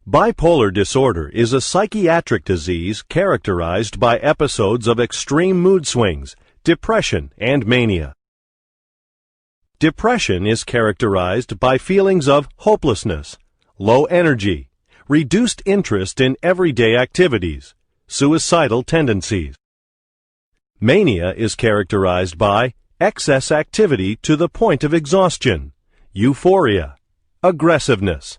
Bipolar disorder is a psychiatric disease characterized by episodes of extreme mood swings, depression, and mania. Depression is characterized by feelings of hopelessness, low energy, reduced interest in everyday activities, suicidal tendencies. Mania is characterized by excess activity to the point of exhaustion, euphoria, aggressiveness.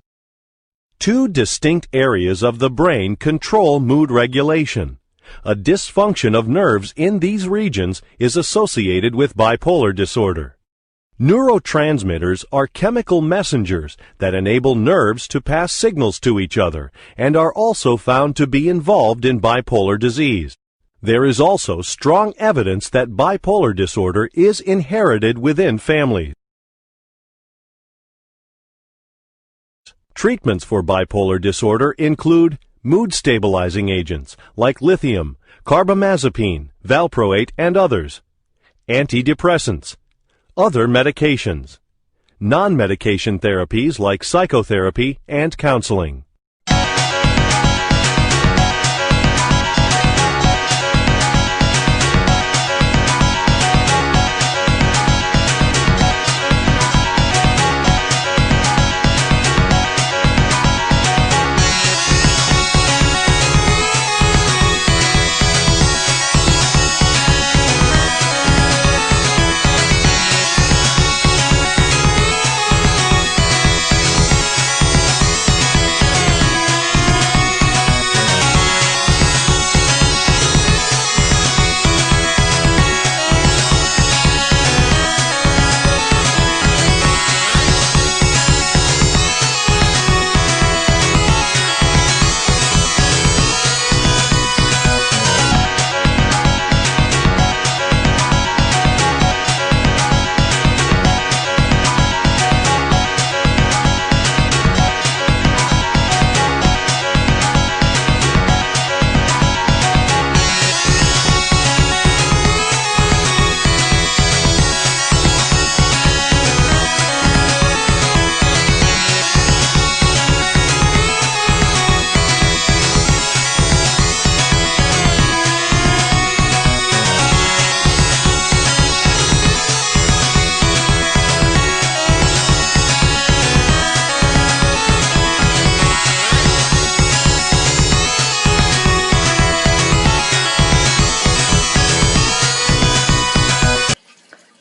Two distinct areas of the brain control mood regulation. A dysfunction of nerves in these regions is associated with bipolar disorder. Neurotransmitters are chemical messengers that enable nerves to pass signals to each other and are also found to be involved in bipolar disease. There is also strong evidence that bipolar disorder is inherited within families. Treatments for bipolar disorder include mood-stabilizing agents like lithium, carbamazepine, valproate, and others, antidepressants, other medications, non-medication therapies like psychotherapy and counseling.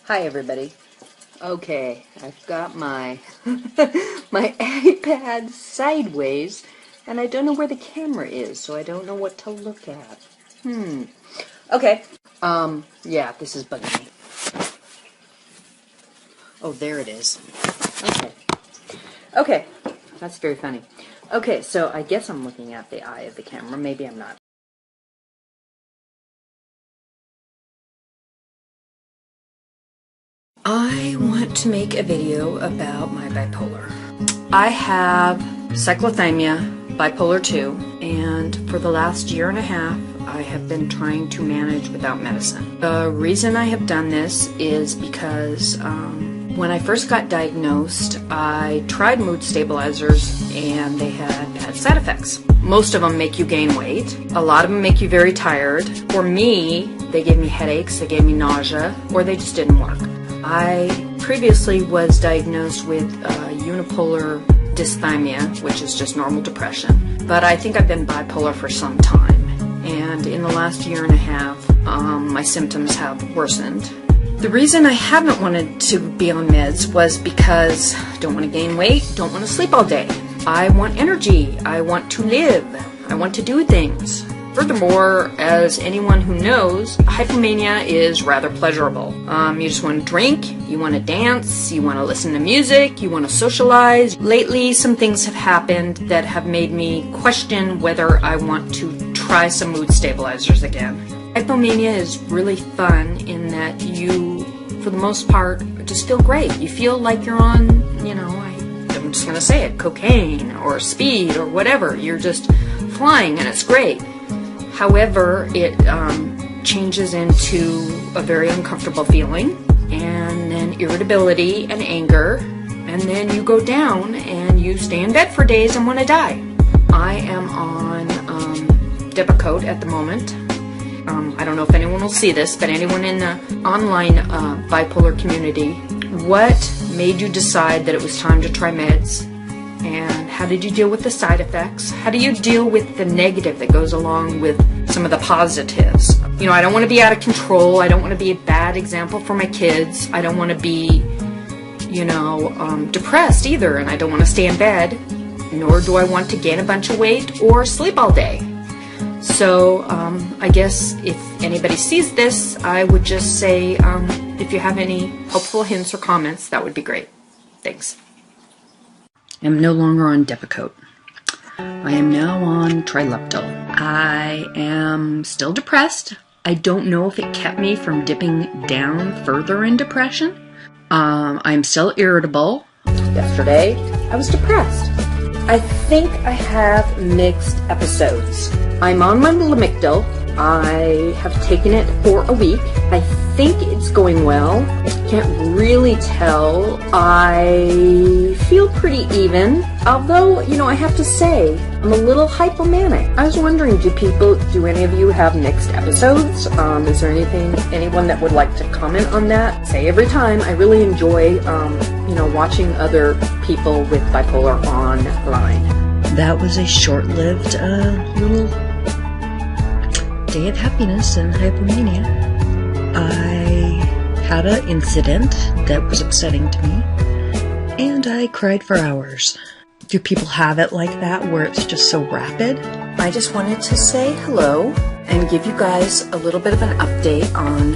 Hi everybody. Okay, I've got my my iPad sideways and I don't know where the camera is, so I don't know what to look at. Okay. Yeah, this is bugging me. Oh, there it is. Okay, that's very funny. Okay, so I guess I'm looking at the eye of the camera. Maybe I'm not. I want to make a video about my bipolar. I have cyclothymia, bipolar 2, and for the last year and a half, I have been trying to manage without medicine. The reason I have done this is because when I first got diagnosed, I tried mood stabilizers and they had bad side effects. Most of them make you gain weight. A lot of them make you very tired. For me, they gave me headaches, they gave me nausea, or they just didn't work. I previously was diagnosed with unipolar dysthymia, which is just normal depression, but I think I've been bipolar for some time, and in the last year and a half, my symptoms have worsened. The reason I haven't wanted to be on meds was because I don't want to gain weight, don't want to sleep all day. I want energy, I want to live, I want to do things. Furthermore, as anyone who knows, hypomania is rather pleasurable. You just want to drink, you want to dance, you want to listen to music, you want to socialize. Lately, some things have happened that have made me question whether I want to try some mood stabilizers again. Hypomania is really fun in that you, for the most part, just feel great. You feel like you're on, I'm just going to say it, cocaine or speed or whatever. You're just flying and it's great. However, it changes into a very uncomfortable feeling, and then irritability and anger, and then you go down and you stay in bed for days and want to die. I am on Depakote at the moment. I don't know if anyone will see this, but anyone in the online bipolar community, what made you decide that it was time to try meds? And how did you deal with the side effects? How do you deal with the negative that goes along with some of the positives? You know, I don't want to be out of control. I don't want to be a bad example for my kids. I don't want to be, you know, depressed either. And I don't want to stay in bed. Nor do I want to gain a bunch of weight or sleep all day. So I guess if anybody sees this, I would just say if you have any helpful hints or comments, that would be great. Thanks. I'm no longer on Depakote. I am now on Trileptal. I am still depressed. I don't know if it kept me from dipping down further in depression. I'm still irritable. Yesterday, I was depressed. I think I have mixed episodes. I'm on my Lamictal. I have taken it for a week. I think it's going well. Can't really tell. I feel pretty even. Although, you know, I have to say, I'm a little hypomanic. I was wondering, do any of you have mixed episodes? Is there anyone that would like to comment on that? Say every time, I really enjoy, you know, watching other people with bipolar online. That was a short-lived little day of happiness and hypomania. I had an incident that was upsetting to me, and I cried for hours. Do people have it like that, where it's just so rapid? I just wanted to say hello and give you guys a little bit of an update on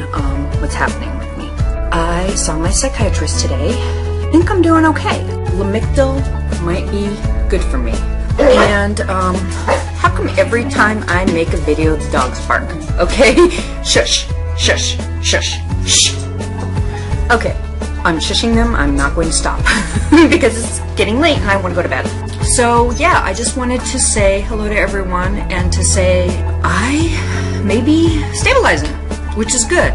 what's happening with me. I saw my psychiatrist today. I think I'm doing okay. Lamictal might be good for me. And how come every time I make a video the dogs bark? Okay? Shush, shush, shush, shh. Okay, I'm shushing them. I'm not going to stop because it's getting late and I want to go to bed. So yeah, I just wanted to say hello to everyone and to say I may be stabilizing, which is good.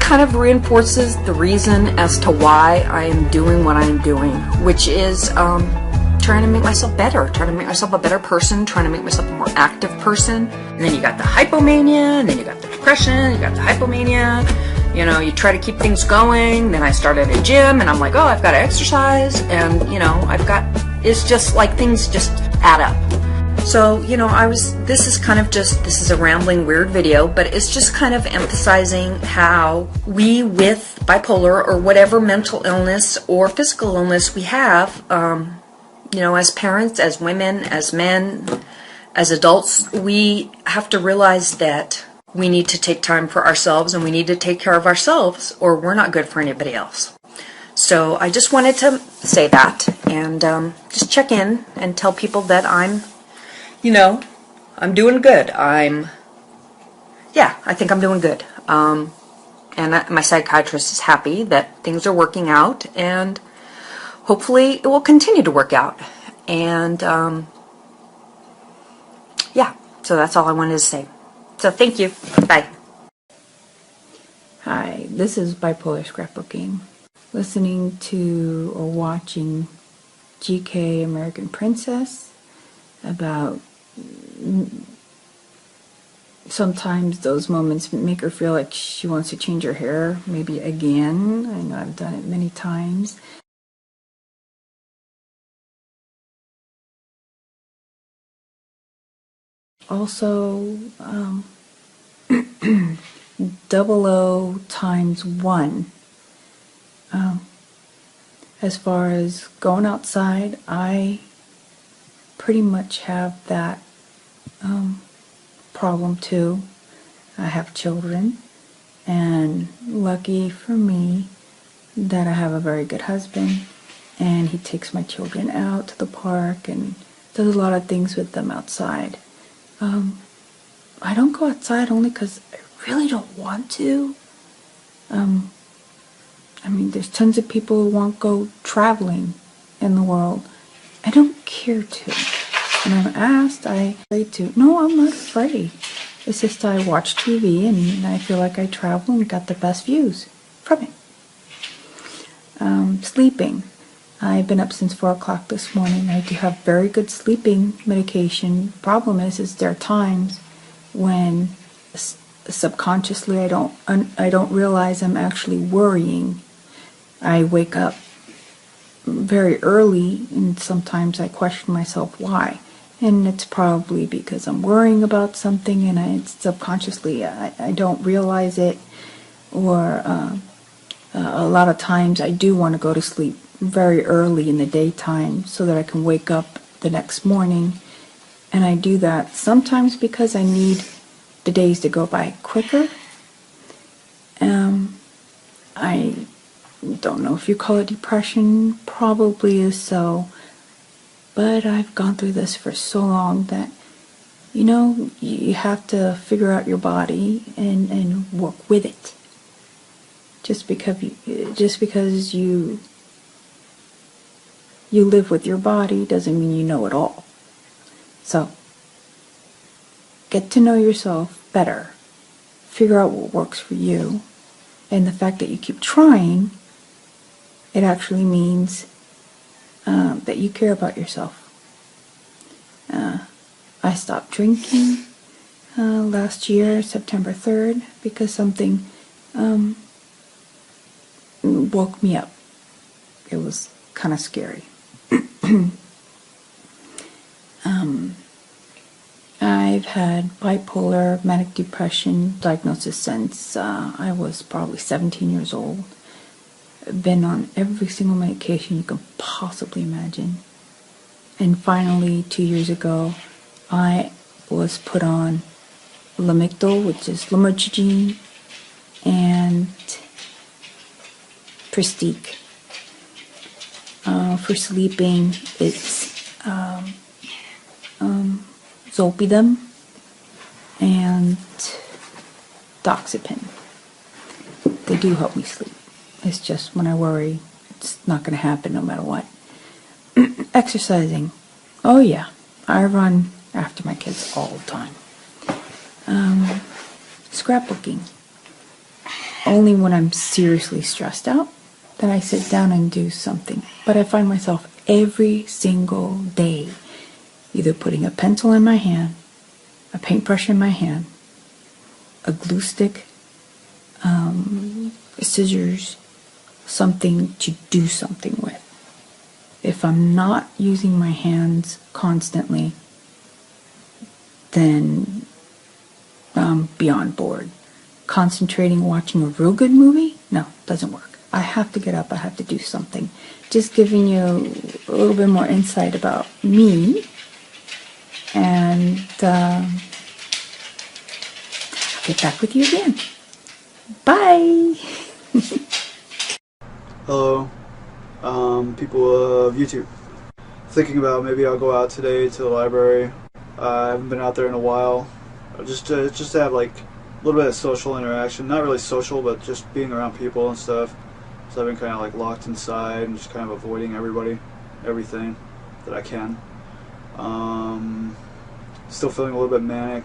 Kind of reinforces the reason as to why I am doing what I am doing, which is trying to make myself better, trying to make myself a better person, trying to make myself a more active person. And then you got the hypomania, and then you got the depression, you got the hypomania. You know, you try to keep things going. Then I started a gym, and I'm like, oh, I've got to exercise, and you know, it's just like things just add up. So, you know, this is a rambling, weird video, but it's just kind of emphasizing how we with bipolar or whatever mental illness or physical illness we have, you know, as parents, as women, as men, as adults, we have to realize that we need to take time for ourselves and we need to take care of ourselves or we're not good for anybody else. So I just wanted to say that and just check in and tell people that I'm doing good. I think I'm doing good. And my psychiatrist is happy that things are working out and hopefully it will continue to work out. And so that's all I wanted to say. So thank you. Bye. Hi, this is Bipolar Scrapbooking. Listening to or watching GK American Princess about sometimes those moments make her feel like she wants to change her hair, maybe again. I know I've done it many times. Also, 00 times 1. As far as going outside, I pretty much have that problem too. I have children, and lucky for me that I have a very good husband, and he takes my children out to the park and does a lot of things with them outside. I don't go outside only because I really don't want to. I mean, there's tons of people who won't go traveling in the world. I don't care to. When I'm asked, I'm afraid to. No, I'm not afraid. It's just I watch TV and I feel like I travel and got the best views from it. Sleeping. I've been up since 4 o'clock this morning. I do have very good sleeping medication. Problem is there are times when subconsciously I don't realize I'm actually worrying. I wake up very early, and sometimes I question myself why. And it's probably because I'm worrying about something, and it's subconsciously I don't realize it. Or a lot of times I do want to go to sleep very early in the daytime so that I can wake up the next morning. And I do that sometimes because I need the days to go by quicker. I don't know if you call it depression, probably is so. But I've gone through this for so long that, you have to figure out your body and work with it. Just because you live with your body doesn't mean you know it all. So, get to know yourself better. Figure out what works for you. And the fact that you keep trying, it actually means that you care about yourself. I stopped drinking last year, September 3rd, because something woke me up. It was kind of scary. I've had bipolar, manic depression diagnosis since I was probably 17 years old. Been on every single medication you can possibly imagine. And finally, 2 years ago, I was put on Lamictal, which is lamotrigine, and Prestique. For sleeping, it's Zolpidem and Doxepin. They do help me sleep. It's just when I worry, it's not going to happen no matter what. Exercising. Oh yeah, I run after my kids all the time. Scrapbooking. Only when I'm seriously stressed out, then I sit down and do something. But I find myself every single day either putting a pencil in my hand, a paintbrush in my hand, a glue stick, scissors, something to do something with. If I'm not using my hands constantly, then I'm beyond bored. Concentrating watching a real good movie? No, doesn't work. I have to get up, I have to do something. Just giving you a little bit more insight about me, and I'll get back with you again. Bye! Hello, people of YouTube. Thinking about maybe I'll go out today to the library. I haven't been out there in a while. Just to have like a little bit of social interaction. Not really social, but just being around people and stuff. So I've been kind of like locked inside and just kind of avoiding everything that I can. Still feeling a little bit manic.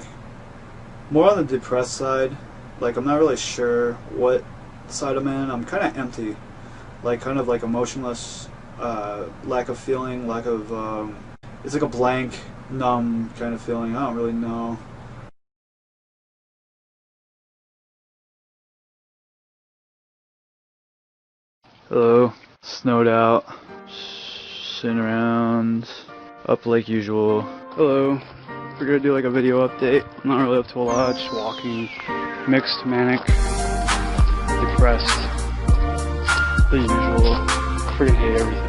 More on the depressed side. Like I'm not really sure what side I'm in. I'm kind of empty. Like kind of like emotionless, lack of feeling, lack of, it's like a blank, numb kind of feeling. I don't really know. Hello, snowed out, sitting around, up like usual. Hello, we're gonna do like a video update. I'm not really up to a lot, just walking, mixed, manic, depressed, the usual. Freaking hate everything.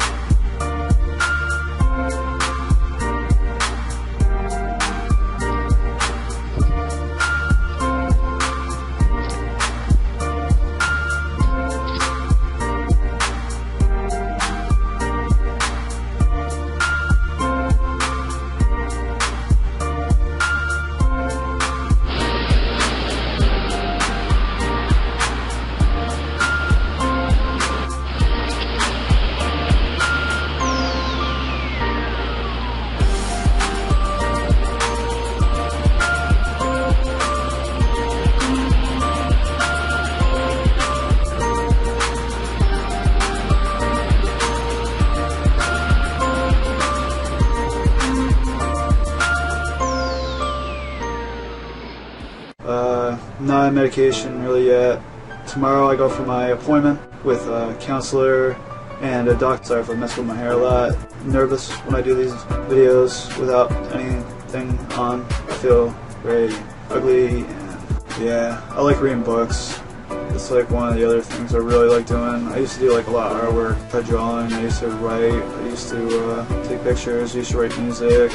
on medication really yet. Tomorrow I go for my appointment with a counselor and a doctor. Sorry if I mess with my hair a lot. I'm nervous when I do these videos without anything on. I feel very ugly, and yeah, I like reading books. It's like one of the other things I really like doing. I used to do like a lot of artwork, I drawing, I used to write, I used to take pictures, I used to write music.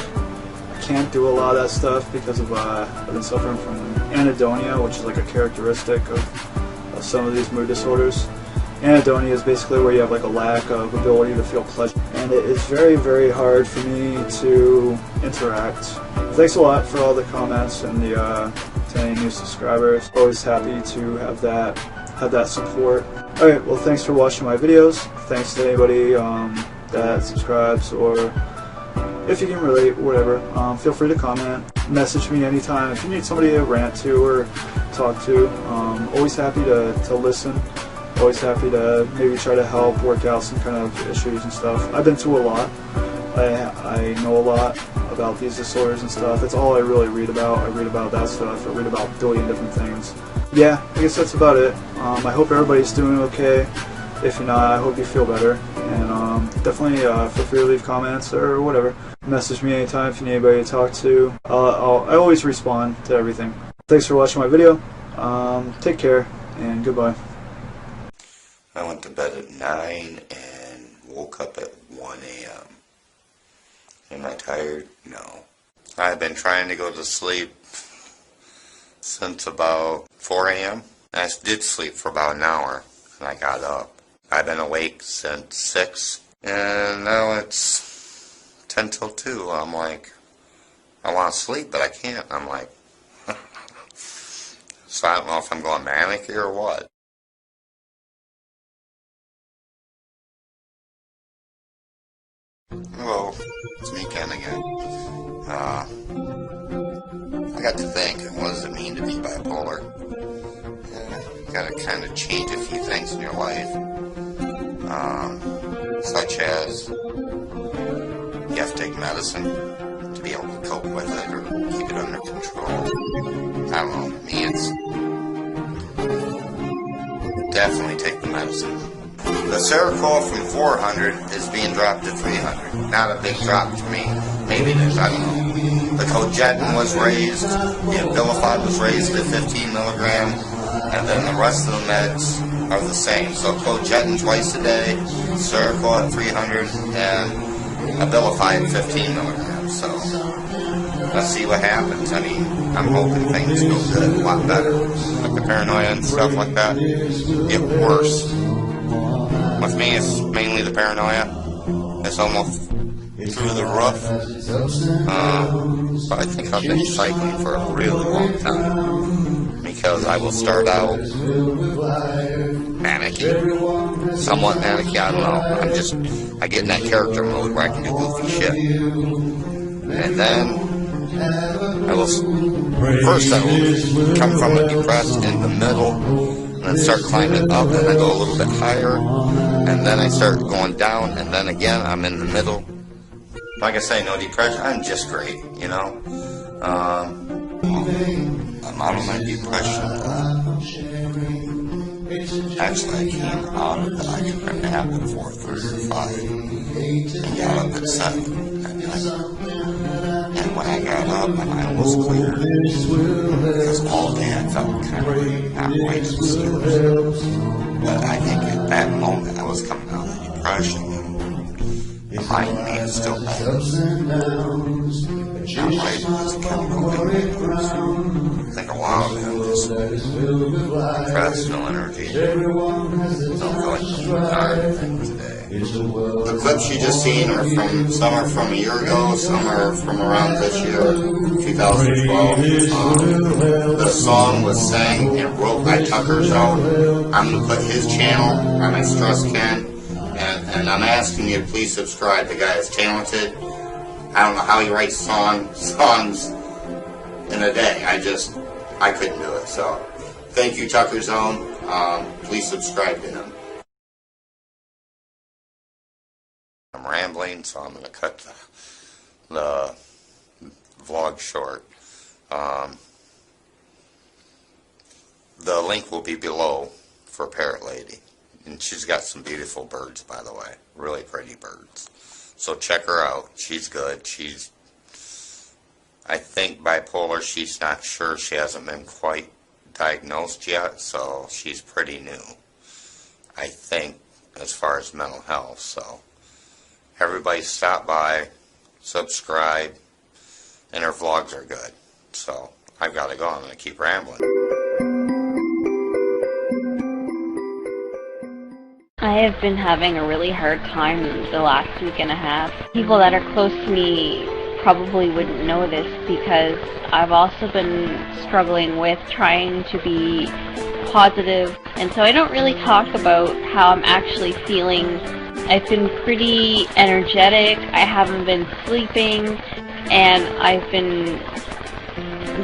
I can't do a lot of that stuff because of I've been suffering from anhedonia, which is like a characteristic of some of these mood disorders. Anhedonia is basically where you have like a lack of ability to feel pleasure, and it is very, very hard for me to interact. Thanks a lot for all the comments and the to any new subscribers. Always happy to have that support. Alright, well, thanks for watching my videos. Thanks to anybody that subscribes, or if you can relate, whatever. Feel free to comment. Message me anytime if you need somebody to rant to or talk to. Always happy to listen. Always happy to maybe try to help work out some kind of issues and stuff. I've been through a lot. I know a lot about these disorders and stuff. That's all I really read about. I read about that stuff. I read about a billion different things. Yeah, I guess that's about it. I hope everybody's doing okay. If you're not, I hope you feel better. And definitely feel free to leave comments or whatever. Message me anytime if you need anybody to talk to. I always respond to everything. Thanks for watching my video. Take care and goodbye. I went to bed at 9 and woke up at 1 a.m. Am I tired? No. I've been trying to go to sleep since about 4 a.m. I did sleep for about an hour and I got up. I've been awake since 6 and now it's 10 till 2. I'm like, I want to sleep but I can't. I'm like, so I don't know if I'm going manic here or what. Hello, it's me Ken again. I got to think, what does it mean to be bipolar? You gotta kind of change a few things in your life. Such as, you have to take medicine to be able to cope with it or keep it under control. I don't know, me it's definitely take the medicine. The Seroquel from 400 is being dropped to 300. Not a big drop for me. Maybe it is, I don't know. The Cogetin was raised, the Abilify was raised to 15 milligram, and then the rest of the meds are the same. So Cogetin twice a day, Seroquel at 300, and Abilify at 15 milligrams. So let's see what happens. I mean, I'm hoping things go good, a lot better. Like the paranoia and stuff like that, get worse. With me, it's mainly the paranoia. It's almost through the roof. But I think I've been cycling for a really long time. Because I will start out manic-y, somewhat manic-y, I don't know. I get in that character mode where I can do goofy shit. And then I will come from a depressed in the middle, and then start climbing up, and I go a little bit higher, and then I start going down, and then again I'm in the middle. Like I say, no depression. I'm just great, you know. I'm out of my depression. Actually, I came out of it. I took a nap at 4:30 or 5, and got up at 7 at night. And when I got up, my mind was clear. Because all day I felt kind of not quite confused. But I think at that moment I was coming out of the depression. The mind made still better. Not right, it's a chemical thing. I think a lot of them just depressed, no energy. Don't feel like doing anything today. The clips you just seen are from, some are from a year ago, some are from around this year, 2012. The song was sang and wrote by Tucker Zone. I'm going to put his channel on my Stress Ken, and I'm asking you to please subscribe. The guy is talented. I don't know how he writes songs in a day. I couldn't do it. So, thank you, Tucker Zone. Please subscribe to him. I'm rambling, so I'm going to cut the vlog short. The link will be below for Parrot Lady. And she's got some beautiful birds, by the way. Really pretty birds. So check her out. She's good. She's, I think, bipolar. She's not sure. She hasn't been quite diagnosed yet, so she's pretty new, I think, as far as mental health. So everybody stop by, subscribe, and her vlogs are good. So I've got to go. I'm going to keep rambling. I have been having a really hard time the last week and a half. People that are close to me probably wouldn't know this because I've also been struggling with trying to be positive, and so I don't really talk about how I'm actually feeling. I've been pretty energetic, I haven't been sleeping, and I've been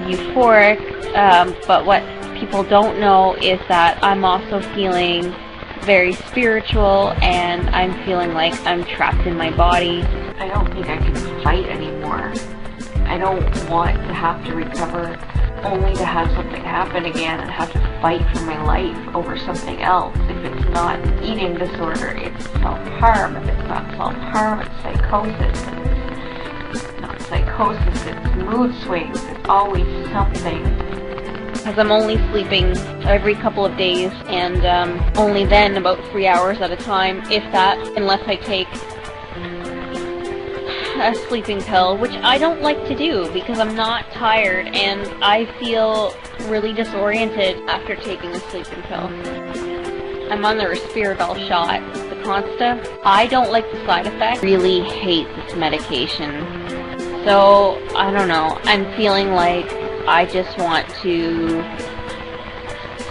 euphoric, but what people don't know is that I'm also feeling very spiritual, and I'm feeling like I'm trapped in my body. I don't think I can fight anymore. I don't want to have to recover only to have something happen again and have to fight for my life over something else. If it's not eating disorder, it's self-harm. If it's not self-harm, it's psychosis. If it's not psychosis, it's mood swings. It's always something. Because I'm only sleeping every couple of days, and only then about 3 hours at a time, if that, unless I take a sleeping pill, which I don't like to do because I'm not tired and I feel really disoriented after taking a sleeping pill. I'm on the Risperdal shot, the Consta. I don't like the side effects. I really hate this medication. So, I don't know, I'm feeling like I just want to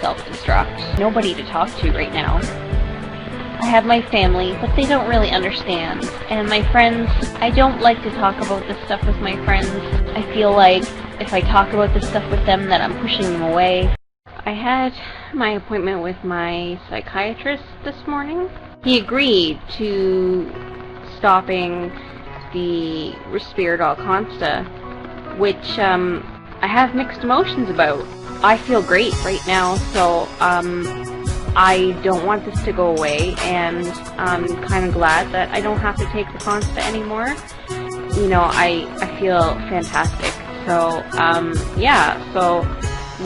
self-destruct. Nobody to talk to right now. I have my family, but they don't really understand. And my friends, I don't like to talk about this stuff with my friends. I feel like if I talk about this stuff with them, that I'm pushing them away. I had my appointment with my psychiatrist this morning. He agreed to stopping the Risperdal Consta, which I have mixed emotions about. I feel great right now, so I don't want this to go away, and I'm kind of glad that I don't have to take the Consta anymore. You know, I feel fantastic. So, yeah, so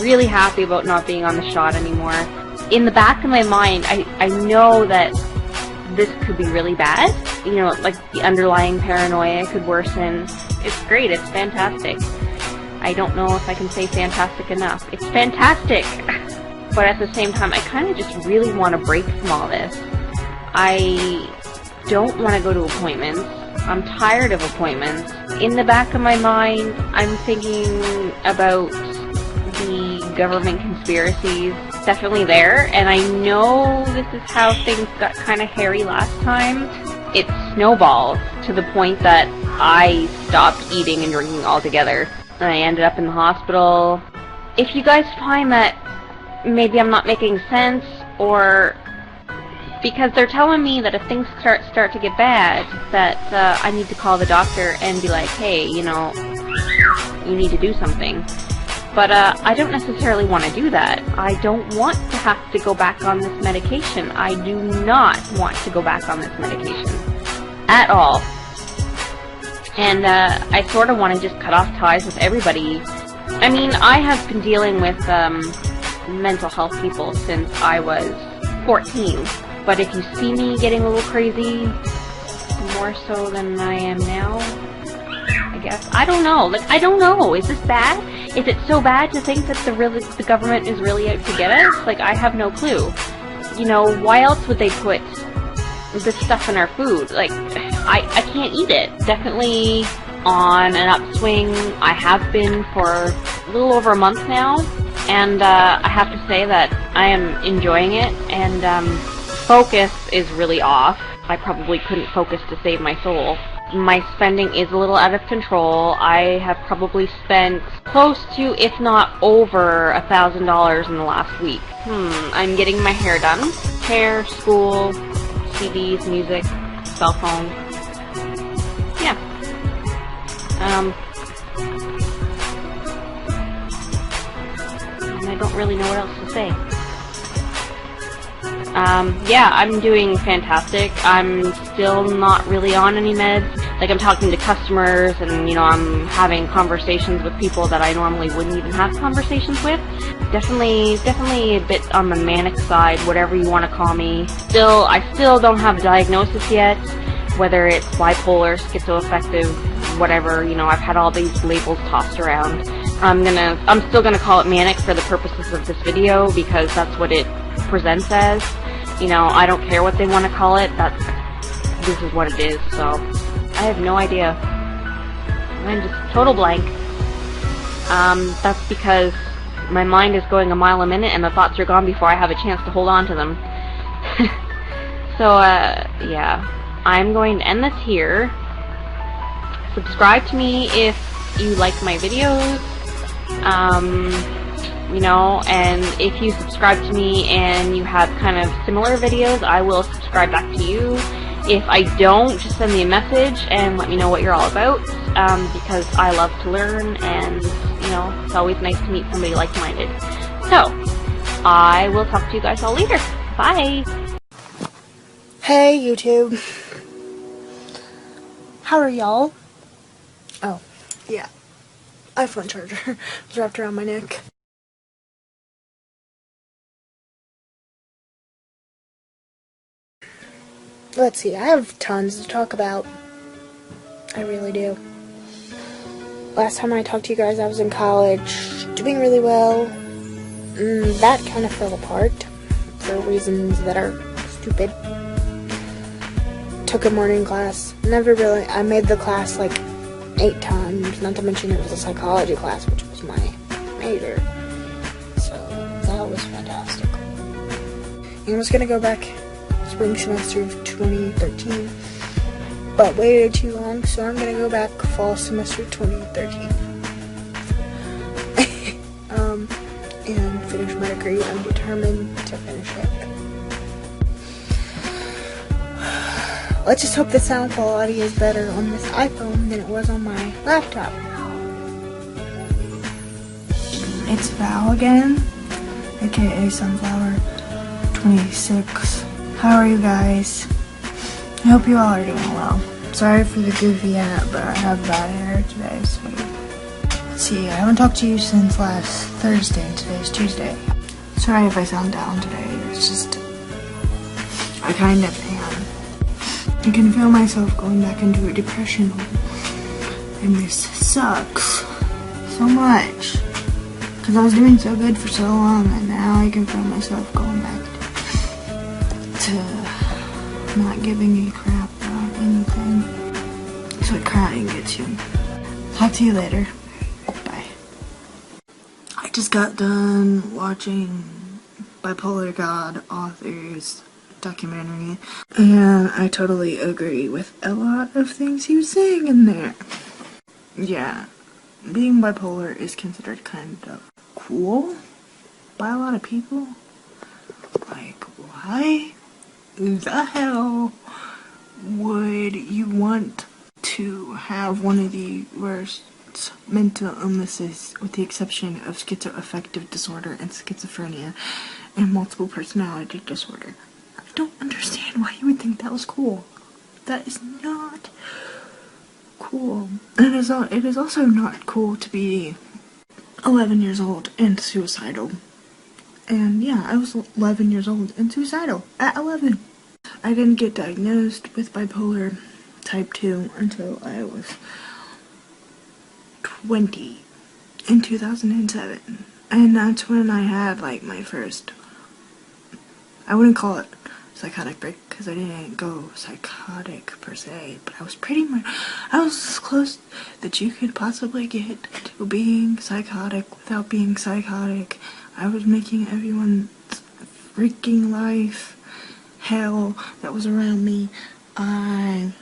really happy about not being on the shot anymore. In the back of my mind, I know that this could be really bad. You know, like the underlying paranoia could worsen. It's great, it's fantastic. I don't know if I can say fantastic enough. It's fantastic! But at the same time, I kind of just really want to break from all this. I don't want to go to appointments. I'm tired of appointments. In the back of my mind, I'm thinking about the government conspiracies. Definitely there, and I know this is how things got kind of hairy last time. It snowballed to the point that I stopped eating and drinking altogether. And I ended up in the hospital. If you guys find that maybe I'm not making sense, or because they're telling me that if things start to get bad, that I need to call the doctor and be like, hey, you know, you need to do something. But I don't necessarily want to do that. I don't want to have to go back on this medication. I do not want to go back on this medication at all. And I sort of want to just cut off ties with everybody. I mean, I have been dealing with mental health people since I was 14. But if you see me getting a little crazy, more so than I am now, I guess. I don't know. Like, I don't know. Is this bad? Is it so bad to think that the government is really out to get us? Like, I have no clue. You know, why else would they put this stuff in our food? Like, I can't eat it. Definitely on an upswing. I have been for a little over a month now, and I have to say that I am enjoying it, and focus is really off. I probably couldn't focus to save my soul. My spending is a little out of control. I have probably spent close to, if not over, $1,000 in the last week. I'm getting my hair done. Hair, school, CDs, music, cell phone. Yeah. and I don't really know what else to say. Yeah, I'm doing fantastic. I'm still not really on any meds. Like, I'm talking to customers, and, you know, I'm having conversations with people that I normally wouldn't even have conversations with. Definitely a bit on the manic side, whatever you want to call me. I still don't have a diagnosis yet, whether it's bipolar, schizoaffective, whatever. You know, I've had all these labels tossed around. I'm still gonna call it manic for the purposes of this video, because that's what it presents as. You know, I don't care what they want to call it. This is what it is. So I have no idea. I'm just total blank. That's because my mind is going a mile a minute, and the thoughts are gone before I have a chance to hold on to them. So yeah, I'm going to end this here. Subscribe to me if you like my videos. You know, and if you subscribe to me and you have kind of similar videos, I will subscribe back to you. If I don't, just send me a message and let me know what you're all about, because I love to learn, and, you know, it's always nice to meet somebody like-minded. So, I will talk to you guys all later. Bye! Hey, YouTube. How are y'all? Oh, yeah. iPhone charger was wrapped around my neck. Let's see, I have tons to talk about. I really do. Last time I talked to you guys, I was in college, doing really well. That kind of fell apart for reasons that are stupid. Took a morning class. I made the class like 8 times, not to mention it was a psychology class, which was my major. So, that was fantastic. I was gonna go back spring semester of 2013, but waited too long, so I'm gonna go back fall semester 2013. And finish my degree. I'm determined to finish it. Let's just hope the sound quality is better on this iPhone than it was on my laptop. It's Val again, aka Sunflower 26. How are you guys? I hope you all are doing well. Sorry for the goofy hat, but I have bad hair today, so let's see. I haven't talked to you since last Thursday. Today's Tuesday. Sorry if I sound down today. It's just I kind of am. I can feel myself going back into a depression hole, and this sucks so much because I was doing so good for so long, and now I can feel myself going back to not giving a crap about anything. That's what crying gets you. Talk to you later. Bye. I just got done watching Bipolar God author's documentary, and I totally agree with a lot of things he was saying in there. Yeah, being bipolar is considered kind of cool by a lot of people. Like, why the hell would you want to have one of the worst mental illnesses, with the exception of schizoaffective disorder and schizophrenia and multiple personality disorder? I don't understand why you would think that was cool. That is not cool. And it is also not cool to be 11 years old and suicidal. And yeah, I was 11 years old and suicidal at 11. I didn't get diagnosed with bipolar type 2 until I was 20 in 2007. And that's when I had like my first, I wouldn't call it psychotic break because I didn't go psychotic per se, but I was as close that you could possibly get to being psychotic without being psychotic. I was making everyone's freaking life hell that was around me. I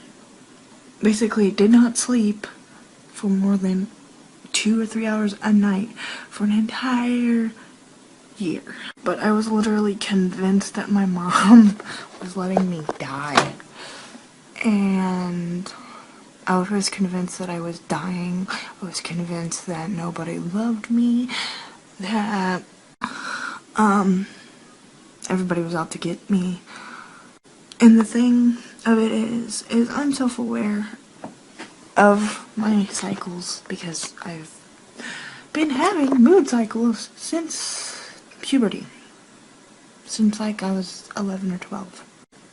basically did not sleep for more than 2 or 3 hours a night for an entire year. But I was literally convinced that my mom was letting me die. And I was convinced that I was dying. I was convinced that nobody loved me. That Everybody was out to get me. And the thing of it is I'm self-aware of my cycles because I've been having mood cycles since puberty. Since like I was 11 or 12.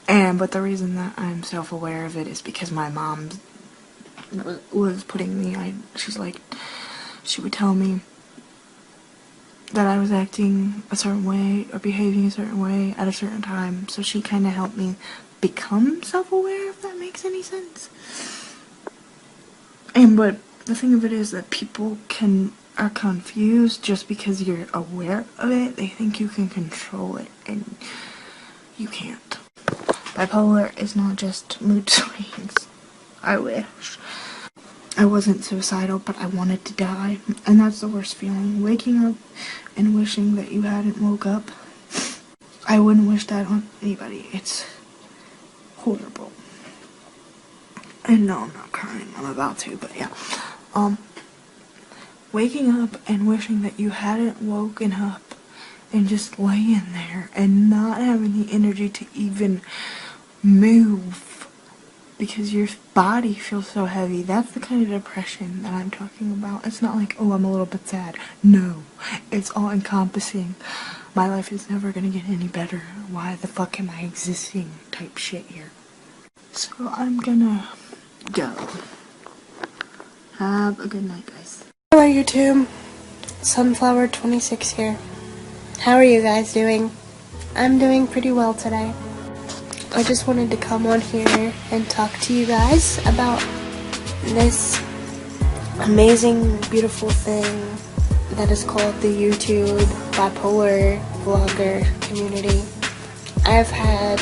But the reason that I'm self-aware of it is because my mom was putting me, she would tell me that I was acting a certain way or behaving a certain way at a certain time, so she kind of helped me become self-aware, if that makes any sense. But the thing of it is that people are confused just because you're aware of it. They think you can control it, and you can't. Bipolar is not just mood swings. I wish. I wasn't suicidal, but I wanted to die, and that's the worst feeling. Waking up and wishing that you hadn't woke up. I wouldn't wish that on anybody. It's horrible. And no, I'm not crying. I'm about to, but yeah. Waking up and wishing that you hadn't woken up and just laying there and not having the energy to even move because your body feels so heavy. That's the kind of depression that I'm talking about. It's not like, oh, I'm a little bit sad. No, it's all encompassing. My life is never gonna get any better. Why the fuck am I existing type shit here? So I'm gonna go. Have a good night, guys. Hello YouTube, Sunflower26 here. How are you guys doing? I'm doing pretty well today. I just wanted to come on here and talk to you guys about this amazing, beautiful thing that is called the YouTube Bipolar Vlogger Community. I've had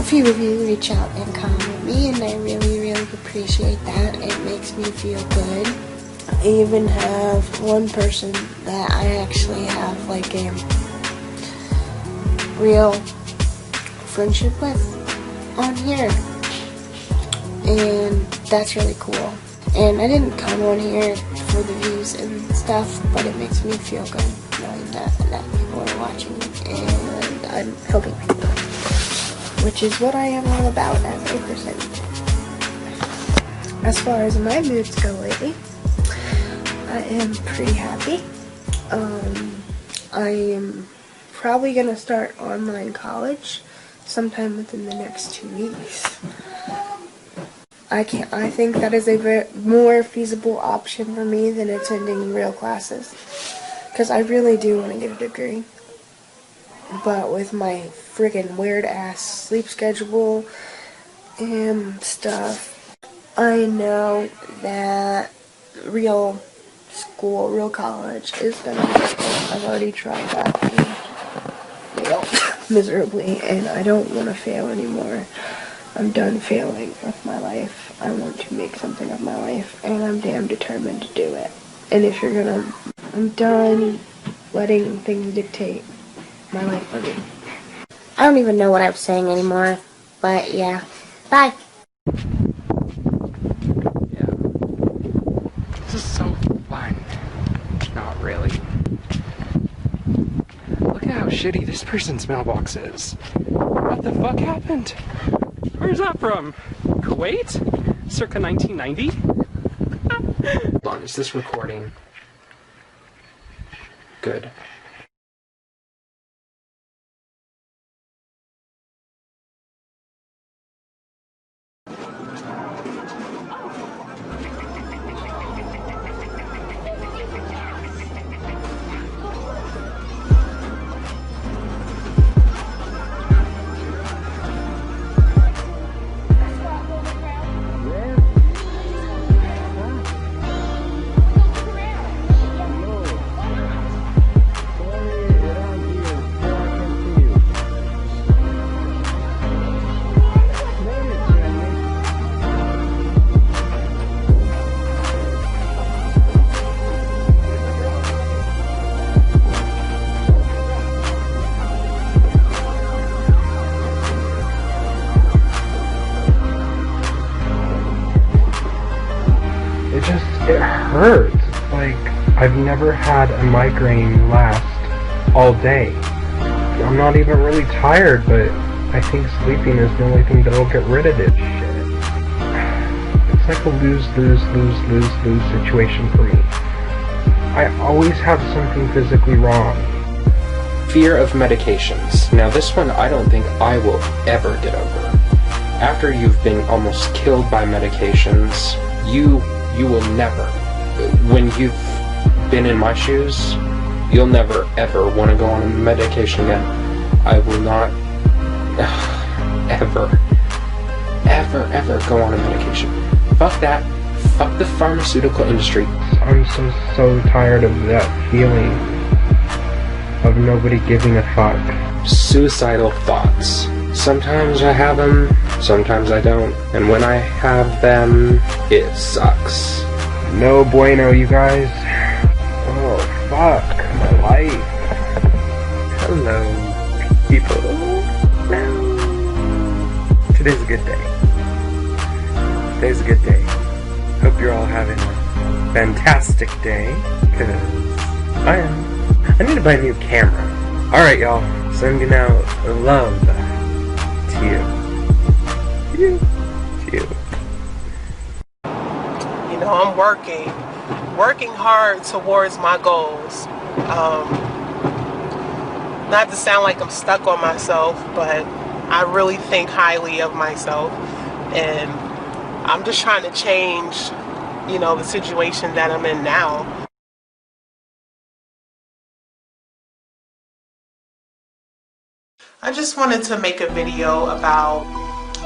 a few of you reach out and comment me, and I really, really appreciate that. It makes me feel good. I even have one person that I actually have like a real friendship with on here, and that's really cool. And I didn't come on here for the views and stuff, but it makes me feel good knowing that people are watching and I'm helping people, which is what I am all about as a person. As far as my moods go lately, I am pretty happy. I am probably gonna start online college sometime within the next 2 weeks. I think that is a more feasible option for me than attending real classes, because I really do want to get a degree. But with my friggin' weird ass sleep schedule and stuff, I know that real school, real college is gonna be difficult. I've already tried that and failed miserably, and I don't want to fail anymore. I'm done failing with my life. I want to make something of my life, and I'm damn determined to do it. And if you're gonna, I'm done letting things dictate my life for me. I don't even know what I'm saying anymore, but yeah. Bye. Yeah. This is so fun. Not really. Look at how shitty this person's mailbox is. What the fuck happened? Where's that from? Kuwait? Circa 1990? Hold on, is this recording? Good. It hurts. Like, I've never had a migraine last all day. I'm not even really tired, but I think sleeping is the only thing that'll get rid of this shit. It's like a lose-lose-lose-lose-lose situation for me. I always have something physically wrong. Fear of medications. Now this one I don't think I will ever get over. After you've been almost killed by medications, you will never, when you've been in my shoes, you'll never ever want to go on a medication again. I will not ever go on a medication. Fuck that. Fuck the pharmaceutical industry. I'm so tired of that feeling of nobody giving a fuck. Suicidal thoughts. Sometimes I have them, sometimes I don't. And when I have them, it sucks. No bueno, you guys. Oh, fuck my life. Hello, people. Today's a good day. Today's a good day. Hope you're all having a fantastic day, because I am. I need to buy a new camera. Alright, y'all. Sending out love to you. To you. You know, I'm working hard towards my goals. Not to sound like I'm stuck on myself, but I really think highly of myself, and I'm just trying to change, you know, the situation that I'm in now. I just wanted to make a video about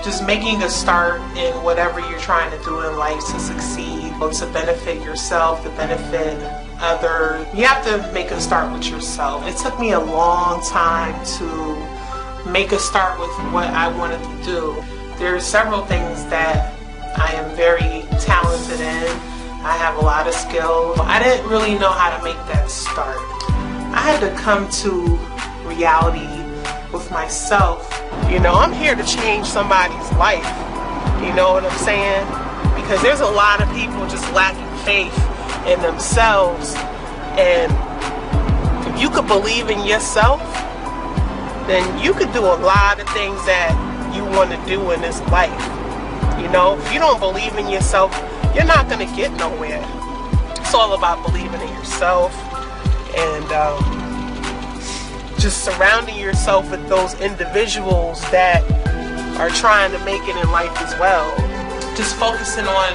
just making a start in whatever you're trying to do in life to succeed, to benefit yourself, to benefit others. You have to make a start with yourself. It took me a long time to make a start with what I wanted to do. There are several things that I am very talented in. I have a lot of skills. I didn't really know how to make that start. I had to come to reality with myself. You know, I'm here to change somebody's life. You know what I'm saying? Because there's a lot of people just lacking faith in themselves. And if you could believe in yourself, then you could do a lot of things that you want to do in this life. You know, if you don't believe in yourself, you're not going to get nowhere. It's all about believing in yourself and just surrounding yourself with those individuals that are trying to make it in life as well. Just focusing on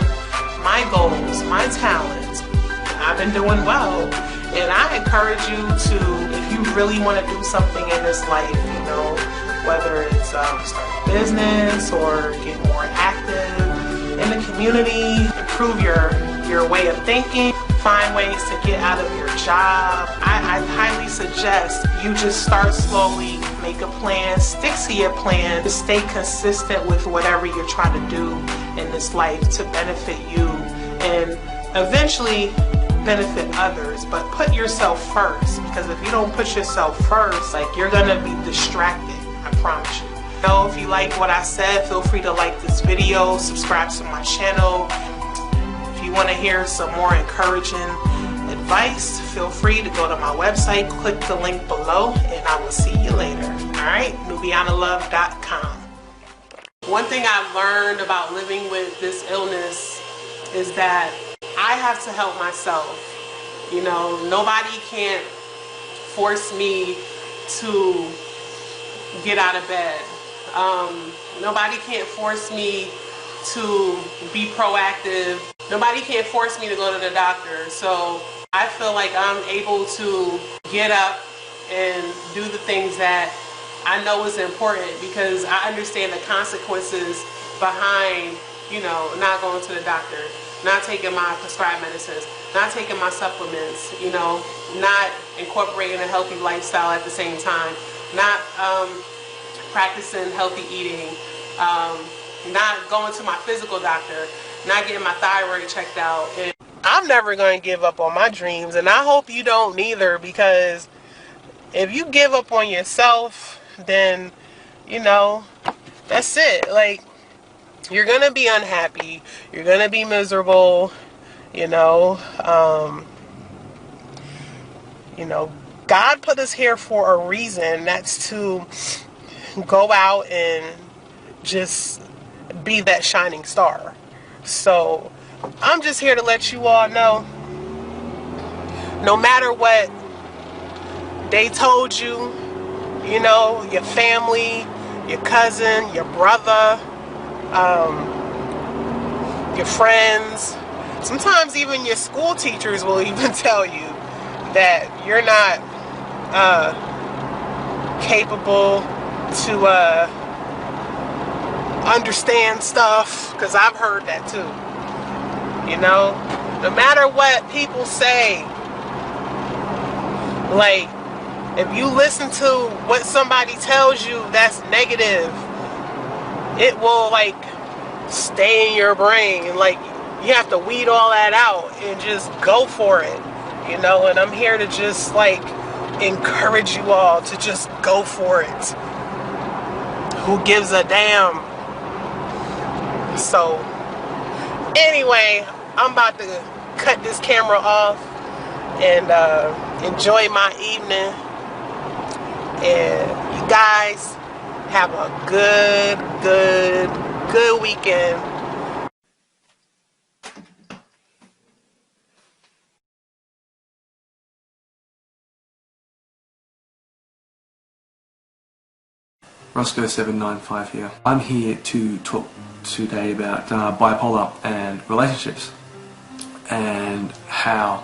my goals, my talents. I've been doing well. And I encourage you to, if you really want to do something in this life, you know, whether it's start a business or get more active in the community, improve your way of thinking, find ways to get out of your job. I highly suggest you just start slowly, make a plan, stick to your plan, stay consistent with whatever you're trying to do in this life to benefit you and eventually benefit others. But put yourself first, because if you don't put yourself first, like, you're gonna be distracted, I promise you. So if you like what I said, feel free to like this video, subscribe to my channel. If you want to hear some more encouraging advice, feel free to go to my website, click the link below, and I will see you later. Alright, nubianalove.com. One thing I've learned about living with this illness is that I have to help myself. You know, nobody can't force me to get out of bed. Nobody can't force me to be proactive. Nobody can't force me to go to the doctor. So I feel like I'm able to get up and do the things that I know is important, because I understand the consequences behind, you know, not going to the doctor, not taking my prescribed medicines, not taking my supplements, you know, not incorporating a healthy lifestyle at the same time, not practicing healthy eating, not going to my physical doctor, not getting my thyroid checked out. And I'm never going to give up on my dreams, and I hope you don't neither, because if you give up on yourself, then, you know, that's it. Like, you're going to be unhappy, you're going to be miserable, you know, God put us here for a reason. That's to go out and just be that shining star. So I'm just here to let you all know, no matter what they told you, you know, your family, your cousin, your brother, your friends, sometimes even your school teachers will even tell you that you're not capable to understand stuff, because I've heard that too. You know, no matter what people say, like, if you listen to what somebody tells you that's negative, it will like stay in your brain, and like you have to weed all that out and just go for it, you know. And I'm here to just like encourage you all to just go for it. Who gives a damn? So anyway, I'm about to cut this camera off and enjoy my evening. And you guys have a good weekend. Roscoe795 here. I'm here to talk today about bipolar and relationships, and how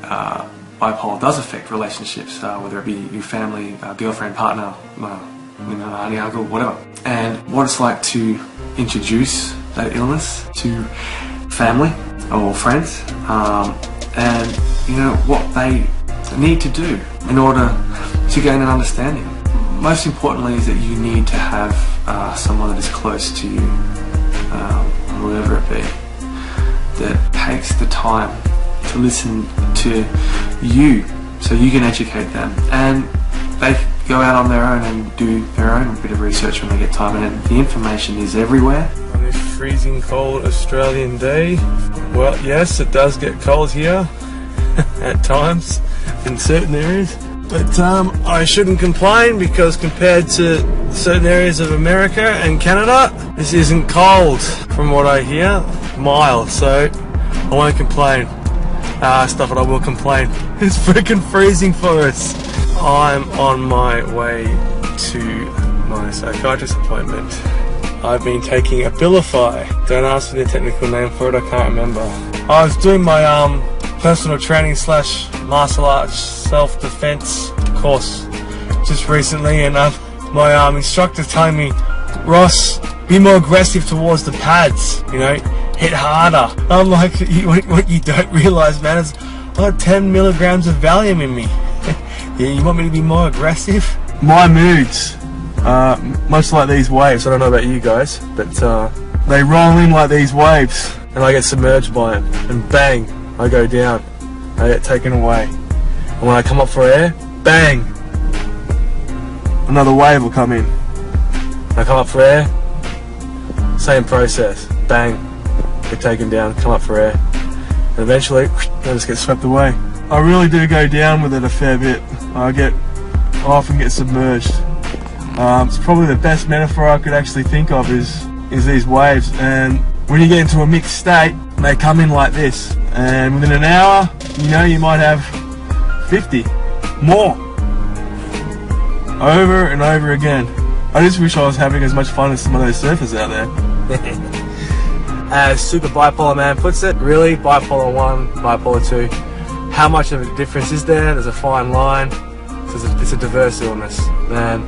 bipolar does affect relationships, whether it be your family, girlfriend, partner, auntie, uncle, whatever, and what it's like to introduce that illness to family or friends, and you know what they need to do in order to gain an understanding. Most importantly is that you need to have someone that is close to you, whoever it be, that takes the time to listen to you so you can educate them, and they go out on their own and do their own bit of research when they get time, and the information is everywhere. On this freezing cold Australian day, well, yes, it does get cold here at times in certain areas. But I shouldn't complain, because compared to certain areas of America and Canada, this isn't cold from what I hear, mild, so I won't complain. Stuff that I will complain. It's freaking freezing for us. I'm on my way to my psychiatrist appointment. I've been taking Abilify. Don't ask me the technical name for it, I can't remember. I was doing my personal training / martial arts self-defense course just recently, and my instructor telling me, Ross, be more aggressive towards the pads, you know, hit harder. I'm like, what you don't realise, man, is I got 10 milligrams of Valium in me. Yeah, you want me to be more aggressive? My moods, much like these waves, I don't know about you guys, but they roll in like these waves, and I get submerged by them, and bang, I go down, I get taken away. And when I come up for air, bang, another wave will come in. When I come up for air, same process, bang, get taken down, come up for air, and eventually I just get swept away. I really do go down with it a fair bit. I often get submerged. It's probably the best metaphor I could actually think of is these waves, and when you get into a mixed state, they come in like this, and within an hour, you know, you might have 50 more, over and over again. I just wish I was having as much fun as some of those surfers out there. As Super Bipolar Man puts it, really, Bipolar 1, Bipolar 2, how much of a difference is there? There's a fine line. It's a diverse illness, man.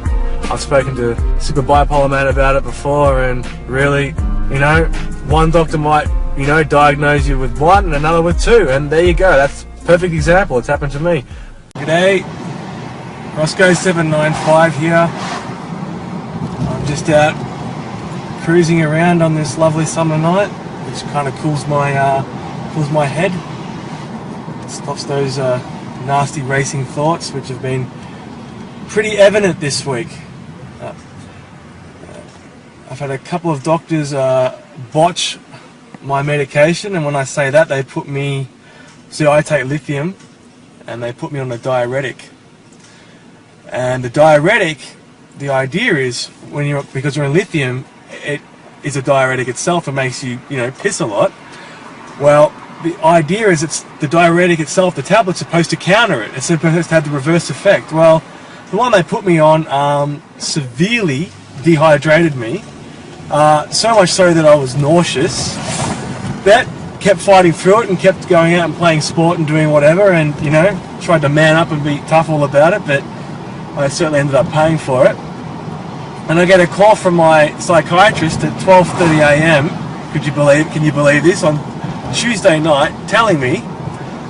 I've spoken to Super Bipolar Man about it before, and really, you know, one doctor might, you know, diagnose you with one and another with two, and there you go. That's a perfect example. It's happened to me. G'day, Roscoe795 here. I'm just out cruising around on this lovely summer night, which kind of cools my head. Stops those nasty racing thoughts, which have been pretty evident this week. I've had a couple of doctors botch my medication, and when I say that, they put me, see, I take lithium, and they put me on a diuretic, And the diuretic, the idea is because you're in lithium, it is a diuretic itself and makes you, piss a lot. Well, the idea is it's the diuretic itself, the tablet's supposed to counter it. It's supposed to have the reverse effect. Well, the one they put me on severely dehydrated me, so much so that I was nauseous. But kept fighting through it and kept going out and playing sport and doing whatever, and tried to man up and be tough all about it, but I certainly ended up paying for it. And I get a call from my psychiatrist at 12:30 a.m. Can you believe this, on Tuesday night, telling me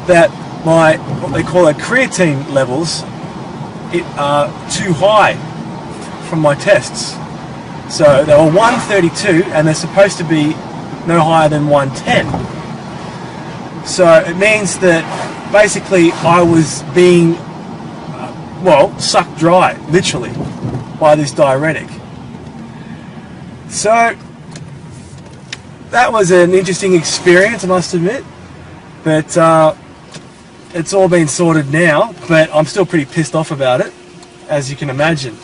that my, what they call creatine levels, are too high from my tests. So they were 132 and they're supposed to be no higher than 110. So it means that basically I was being, sucked dry, literally, by this diuretic. So that was an interesting experience, I must admit. But it's all been sorted now, but I'm still pretty pissed off about it, as you can imagine.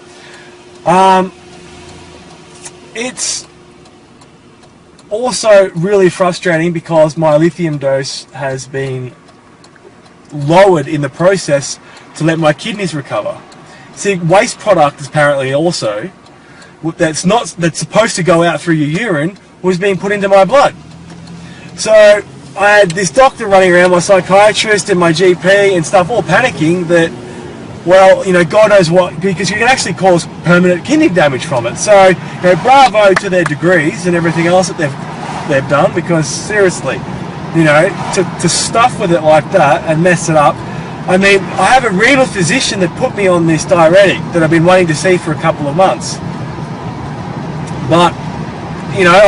It's also really frustrating because my lithium dose has been lowered in the process to let my kidneys recover. See, waste product is apparently also that's supposed to go out through your urine was being put into my blood. So I had this doctor running around, my psychiatrist and my GP and stuff, all panicking that, God knows what, because you can actually cause permanent kidney damage from it. So, bravo to their degrees and everything else that they've done, because seriously, to stuff with it like that and mess it up. I mean, I have a renal physician that put me on this diuretic that I've been waiting to see for a couple of months. But,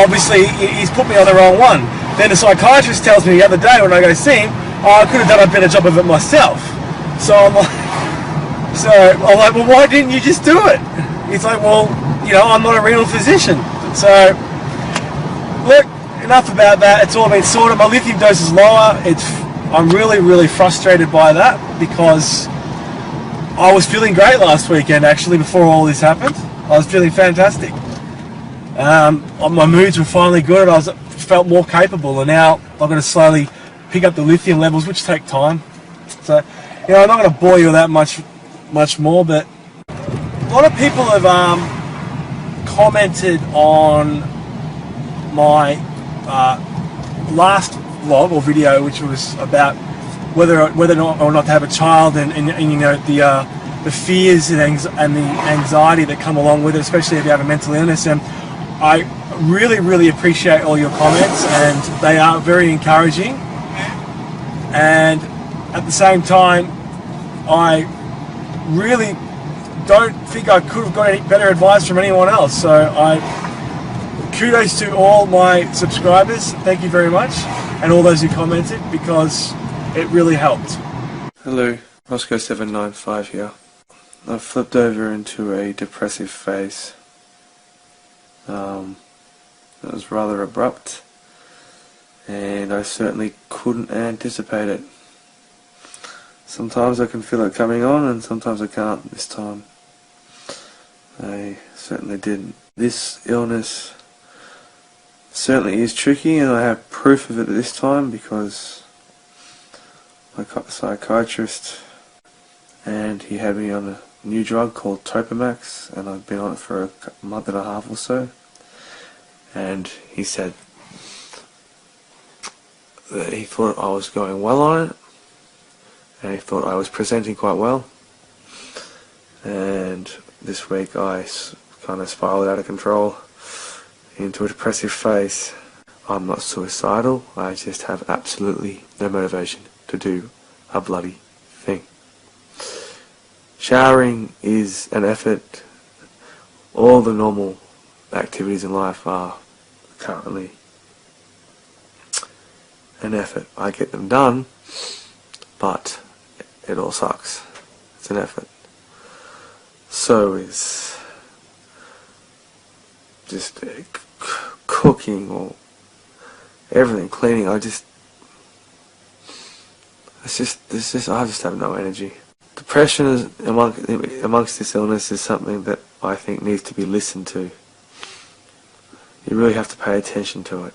obviously he's put me on the wrong one. Then the psychiatrist tells me the other day when I go see him, I could have done a better job of it myself. So I'm like, well, why didn't you just do it? He's like, well, I'm not a renal physician. So, look, enough about that. It's all been sorted. My lithium dose is lower. I'm really, really frustrated by that because I was feeling great last weekend, actually, before all this happened. I was feeling fantastic. My moods were finally good. I felt more capable, and now I'm going to slowly pick up the lithium levels, which take time. So, I'm not going to bore you with that much more, but a lot of people have commented on my last vlog or video, which was about whether or not to have a child, and the fears and the anxiety that come along with it, especially if you have a mental illness. And I really, really appreciate all your comments, and they are very encouraging. And at the same time, I really don't think I could have got any better advice from anyone else. So kudos to all my subscribers, thank you very much, and all those who commented, because it really helped. Hello, Roscoe795 here. I've flipped over into a depressive phase. It was rather abrupt, and I certainly couldn't anticipate it. Sometimes I can feel it coming on, and sometimes I can't. This time I certainly didn't. This illness certainly is tricky, and I have proof of it this time because my psychiatrist, and he had me on a new drug called Topamax, and I've been on it for a month and a half or so, and he said that he thought I was going well on it, and he thought I was presenting quite well. And this week I kind of spiraled out of control into a depressive phase. I'm not suicidal, I just have absolutely no motivation to do a bloody thing. Showering is an effort. All the normal activities in life are currently an effort. I get them done, but it all sucks. It's an effort. So is just cooking or everything, cleaning. I just have no energy. Depression is amongst this illness is something that I think needs to be listened to. You really have to pay attention to it.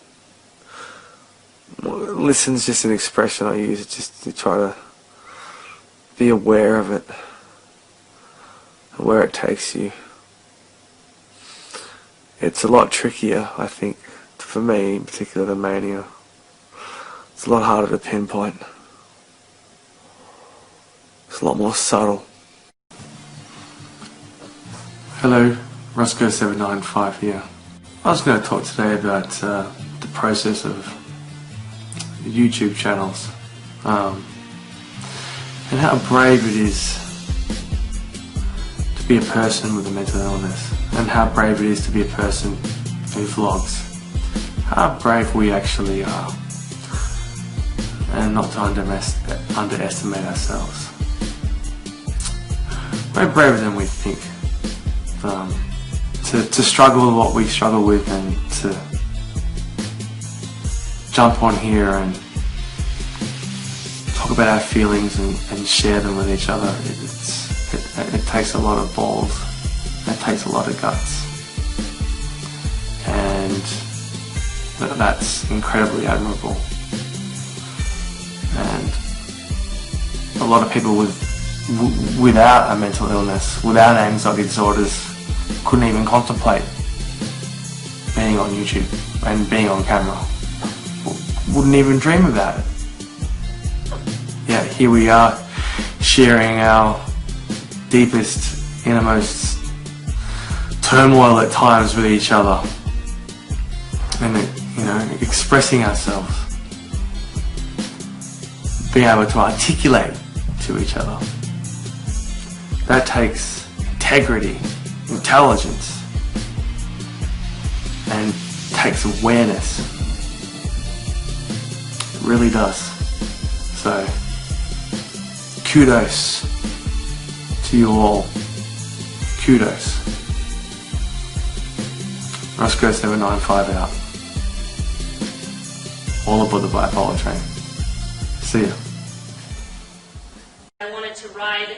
Listen's just an expression I use just to try to be aware of it and where it takes you. It's a lot trickier, I think, for me in particular, than mania. It's a lot harder to pinpoint. It's a lot more subtle. Hello, Roscoe795 here. I was going to talk today about the process of YouTube channels and how brave it is to be a person with a mental illness, and how brave it is to be a person who vlogs. How brave we actually are, and not to underestimate ourselves. We're braver than we think. To struggle with what we struggle with, and to jump on here and talk about our feelings and share them with each other. It takes a lot of balls. It takes a lot of guts. And that's incredibly admirable. And a lot of people without a mental illness, without anxiety disorders, couldn't even contemplate being on YouTube and being on camera. Wouldn't even dream about it. Yeah, here we are sharing our deepest, innermost turmoil at times with each other, and expressing ourselves, being able to articulate to each other. That takes integrity, intelligence, and takes awareness. It really does. So, kudos to you all. Kudos. Roscoe795 out. All aboard the bipolar train. See ya. I wanted to ride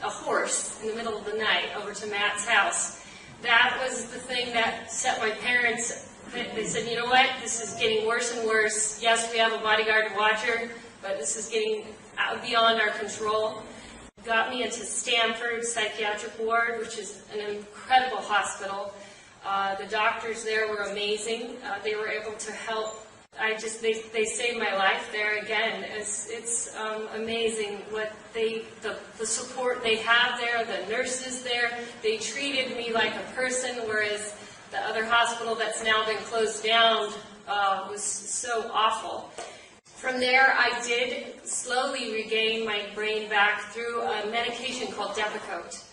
a horse in the middle of the night over to Matt's house. That was the thing that set my parents. They said, you know what, this is getting worse and worse. Yes, we have a bodyguard and watcher, but this is getting beyond our control. Got me into Stanford Psychiatric Ward, which is an incredible hospital. The doctors there were amazing. They were able to help. They saved my life there again. It's amazing what the support they have there, the nurses there. They treated me like a person, whereas the other hospital that's now been closed down was so awful. From there, I did slowly regain my brain back through a medication called Depakote.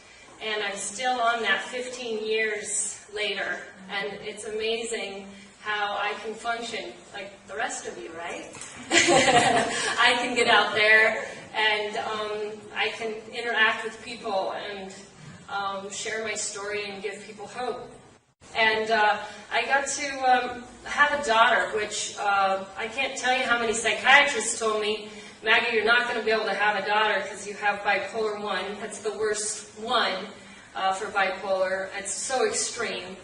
And I'm still on that 15 years later. And it's amazing how I can function like the rest of you, right? I can get out there and I can interact with people and share my story and give people hope. And I got to have a daughter, which I can't tell you how many psychiatrists told me, Maggie, you're not going to be able to have a daughter because you have bipolar 1. That's the worst one for bipolar. It's so extreme.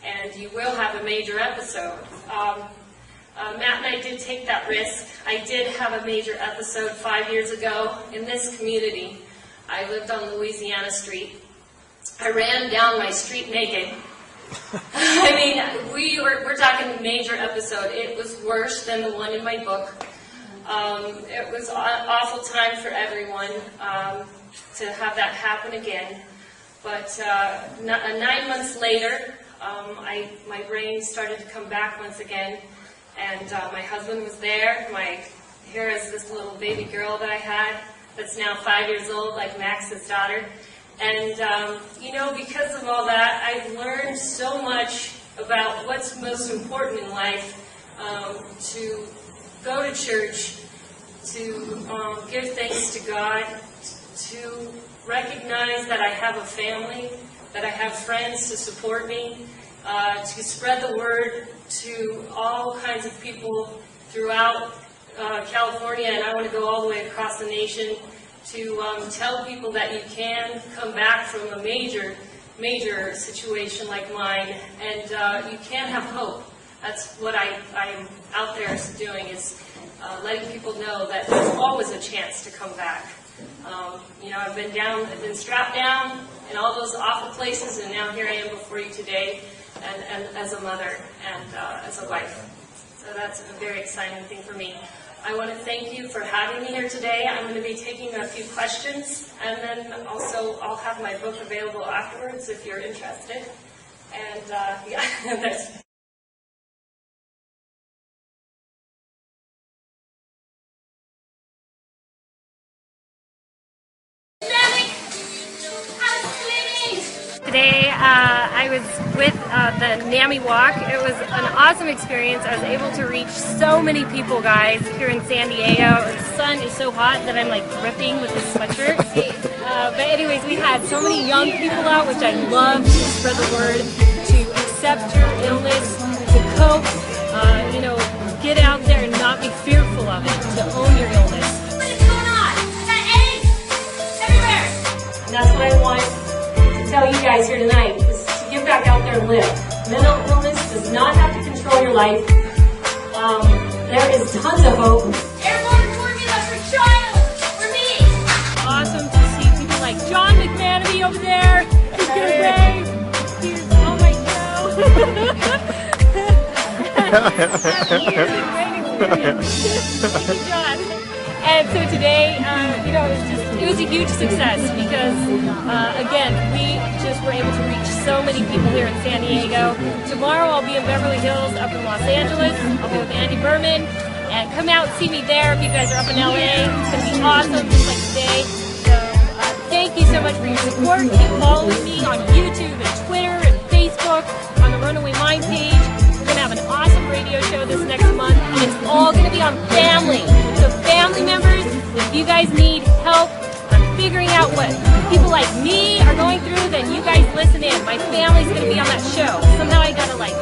And you will have a major episode. Matt and I did take that risk. I did have a major episode 5 years ago in this community. I lived on Louisiana Street. I ran down my street naked. I mean, we're talking major episode. It was worse than the one in my book. It was an awful time for everyone to have that happen again. But 9 months later, my brain started to come back once again, and my husband was there. Here is this little baby girl that I had that's now 5 years old, like Max's daughter. And, because of all that, I've learned so much about what's most important in life, to go to church, to give thanks to God, to recognize that I have a family, that I have friends to support me, to spread the word to all kinds of people throughout California, and I want to go all the way across the nation to tell people that you can come back from a major situation like mine, and you can have hope. That's what I'm out there doing, is letting people know that there's always a chance to come back. You know, I've been strapped down in all those awful places, and now here I am before you today, and as a mother and as a wife. So that's a very exciting thing for me. I want to thank you for having me here today. I'm going to be taking a few questions, and then also I'll have my book available afterwards if you're interested. And yeah, that's. Today I was with the NAMI Walk. It was an awesome experience. I was able to reach so many people, guys, here in San Diego. The sun is so hot that I'm like dripping with this sweatshirt. But anyways, we had so many young people out, which I love, to spread the word, to accept your illness, to cope, you know, get out there and not be fearful of it, to own your illness. What is going on? I got eggs everywhere. And that's what I want tell you guys here tonight, is to get back out there and live. Mental illness does not have to control your life. There is tons of hope. Airborne formula for child, for me. Awesome to see people like John McManamy over there. He's gonna wave. He's on my show. Thank you, John. And so today, you know, it was a huge success because, again, we just were able to reach so many people here in San Diego. Tomorrow I'll be in Beverly Hills up in Los Angeles. I'll be with Andy Berman. And come out and see me there if you guys are up in LA. It's going to be awesome, just like today. So thank you so much for your support. Keep following me on YouTube and Twitter and Facebook, on the Runaway Mind page. We're going to have an awesome radio show this next month, and it's all going to be on family. So family members, if you guys need help on figuring out what people like me are going through, then you guys listen in. My family's going to be on that show. Somehow I got to like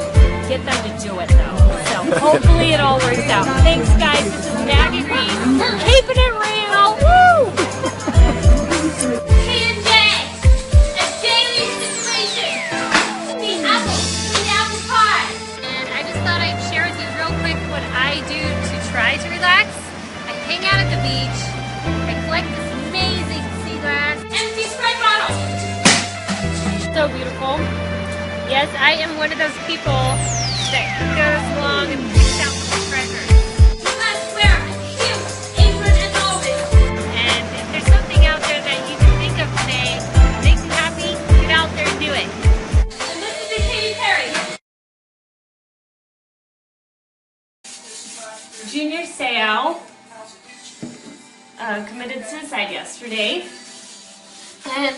get them to do it though. So hopefully it all works out. Thanks guys, this is Maggie Reed, keeping it real. Woo! P&J, a daily situation. The apple pie. And I just thought I'd share with you real quick what I do to try to relax. I hang out at the beach. I collect this amazing sea glass. Empty Sprite bottle. So beautiful. Yes, I am one of those people that goes along and picks out the treasure. You must wear a cute apron as always. And if there's something out there that you can think of today that makes you happy, get out there and do it. And this is the Katy Perry. Junior Seau committed suicide yesterday, and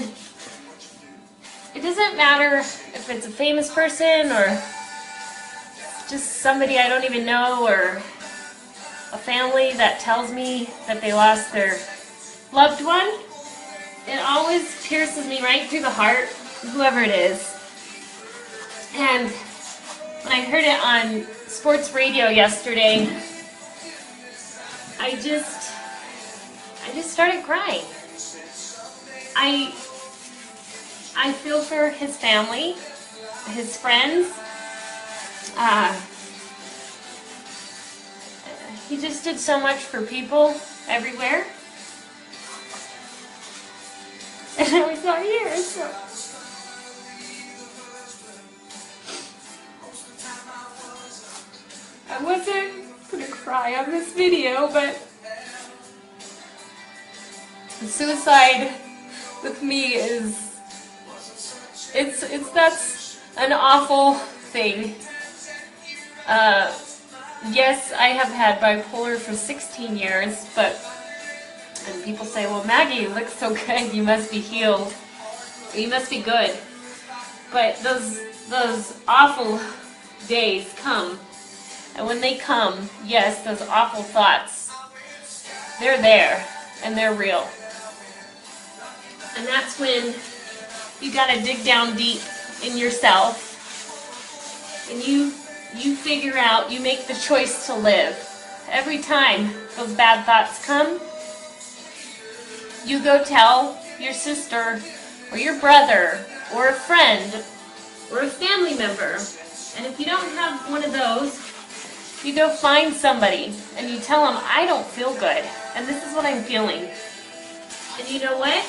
it doesn't matter if it's a famous person or just somebody I don't even know, or a family that tells me that they lost their loved one. It always pierces me right through the heart, whoever it is. And when I heard it on sports radio yesterday, I just started crying. I feel for his family, his friends. He just did so much for people everywhere. And I was not here, so. I wasn't gonna cry on this video, but suicide with me is, that's an awful thing. Yes, I have had bipolar for 16 years, and people say, well, Maggie, you look so good, you must be healed, you must be good. But those awful days come, and when they come, yes, those awful thoughts, they're there, and they're real. And that's when you gotta dig down deep in yourself, and you figure out, you make the choice to live. Every time those bad thoughts come, you go tell your sister or your brother or a friend or a family member. And if you don't have one of those, you go find somebody and you tell them, I don't feel good and this is what I'm feeling. And you know what?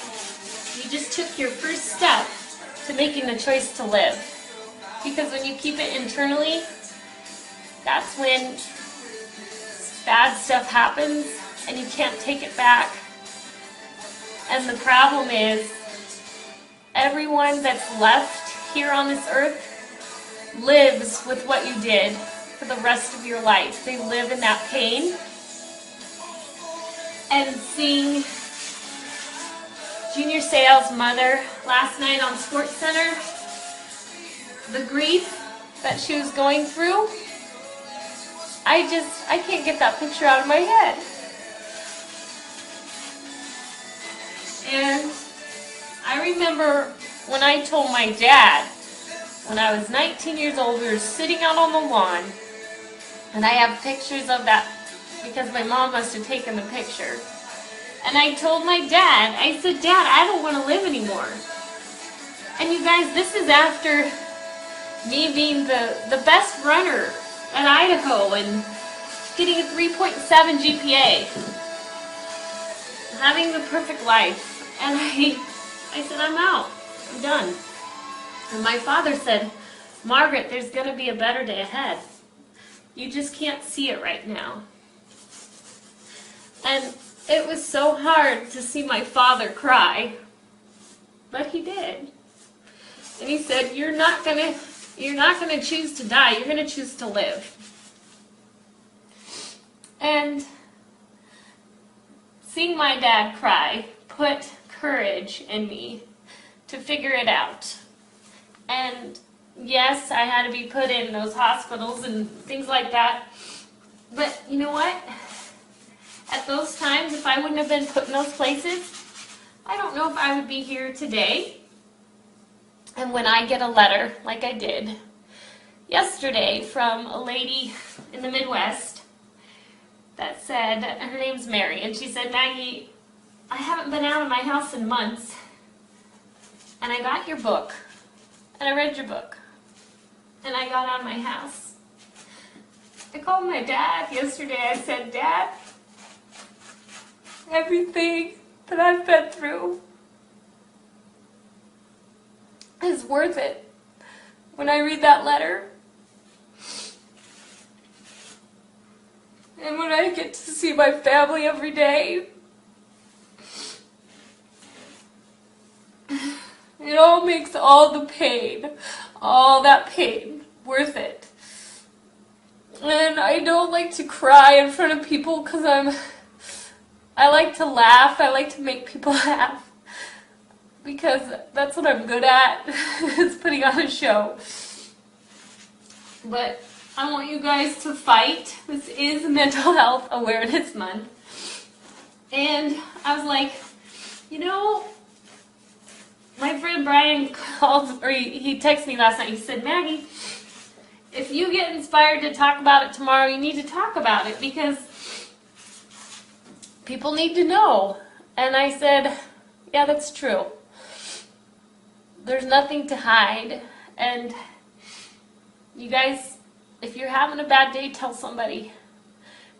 You just took your first step to making the choice to live. Because when you keep it internally, that's when bad stuff happens and you can't take it back. And the problem is, everyone that's left here on this earth lives with what you did for the rest of your life. They live in that pain. And seeing Junior Seau's mother last night on Sports Center, the grief that she was going through, I can't get that picture out of my head. And I remember when I told my dad, when I was 19 years old, we were sitting out on the lawn, and I have pictures of that because my mom must have taken the picture. And I told my dad, I said, Dad, I don't want to live anymore. And you guys, this is after me being the best runner at Idaho and getting a 3.7 GPA, having the perfect life. And I said, I'm out. I'm done. And my father said, Margaret, there's going to be a better day ahead. You just can't see it right now. And it was so hard to see my father cry, but he did. And he said, you're not gonna choose to die, you're gonna choose to live. And seeing my dad cry put courage in me to figure it out. And yes, I had to be put in those hospitals and things like that. But you know what? At those times, if I wouldn't have been put in those places, I don't know if I would be here today. And when I get a letter, like I did yesterday from a lady in the Midwest that said, her name's Mary, and she said, Maggie, I haven't been out of my house in months, and I got your book, and I read your book, and I got out of my house. I called my dad yesterday. I said, Dad, everything that I've been through is worth it. When I read that letter, and when I get to see my family every day, it all makes all the pain, all that pain, worth it. And I don't like to cry in front of people because I like to laugh. I like to make people laugh because that's what I'm good at, is putting on a show. But I want you guys to fight. This is Mental Health Awareness Month. And I was like, you know, my friend Brian called, or he texted me last night. He said, Maggie, if you get inspired to talk about it tomorrow, you need to talk about it because people need to know. And I said, yeah, that's true. There's nothing to hide. And you guys, if you're having a bad day, tell somebody.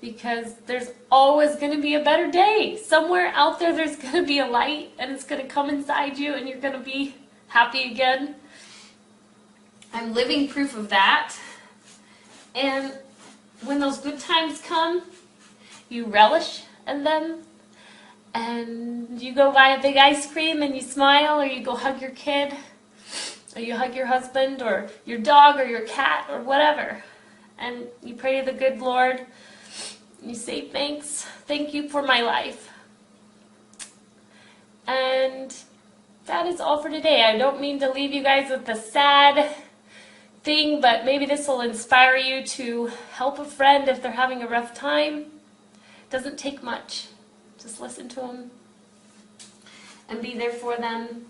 Because there's always going to be a better day. Somewhere out there, there's going to be a light, and it's going to come inside you, and you're going to be happy again. I'm living proof of that. And when those good times come, you relish in them, and you go buy a big ice cream, and you smile, or you go hug your kid, or you hug your husband, or your dog, or your cat, or whatever. And you pray to the good Lord. You say, thanks, thank you for my life. And that is all for today. I don't mean to leave you guys with a sad thing, but maybe this will inspire you to help a friend if they're having a rough time. It doesn't take much. Just listen to them and be there for them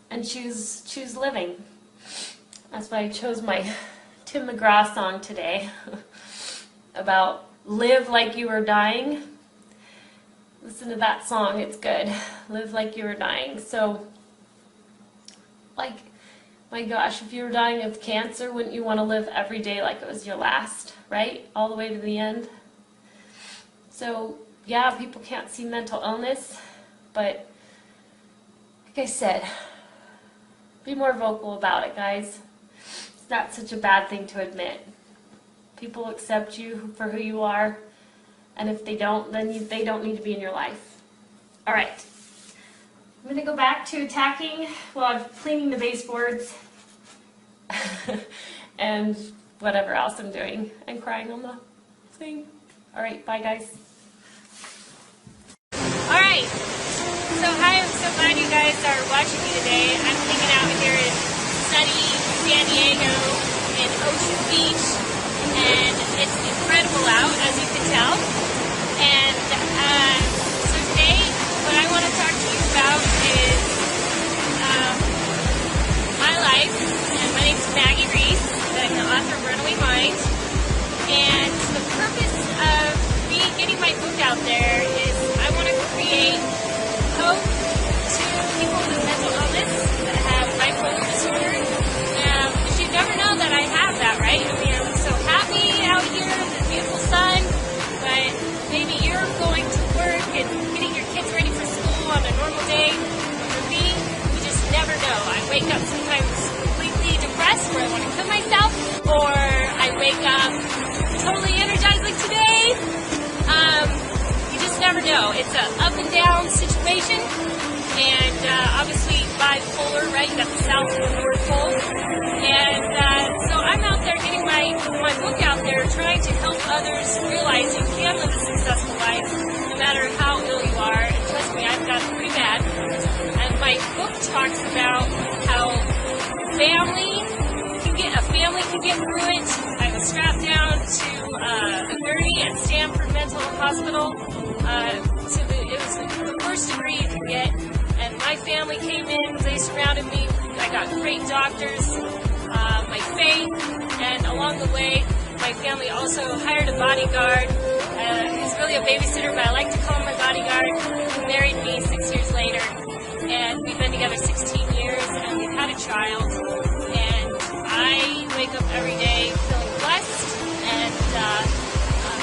and choose living. That's why I chose my Tim McGraw song today about live like you are dying, Listen to that song, it's good. Live like you were dying. So, like, my gosh, if you were dying of cancer, wouldn't you want to live every day like it was your last, right? All the way to the end. So, yeah, people can't see mental illness, but like I said, be more vocal about it, guys. It's not such a bad thing to admit. People accept you for who you are, and if they don't, then they don't need to be in your life. All right. I'm going to go back to attacking while I'm cleaning the baseboards and whatever else I'm doing. I'm crying on the thing. All right, bye, guys. All right. So hi, I'm so glad you guys are watching me today. I'm hanging out here in sunny San Diego in Ocean Beach, and it's incredible out, as you can tell. And so today, what I want to talk to you about is my life. And my name's Maggie Reese. I'm the author of Runaway Mind. And the purpose of me getting my book out there is I want to create hope to people with mental illness that have bipolar disorder. Because you never know that I have that, right? I mean, I'm so happy out here, the beautiful sun, but maybe you're going to work and getting your kids ready for school on a normal day. For me, you just never know. I wake up sometimes completely depressed where I want to kill myself, or I wake up totally energized like today. You just never know. It's an up and down situation, and obviously bipolar, right? You got the south and the north pole, and so I'm out there getting my book out there, trying to help others realize you can live a successful life no matter how ill you are. And trust me, I've got it pretty bad. And my book talks about how a family can get through it. I was strapped down to a gurney at Stanford Mental Hospital. It was the first degree you could get, and my family came in. They surrounded me. I got great doctors, my faith, and along the way, my family also hired a bodyguard. He's really a babysitter, but I like to call him my bodyguard. He married me 6 years later, and we've been together 16 years, and we've had a child. And I wake up every day feeling blessed and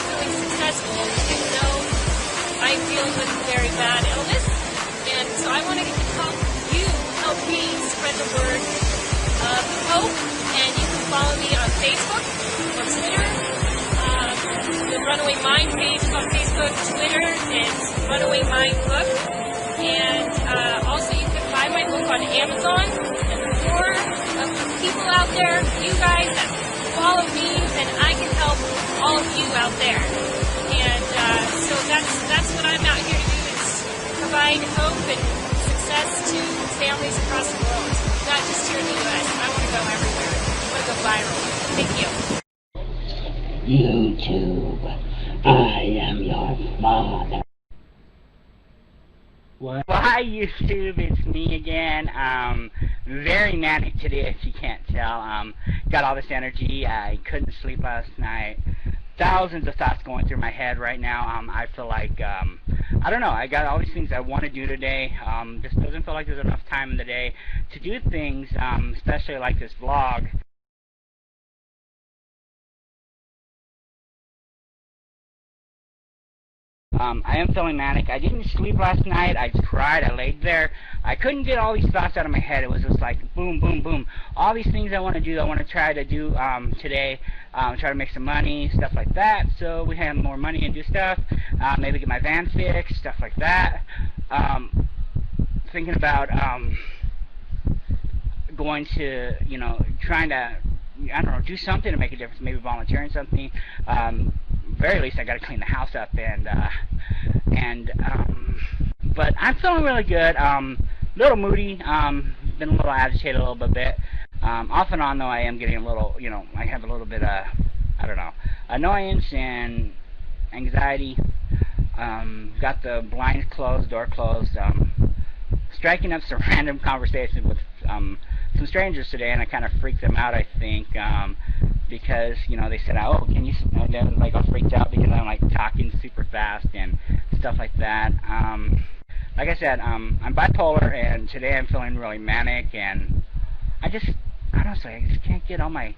feeling successful, even though I deal with a very bad illness. And so I want to help you, help me spread the word of hope. And you can follow me on Facebook or Twitter. The Runaway Mind page on Facebook, Twitter, it's Runaway Mind Book. And also you can buy my book on Amazon. And the more of the people out there, you guys that follow me, then I can help all of you out there. And so that's what I'm out here to do, is provide hope and success to families across the world. Not just here in the U.S. I want to go everywhere. I want to go viral. Thank you. YouTube, I am your father. What? Why YouTube, it's me again. Very manic today, if you can't tell. Got all this energy. I couldn't sleep last night. Thousands of thoughts going through my head right now. I feel like, I don't know, I got all these things I want to do today. Just doesn't feel like there's enough time in the day to do things, especially like this vlog. I am feeling manic. I didn't sleep last night. I cried. I laid there. I couldn't get all these thoughts out of my head. It was just like boom, boom, boom. All these things I want to do, I want to try to do today. Try to make some money, stuff like that. So we have more money and do stuff. Maybe get my van fixed, stuff like that. Thinking about going to, trying to, I don't know, do something to make a difference. Maybe volunteering something. Very least I got to clean the house up, but I'm feeling really good. Little moody, been a little agitated a little bit. Off and on though, I am getting a little, I have a little bit of, I don't know, annoyance and anxiety. Got the blinds closed, door closed. Striking up some random conversations with some strangers today, and I kind of freaked them out, I think. because, you know, they said, oh, can you, and then, like, I was freaked out because I'm, like, talking super fast and stuff like that. Like I said, I'm bipolar, and today I'm feeling really manic, and honestly, I just can't get all my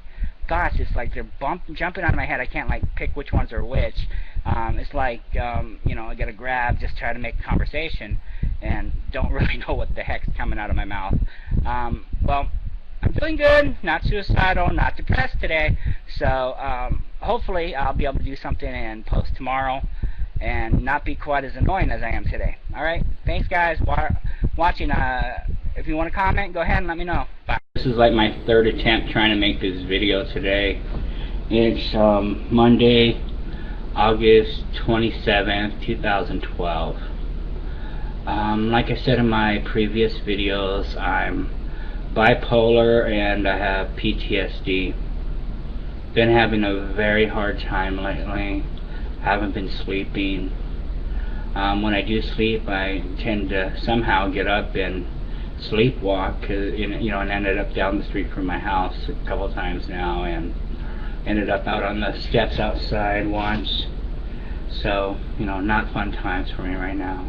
thoughts. It's like they're jumping out of my head. I can't, like, pick which ones are which. It's like, you know, I gotta grab, just try to make conversation, and don't really know what the heck's coming out of my mouth. Well, I'm feeling good, not suicidal, not depressed today, so hopefully I'll be able to do something and post tomorrow and not be quite as annoying as I am today. Alright, thanks guys watching. If you want to comment, go ahead and let me know. Bye. This is like my third attempt trying to make this video today. It's Monday, August 27th, 2012. Like I said in my previous videos, I'm bipolar and I have PTSD. Been having a very hard time lately. Haven't been sleeping. When I do sleep, I tend to somehow get up and sleepwalk, you know, and ended up down the street from my house a couple times now, and ended up out on the steps outside once. So, you know, not fun times for me right now.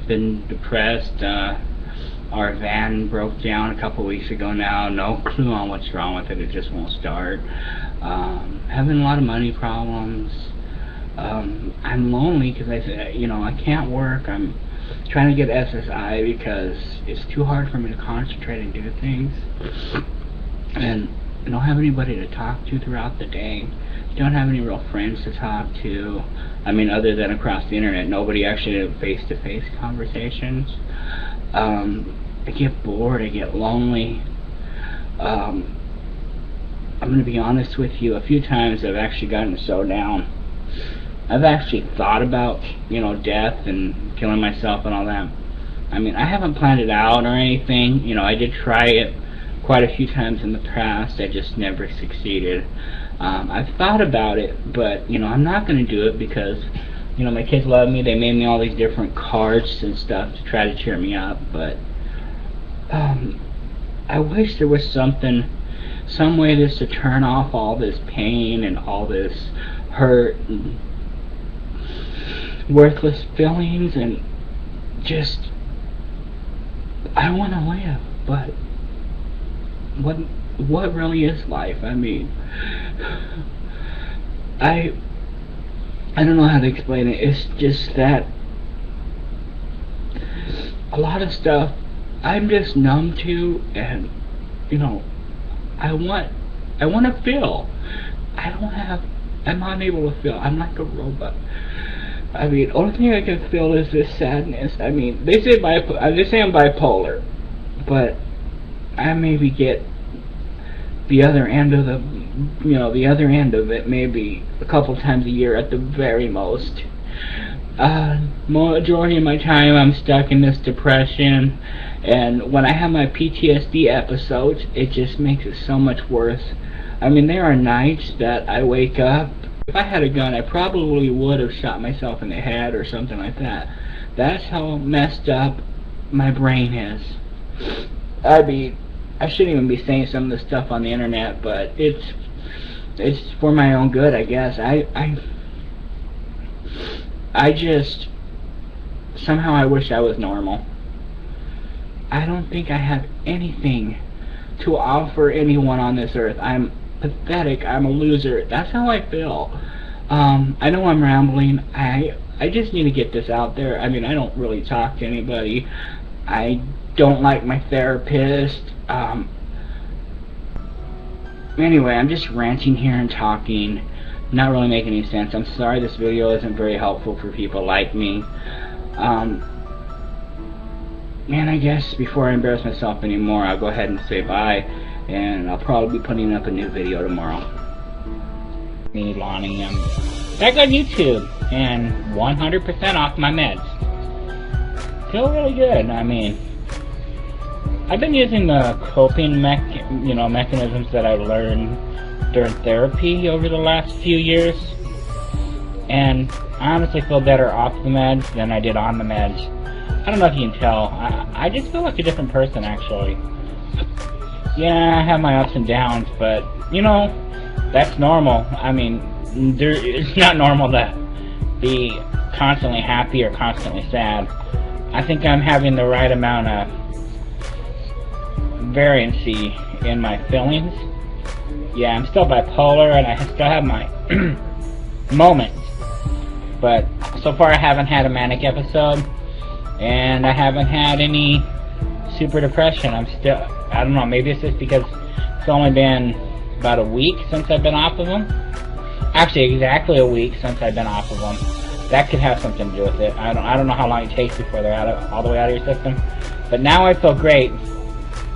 Been depressed. Our van broke down a couple weeks ago now. No clue on what's wrong with it. It just won't start. Having a lot of money problems. I'm lonely because you know, I can't work. I'm trying to get SSI because it's too hard for me to concentrate and do things. And I don't have anybody to talk to throughout the day. Don't have any real friends to talk to. I mean, other than across the internet, nobody actually had face-to-face conversations. I get bored, I get lonely. I'm gonna be honest with you, a few times I've actually gotten so down. I've actually thought about, you know, death and killing myself and all that. I mean, I haven't planned it out or anything. You know, I did try it quite a few times in the past. I just never succeeded. I've thought about it, but, you know, I'm not gonna do it because, you know, my kids love me. They made me all these different cards and stuff to try to cheer me up, but I wish there was some way just to turn off all this pain and all this hurt and worthless feelings, and just, I want to live, but what really is life? I mean, I don't know how to explain it. It's just that a lot of stuff I'm just numb to, and, you know, I want to feel. I'm unable to feel. I'm like a robot. I mean, only thing I can feel is this sadness. I mean, they say I'm bipolar, but I maybe get the other end of it maybe a couple times a year at the very most. Majority of my time I'm stuck in this depression, and when I have my PTSD episodes, it just makes it so much worse. I mean, there are nights that I wake up. If I had a gun, I probably would have shot myself in the head or something like that. That's how messed up my brain is. I mean, I shouldn't even be saying some of this stuff on the internet, but it's for my own good, I guess. I just, somehow I wish I was normal. I don't think I have anything to offer anyone on this earth. I'm pathetic. I'm a loser. That's how I feel. I know I'm rambling. I just need to get this out there. I mean, I don't really talk to anybody. I don't like my therapist. Anyway, I'm just ranting here and talking. Not really making any sense. I'm sorry this video isn't very helpful for people like me. Man, I guess before I embarrass myself anymore, I'll go ahead and say bye, and I'll probably be putting up a new video tomorrow. Me, Lonnie, I'm back on YouTube, and 100% off my meds. Feel really good. I mean, I've been using the coping mechanisms that I learned during therapy over the last few years, and I honestly feel better off the meds than I did on the meds. I don't know if you can tell. I just feel like a different person, actually. Yeah, I have my ups and downs, but, you know, that's normal. I mean, it's not normal to be constantly happy or constantly sad. I think I'm having the right amount of variancy in my feelings. Yeah, I'm still bipolar and I still have my moments, but so far I haven't had a manic episode and I haven't had any super depression. I don't know, maybe it's just because it's only been about a week since I've been off of them. Actually, exactly a week since I've been off of them. That could have something to do with it. I don't know how long it takes before they're all the way out of your system. But now I feel great.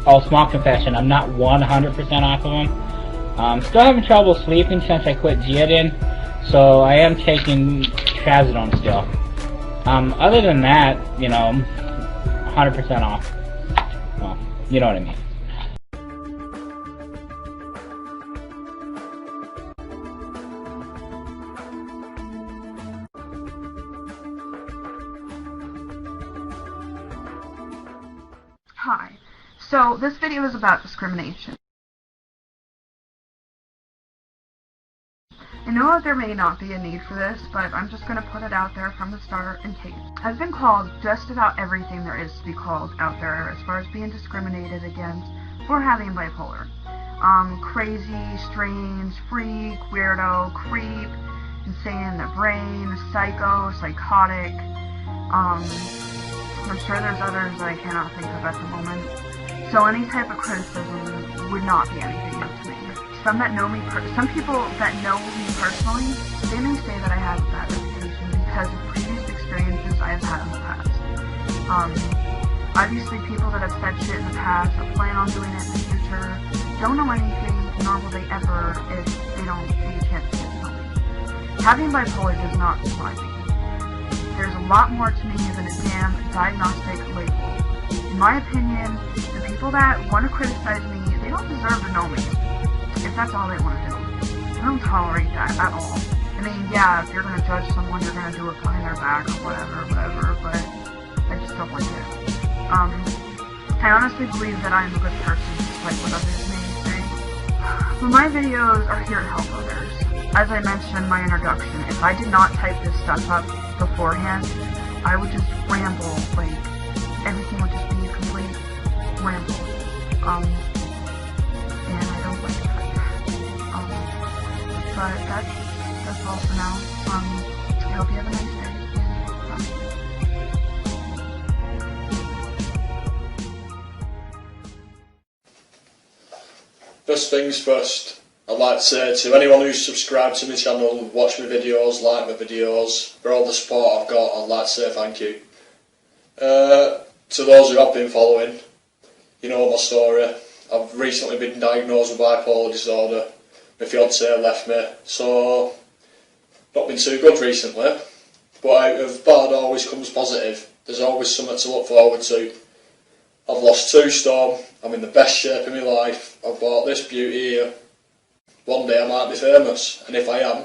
Oh, small confession, I'm not 100% off of them. Still having trouble sleeping since I quit Geodin, so I am taking trazodone still. Other than that, you know, 100% off. Well, you know what I mean. Hi. So this video is about discrimination. I know that there may not be a need for this, but I'm just going to put it out there from the start in case. I've been called just about everything there is to be called out there as far as being discriminated against for having bipolar. Crazy, strange, freak, weirdo, creep, insane in the brain, psycho, psychotic. I'm sure there's others that I cannot think of at the moment. So any type of criticism would not be anything new to me. Some people that know me personally, they may say that I have a bad reputation because of previous experiences I have had in the past. Obviously people that have said shit in the past or plan on doing it in the future don't know anything, nor will they ever if they don't see a chance to get to know me. Having bipolar does not define me. There's a lot more to me than a damn diagnostic label. In my opinion, the people that want to criticize me, they don't deserve to know me. If that's all they want to do. I don't tolerate that at all. I mean, yeah, if you're going to judge someone, you're going to do it behind their back or whatever, but I just don't like it. I honestly believe that I'm a good person, despite what others may say. But my videos are here to help others. As I mentioned in my introduction, if I did not type this stuff up beforehand, I would just ramble, like, everything would just be a complete ramble. And I don't like that. But that's all for now. I hope you have a nice day. Bye. First things first, I'd like to say to anyone who's subscribed to my channel, watched my videos, liked my videos, for all the support I've got, I'd like to say thank you. To those who have been following, you know my story. I've recently been diagnosed with bipolar disorder. My fiancée left me, so not been too good recently. But out of bad always comes positive. There's always something to look forward to. I've lost 2 stone. I'm in the best shape of my life. I've bought this beauty here. One day I might be famous, and if I am,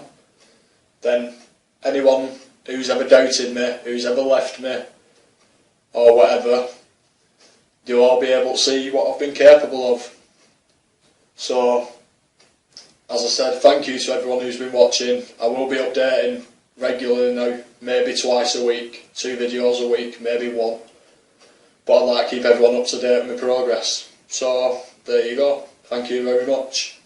then anyone who's ever doubted me, who's ever left me, or whatever, you'll all be able to see what I've been capable of. So, as I said, thank you to everyone who's been watching. I will be updating regularly now, maybe twice a week, 2 videos a week, maybe 1. But I'd like to keep everyone up to date with my progress. So, there you go. Thank you very much.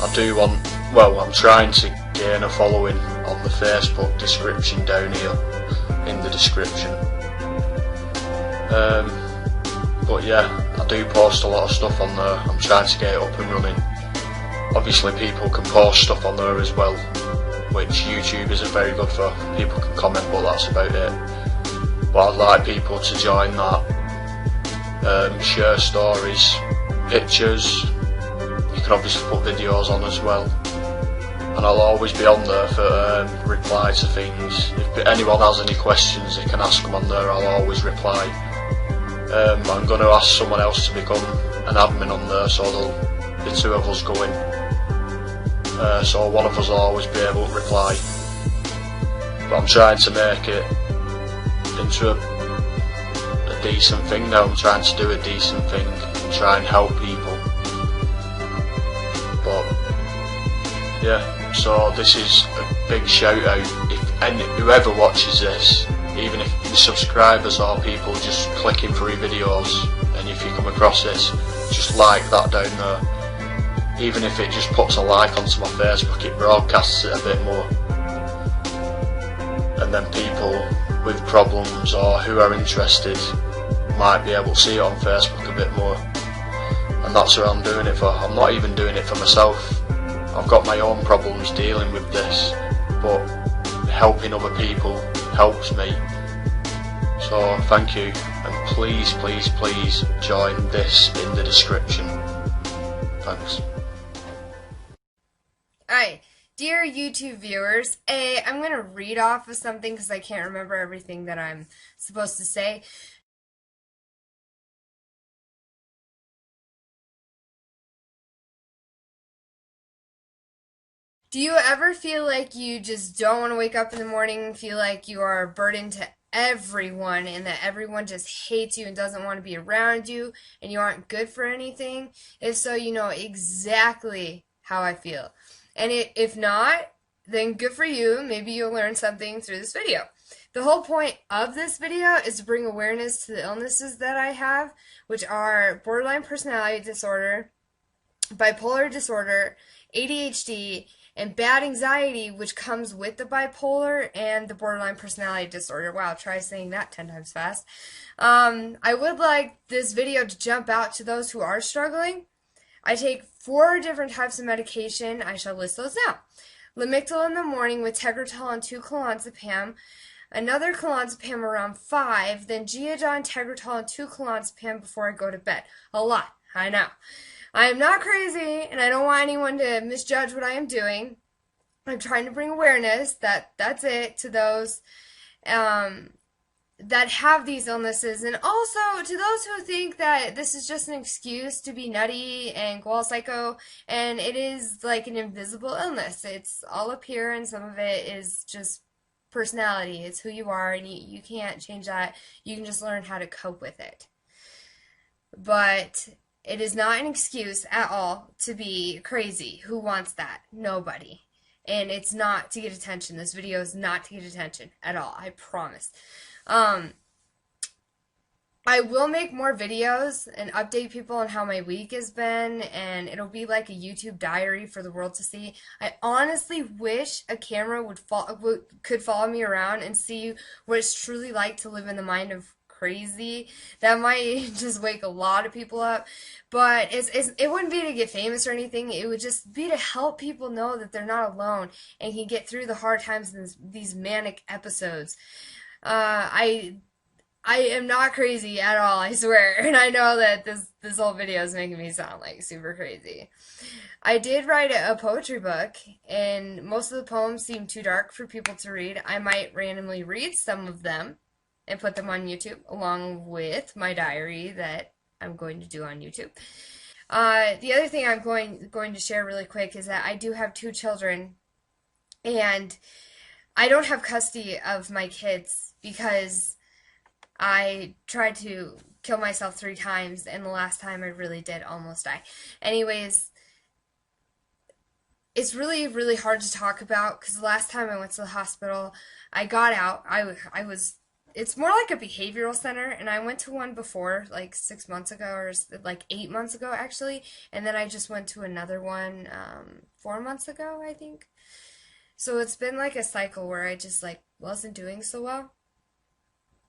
I do want, well, I'm trying to gain a following on the Facebook description down here, in the description. But yeah, I do post a lot of stuff on there. I'm trying to get it up and running. Obviously people can post stuff on there as well, which YouTube isn't very good for. People can comment, but that's about it. But I'd like people to join that, share stories, pictures. You can obviously put videos on as well, and I'll always be on there for reply to things. If anyone has any questions, they can ask them on there. I'll always reply. I'm going to ask someone else to become an admin on there, so there'll be two of us going. So one of us will always be able to reply. But I'm trying to make it into a decent thing now. I'm trying to do a decent thing and try and help people. But yeah, so this is a big shout out. And whoever watches this, even if the subscribers or people just clicking through videos, and if you come across this, just like that down there. Even if it just puts a like onto my Facebook, it broadcasts it a bit more. And then people with problems or who are interested might be able to see it on Facebook a bit more. And that's what I'm doing it for. I'm not even doing it for myself. I've got my own problems dealing with this, but helping other people helps me. So thank you, and please, please, please join this in the description. Thanks. Alright, dear YouTube viewers, I'm going to read off of something because I can't remember everything that I'm supposed to say. Do you ever feel like you just don't want to wake up in the morning and feel like you are a burden to everyone and that everyone just hates you and doesn't want to be around you and you aren't good for anything? If so, you know exactly how I feel. And if not, then good for you. Maybe you'll learn something through this video. The whole point of this video is to bring awareness to the illnesses that I have, which are borderline personality disorder, bipolar disorder, ADHD, and bad anxiety, which comes with the bipolar and the borderline personality disorder. Wow, try saying that 10 times fast. I would like this video to jump out to those who are struggling. I take 4 different types of medication. I shall list those now. Lamictal in the morning with Tegretol and 2 clonazepam. Another clonazepam around 5. Then Geodon, Tegretol, and 2 clonazepam before I go to bed. A lot, I know. I am not crazy, and I don't want anyone to misjudge what I am doing. I'm trying to bring awareness, that's it, to those that have these illnesses, and also to those who think that this is just an excuse to be nutty and go all psycho, and it is like an invisible illness. It's all up here, and some of it is just personality. It's who you are, and you can't change that. You can just learn how to cope with it. But it is not an excuse at all to be crazy. Who wants that? Nobody. And it's not to get attention. This video is not to get attention at all. I promise. I will make more videos and update people on how my week has been, and it'll be like a YouTube diary for the world to see. I honestly wish a camera could follow me around and see what it's truly like to live in the mind of crazy. That might just wake a lot of people up, but it wouldn't be to get famous or anything. It would just be to help people know that they're not alone and can get through the hard times in these manic episodes. I am not crazy at all, I swear, and I know that this whole video is making me sound like super crazy. I did write a poetry book, and most of the poems seem too dark for people to read. I might randomly read some of them and put them on YouTube, along with my diary that I'm going to do on YouTube. The other thing I'm going to share really quick is that I do have 2 children, and I don't have custody of my kids because I tried to kill myself 3 times, and the last time I really did almost die. Anyways, it's really, really hard to talk about because the last time I went to the hospital, I got out. it's more like a behavioral center, and I went to one before, like 6 months ago, or like 8 months ago actually, and then I just went to another one 4 months ago, I think. So it's been like a cycle where I just like wasn't doing so well.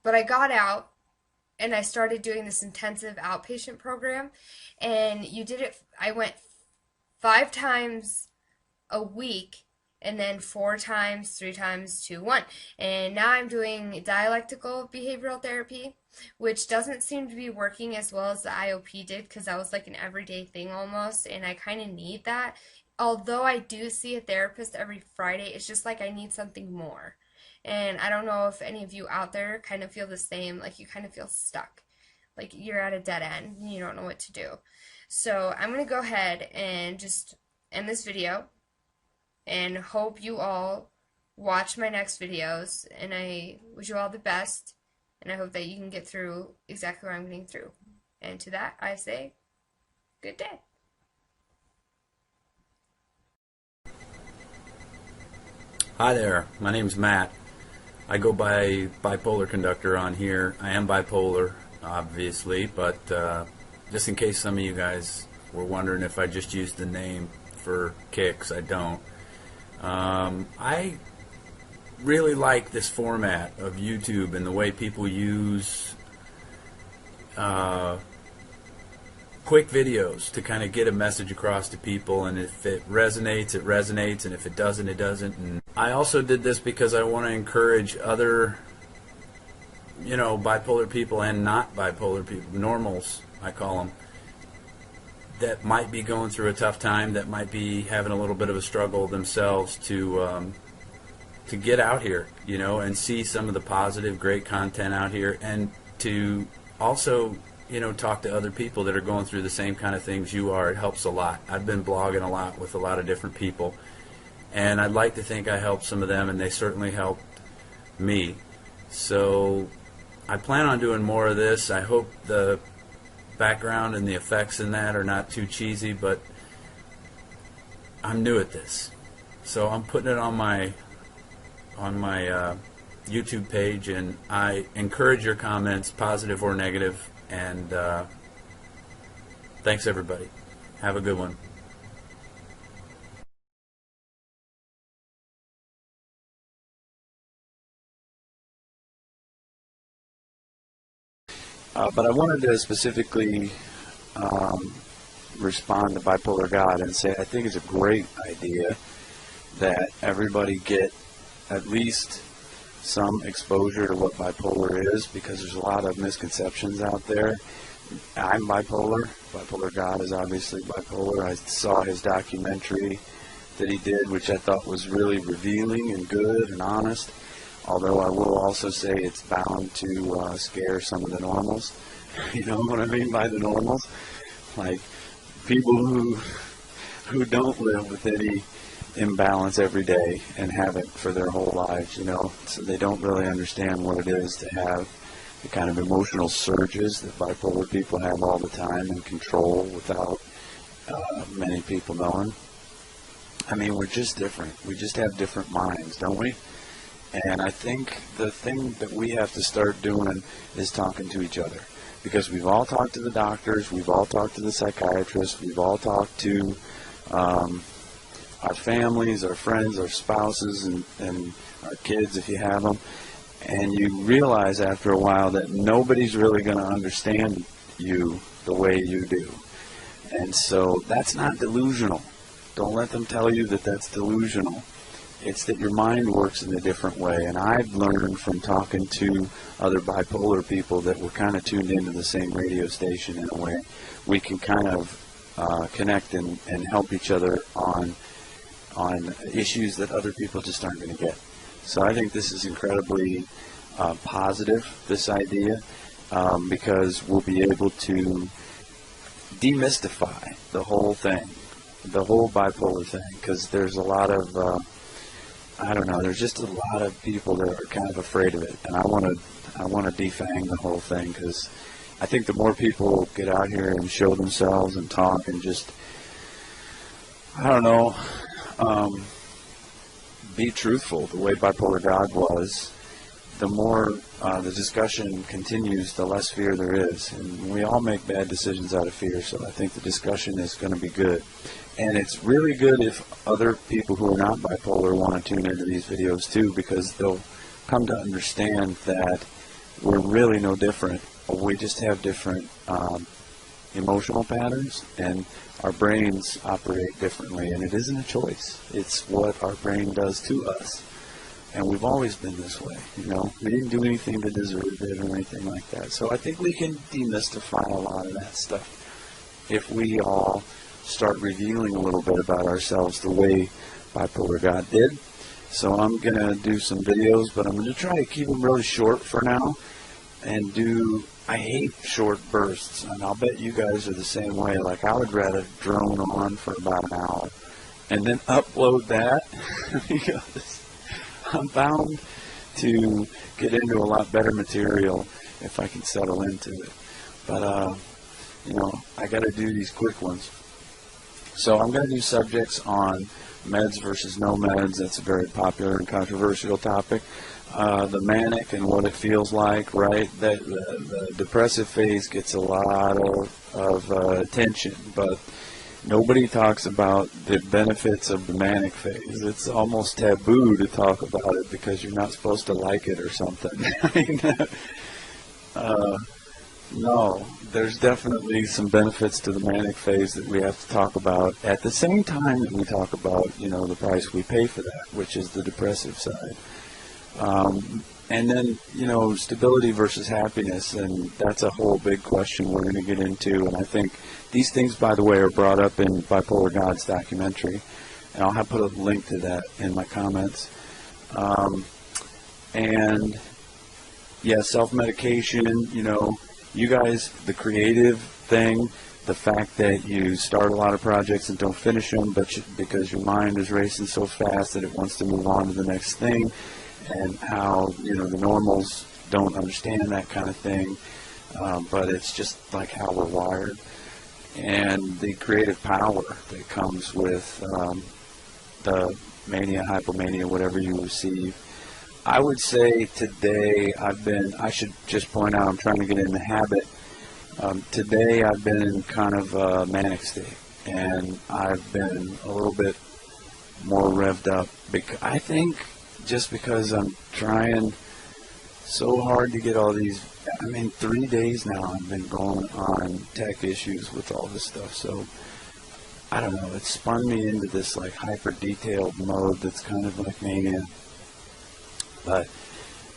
But I got out and I started doing this intensive outpatient program, and I went 5 times a week, and then 4 times, 3 times, 2, 1. And now I'm doing dialectical behavioral therapy, which doesn't seem to be working as well as the IOP did, because that was like an everyday thing almost, and I kind of need that. Although I do see a therapist every Friday, it's just like I need something more. And I don't know if any of you out there kind of feel the same, like you kind of feel stuck. Like you're at a dead end and you don't know what to do. So I'm going to go ahead and just end this video and hope you all watch my next videos, and I wish you all the best, and I hope that you can get through exactly what I'm getting through. And to that I say, good day. Hi there, my name's Matt. I go by Bipolar Conductor on here. I am bipolar, obviously, but just in case some of you guys were wondering if I just used the name for kicks, I don't. I really like this format of YouTube and the way people use quick videos to kind of get a message across to people, and if it resonates, it resonates, and if it doesn't, it doesn't. And I also did this because I want to encourage other, bipolar people and not bipolar people, normals, I call them, that might be going through a tough time, that might be having a little bit of a struggle themselves to get out here, and see some of the positive, great content out here, and to also, talk to other people that are going through the same kind of things you are. It helps a lot. I've been blogging a lot with a lot of different people, and I'd like to think I helped some of them, and they certainly helped me. So I plan on doing more of this. I hope the background and the effects in that are not too cheesy, but I'm new at this, so I'm putting it on my YouTube page, and I encourage your comments, positive or negative, and thanks everybody. Have a good one. But I wanted to specifically respond to Bipolar God and say I think it's a great idea that everybody get at least some exposure to what bipolar is, because there's a lot of misconceptions out there. I'm bipolar. Bipolar God is obviously bipolar. I saw his documentary that he did, which I thought was really revealing and good and honest. Although I will also say it's bound to scare some of the normals. You know what I mean by the normals? Like people who don't live with any imbalance every day and have it for their whole lives, so they don't really understand what it is to have the kind of emotional surges that bipolar people have all the time and control without many people knowing. I mean, we're just different. We just have different minds, don't we? And I think the thing that we have to start doing is talking to each other, because we've all talked to the doctors, we've all talked to the psychiatrists, we've all talked to our families, our friends, our spouses, and our kids if you have them, and you realize after a while that nobody's really going to understand you the way you do. And so that's not delusional. Don't let them tell you that that's delusional. It's that your mind works in a different way. And I've learned from talking to other bipolar people that we're kind of tuned into the same radio station in a way. We can kind of connect and help each other on issues that other people just aren't going to get. So I think this is incredibly positive, this idea, because we'll be able to demystify the whole thing, the whole bipolar thing, because there's a lot of, there's just a lot of people that are kind of afraid of it, and I want to defang the whole thing, because I think the more people get out here and show themselves and talk and just, be truthful the way Bipolar God was, the more the discussion continues, the less fear there is. And we all make bad decisions out of fear, so I think the discussion is going to be good. And it's really good if other people who are not bipolar want to tune into these videos too, because they'll come to understand that we're really no different. We just have different emotional patterns, and our brains operate differently, and it isn't a choice. It's what our brain does to us. And we've always been this way, you know. We didn't do anything to deserve it or anything like that. So I think we can demystify a lot of that stuff if we all start revealing a little bit about ourselves the way Bipolar God did. So I'm going to do some videos, but I'm going to try to keep them really short for now and I hate short bursts, and I'll bet you guys are the same way. Like, I would rather drone on for about an hour and then upload that because I'm bound to get into a lot better material if I can settle into it. But, you know, I got to do these quick ones. So I'm going to do subjects on meds versus no meds. That's a very popular and controversial topic. The manic and what it feels like, right? That the depressive phase gets a lot of attention, but nobody talks about the benefits of the manic phase. It's almost taboo to talk about it because you're not supposed to like it or something. No, there's definitely some benefits to the manic phase that we have to talk about at the same time that we talk about, you know, the price we pay for that, which is the depressive side. And then, you know, stability versus happiness, and that's a whole big question we're going to get into. And I think these things, by the way, are brought up in Bipolar God's documentary, and I'll have put a link to that in my comments. And, yeah, self-medication, you know, you guys, the creative thing, the fact that you start a lot of projects and don't finish them, but because your mind is racing so fast that it wants to move on to the next thing, and how, you know, the normals don't understand that kind of thing, but it's just like how we're wired. And the creative power that comes with the mania, hypomania, whatever you receive. I would say today I should just point out, I'm trying to get in the habit. Today I've been in kind of a manic state, and I've been a little bit more revved up. I think just because I'm trying so hard to get all these, 3 days now I've been going on tech issues with all this stuff, so I don't know, it spun me into this like hyper detailed mode that's kind of like mania.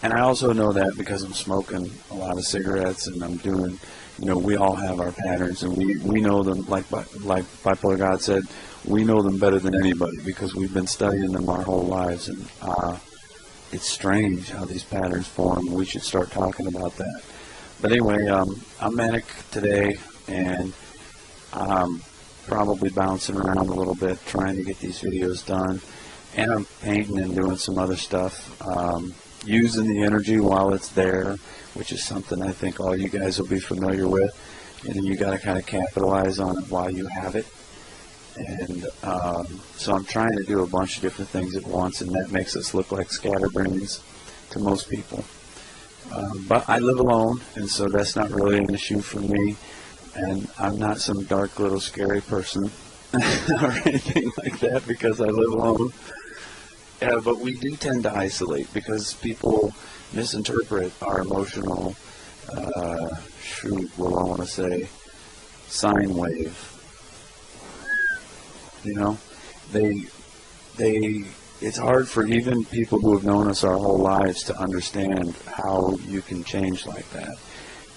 And I also know that because I'm smoking a lot of cigarettes and I'm doing, you know, we all have our patterns, and we know them, like Bipolar God said, we know them better than anybody because we've been studying them our whole lives, and it's strange how these patterns form. We should start talking about that. But anyway, I'm manic today, and I'm probably bouncing around a little bit trying to get these videos done, and I'm painting and doing some other stuff, using the energy while it's there, which is something I think all you guys will be familiar with, and then you got to kind of capitalize on it while you have it. And so I'm trying to do a bunch of different things at once, and that makes us look like scatterbrains to most people. But I live alone, and so that's not really an issue for me, and I'm not some dark little scary person or anything like that because I live alone. But we do tend to isolate because people misinterpret our emotional, sine wave. You know, it's hard for even people who have known us our whole lives to understand how you can change like that.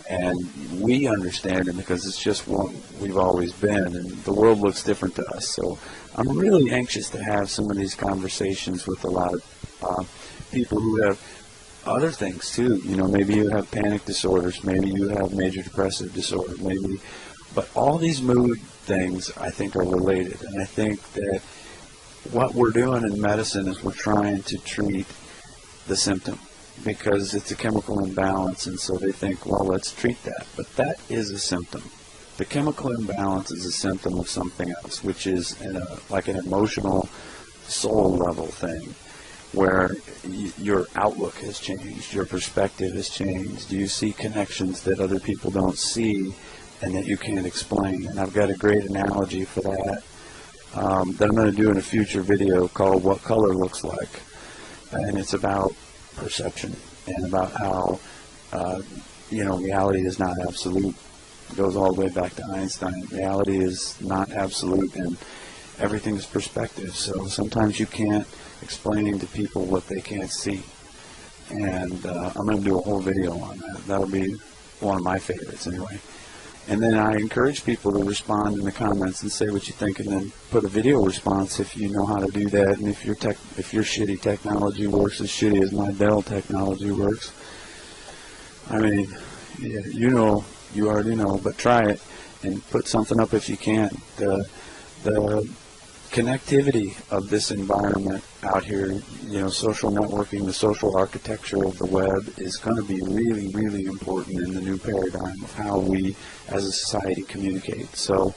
And we understand it because it's just what we've always been, and the world looks different to us. So I'm really anxious to have some of these conversations with a lot of people who have other things too. You know, maybe you have panic disorders, maybe you have major depressive disorder, but all these mood things I think are related, and I think that what we're doing in medicine is we're trying to treat the symptom because it's a chemical imbalance, and so they think, well, let's treat that, but that is a symptom. The chemical imbalance is a symptom of something else, which is like an emotional soul level thing, where your outlook has changed, your perspective has changed. You see connections that other people don't see and that you can't explain. And I've got a great analogy for that that I'm going to do in a future video called What Color Looks Like. And it's about perception and about how, reality is not absolute. It goes all the way back to Einstein. Reality is not absolute, and everything is perspective. So sometimes you can't explain to people what they can't see. And I'm going to do a whole video on that. That'll be one of my favorites anyway. And then I encourage people to respond in the comments and say what you think, and then put a video response if you know how to do that, and if your shitty technology works as shitty as my Dell technology works. I mean, yeah, you already know, but try it and put something up if you can. The connectivity of this environment out here, social networking, the social architecture of the web is going to be really, really important in the new paradigm of how we as a society communicate. So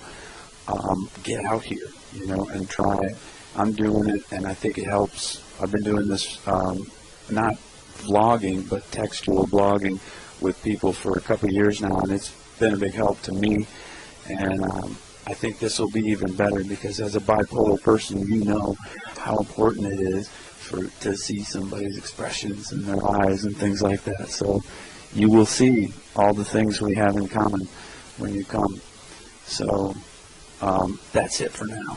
get out here, and try it. I'm doing it, and I think it helps. I've been doing this, not vlogging, but textual blogging with people for a couple of years now, and it's been a big help to me. And I think this will be even better because as a bipolar person, you know how important it is to see somebody's expressions in their eyes and things like that. So you will see all the things we have in common when you come. So that's it for now.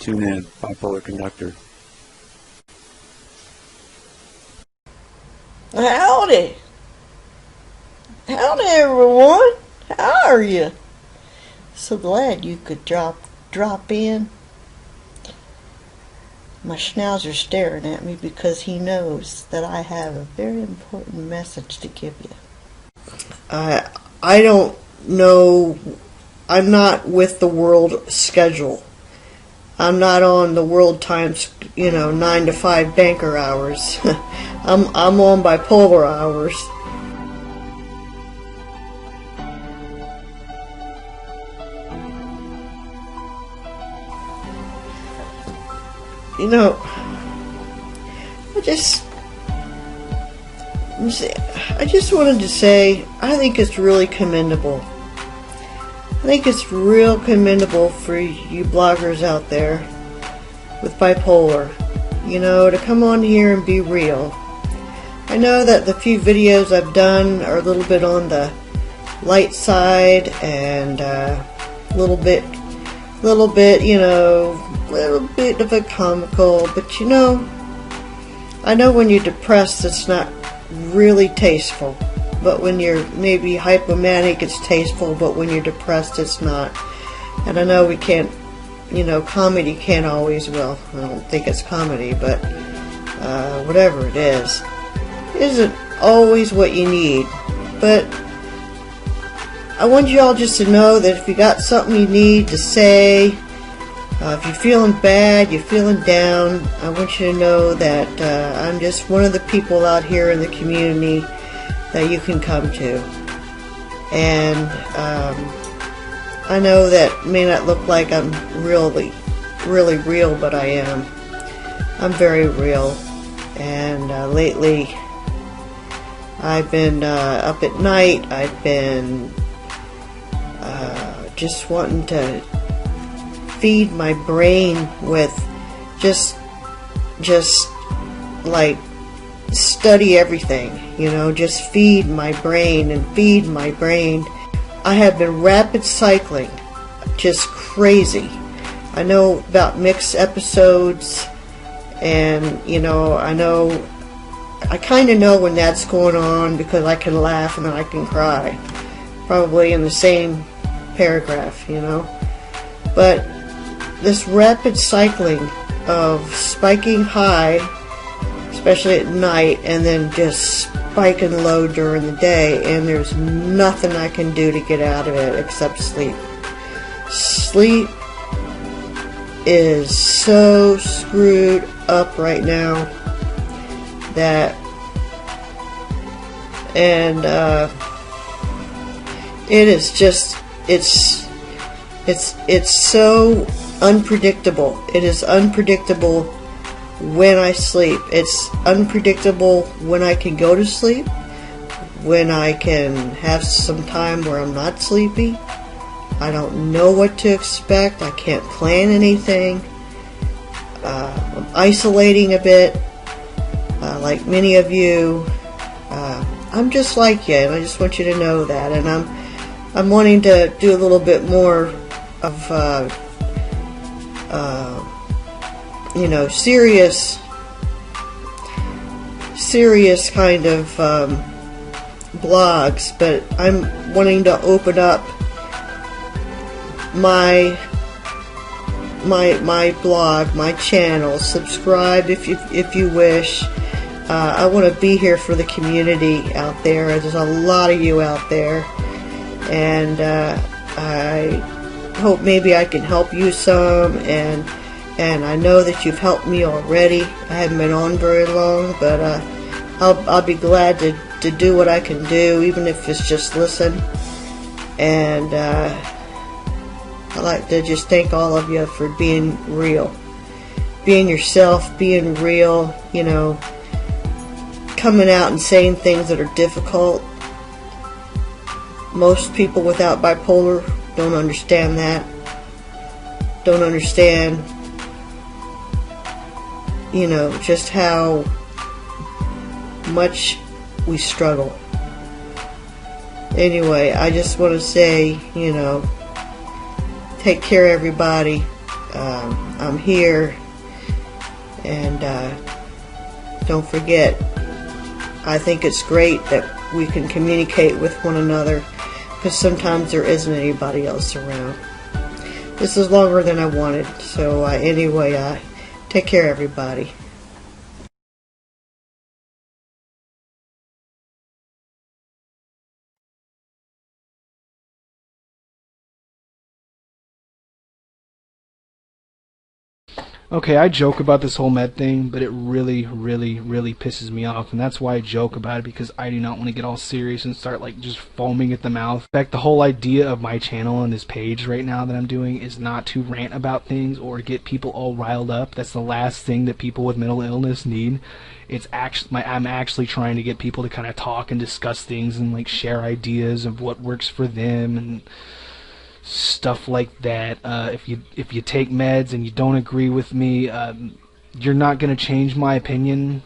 Tune in, Bipolar Conductor. Howdy. Howdy, everyone. How are you? So glad you could drop in. My schnauzer's staring at me because he knows that I have a very important message to give you. I don't know. I'm not with the world schedule. I'm not on the world times, 9 to 5 banker hours. I'm on bipolar hours. I just wanted to say, I think it's really commendable. I think it's real commendable for you bloggers out there with bipolar, to come on here and be real. I know that the few videos I've done are a little bit on the light side and a little bit, little bit of a comical, but I know when you're depressed it's not really tasteful, but when you're maybe hypomanic it's tasteful, but when you're depressed it's not. And I know we can't, comedy can't always, well, I don't think it's comedy, but whatever it is, isn't always what you need. But I want you all just to know that if you got something you need to say, if you're feeling bad, you're feeling down, I want you to know that I'm just one of the people out here in the community that you can come to. And I know that may not look like I'm really real, but I am. I'm very real. And lately I've been up at night. I've been just wanting to feed my brain with just like study everything, just feed my brain and feed my brain. I have been rapid cycling, just crazy. I know about mixed episodes, and I kind of know when that's going on because I can laugh and then I can cry, probably in the same paragraph, but this rapid cycling of spiking high, especially at night, and then just spiking low during the day, and there's nothing I can do to get out of it except sleep. Sleep is so screwed up right now that, and it is just, it's so unpredictable. It is unpredictable when I sleep. It's unpredictable when I can go to sleep, when I can have some time where I'm not sleepy. I don't know what to expect. I can't plan anything. I'm isolating a bit, like many of you. I'm just like you, and I just want you to know that. And I'm wanting to do a little bit more of you know, serious kind of blogs, but I'm wanting to open up my blog, my channel. Subscribe if you wish. I want to be here for the community out there. There's a lot of you out there, and I hope maybe I can help you some, and I know that you've helped me already. I haven't been on very long, but I'll be glad to do what I can do, even if it's just listen. And I'd like to just thank all of you for being real, being yourself, being real, you know, coming out and saying things that are difficult. Most people without bipolar don't understand that, don't understand, you know, just how much we struggle. Anyway, I just want to say, you know, take care, everybody. I'm here, and don't forget, I think it's great that we can communicate with one another, because sometimes there isn't anybody else around. This is longer than I wanted, so anyway, take care, everybody. Okay, I joke about this whole med thing, but it really, really, really pisses me off, and that's why I joke about it, because I do not want to get all serious and start like just foaming at the mouth. In fact, the whole idea of my channel and this page right now that I'm doing is not to rant about things or get people all riled up. That's the last thing that people with mental illness need. It's actually, I'm actually trying to get people to kind of talk and discuss things and like share ideas of what works for them and stuff like that. If you take meds and you don't agree with me, you're not going to change my opinion.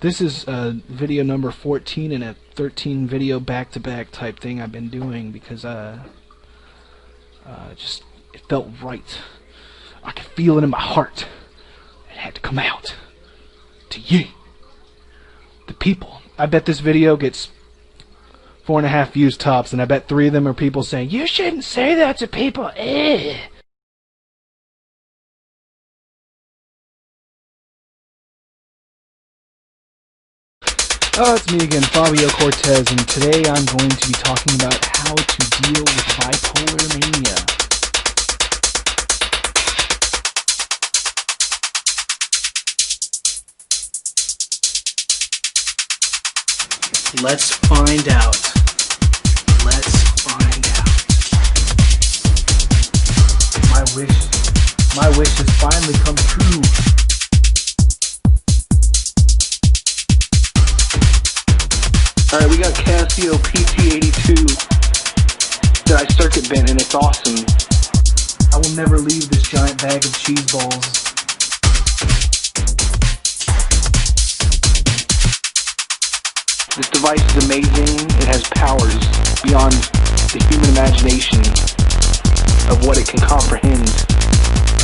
This is video number 14 in a 13 video back-to-back type thing I've been doing, because just it felt right. I could feel it in my heart. It had to come out to you, the people. I bet this video gets 4.5 views tops, and I bet 3 of them are people saying, "You shouldn't say that to people." Eh. Oh, it's me again, Fabio Cortez, and today I'm going to be talking about how to deal with bipolar mania. Let's find out. My wish has finally come true. Alright, we got Casio PT82 that I circuit bent, and it's awesome. I will never leave this giant bag of cheese balls. This device is amazing. It has powers beyond the human imagination of what it can comprehend.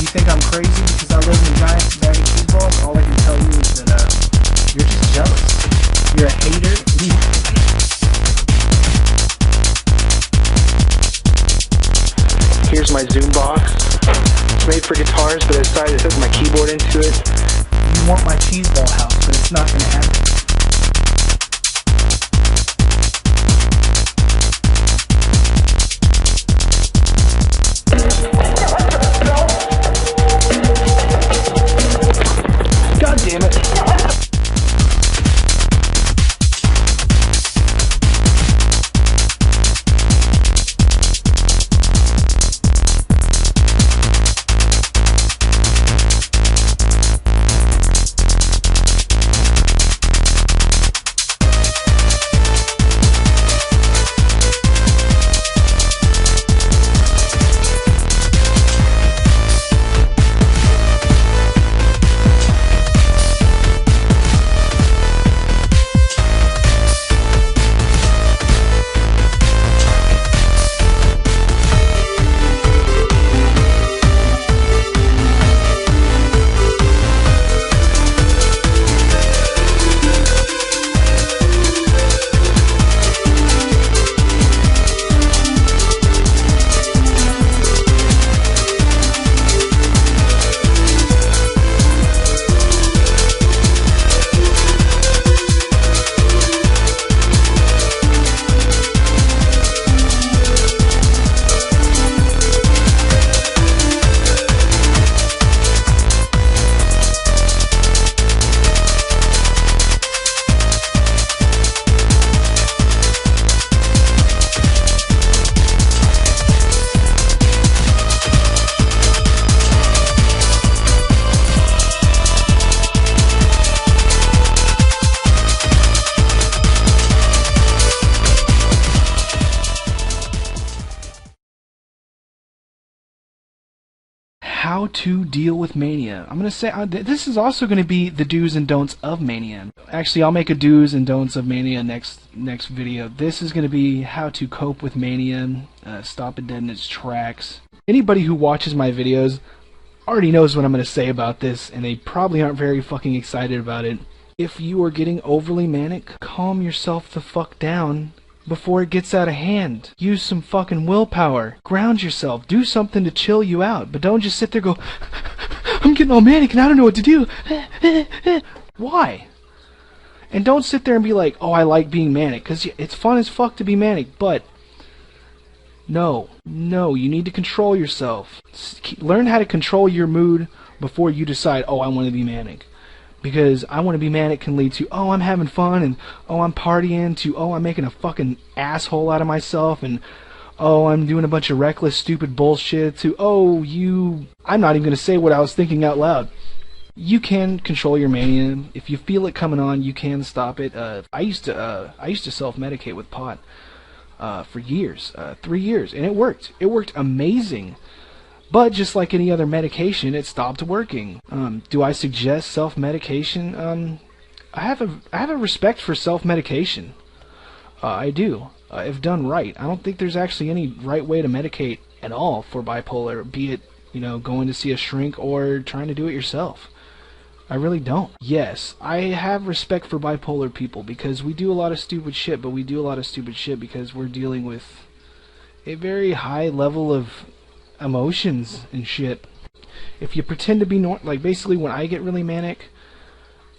You think I'm crazy because I live in a giant bag of cheese balls? All I can tell you is that you're just jealous. You're a hater. Here's my Zoom box. It's made for guitars, but I decided to hook my keyboard into it. You want my cheese ball house, but it's not going to happen. God damn it. how to deal with mania. I'm going to say this is also going to be the do's and don'ts of mania. Actually, I'll make a do's and don'ts of mania next video. This is going to be how to cope with mania, stop it dead in its tracks. Anybody who watches my videos already knows what I'm going to say about this, and they probably aren't very fucking excited about it. If you are getting overly manic, calm yourself the fuck down before it gets out of hand. Use some fucking willpower. Ground yourself. Do something to chill you out. But don't just sit there and go, I'm getting all manic and I don't know what to do. Why? And don't sit there and be like, oh, I like being manic. Because it's fun as fuck to be manic. But no, you need to control yourself. Learn how to control your mood before you decide, oh, I want to be manic. Because I want to be manic can lead to, oh, I'm having fun, and oh, I'm partying, to, oh, I'm making a fucking asshole out of myself, and oh, I'm doing a bunch of reckless, stupid bullshit, to, oh, I'm not even going to say what I was thinking out loud. You can control your mania. If you feel it coming on, you can stop it. I used to self-medicate with pot for years, 3 years, and it worked. It worked amazing. But just like any other medication, it stopped working. Do I suggest self-medication? I have a respect for self-medication. I do. If done right. I don't think there's actually any right way to medicate at all for bipolar, be it, going to see a shrink or trying to do it yourself. I really don't. Yes, I have respect for bipolar people because we do a lot of stupid shit, but we do a lot of stupid shit because we're dealing with a very high level of emotions and shit. If you pretend to be like, basically when I get really manic,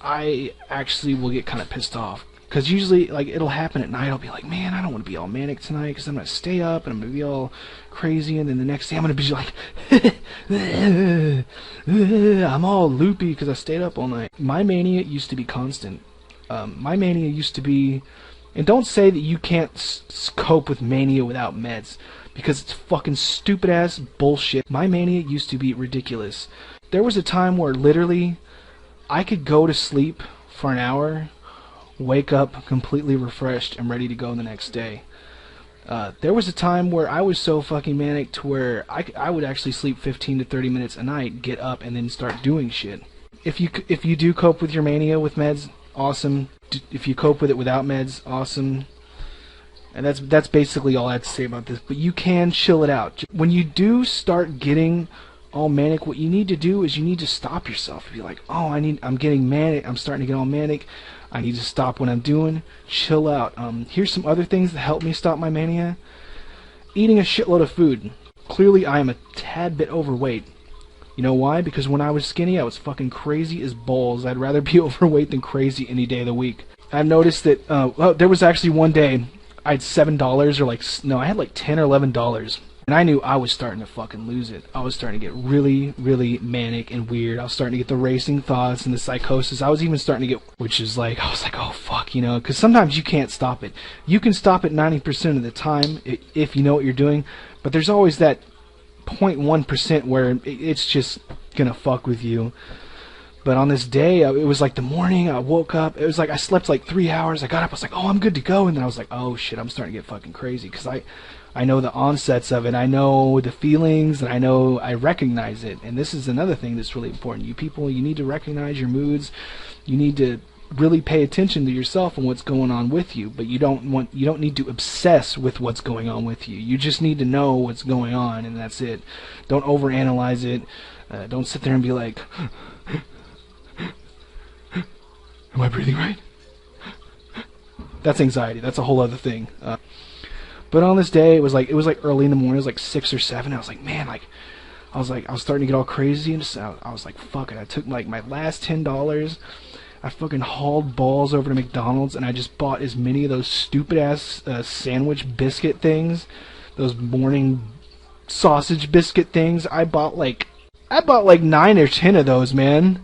I actually will get kind of pissed off, because usually, like, it'll happen at night. I'll be like, man, I don't want to be all manic tonight because I'm going to stay up and I'm going to be all crazy, and then the next day I'm going to be like I'm all loopy because I stayed up all night. My mania used to be constant. My mania used to be, and don't say that you can't cope with mania without meds, because it's fucking stupid ass bullshit. My mania used to be ridiculous. There was a time where literally I could go to sleep for an hour, wake up completely refreshed and ready to go the next day. There was a time where I was so fucking manic to where I would actually sleep 15 to 30 minutes a night, get up, and then start doing shit. If you do cope with your mania with meds, awesome. If you cope with it without meds, awesome. And that's basically all I have to say about this. But you can chill it out. When you do start getting all manic, what you need to do is you need to stop yourself. Be like, oh, I'm getting manic. I'm starting to get all manic. I need to stop what I'm doing. Chill out. Here's some other things that help me stop my mania. Eating a shitload of food. Clearly, I am a tad bit overweight. You know why? Because when I was skinny, I was fucking crazy as balls. I'd rather be overweight than crazy any day of the week. I've noticed that there was actually one day I had $7 I had like $10 or $11. And I knew I was starting to fucking lose it. I was starting to get really, really manic and weird. I was starting to get the racing thoughts and the psychosis. I was even starting to get, I was like, oh fuck, because sometimes you can't stop it. You can stop it 90% of the time if you know what you're doing, but there's always that 0.1% where it's just gonna fuck with you. But on this day, it was like the morning, I woke up, it was like I slept like 3 hours, I got up, I was like, oh, I'm good to go, and then I was like, oh shit, I'm starting to get fucking crazy, because I know the onsets of it, I know the feelings, and I recognize it. And this is another thing that's really important. You people, you need to recognize your moods. You need to really pay attention to yourself and what's going on with you. But you don't need to obsess with what's going on with you. You just need to know what's going on, and that's it. Don't overanalyze it. Don't sit there and be like, am I breathing right? That's anxiety. That's a whole other thing. But on this day, it was like early in the morning. It was like 6 or 7. I was like, man, I was starting to get all crazy, and I was like, fuck it. I took like my last $10. I fucking hauled balls over to McDonald's, and I just bought as many of those stupid ass sandwich biscuit things, those morning sausage biscuit things. I bought like 9 or 10 of those, man.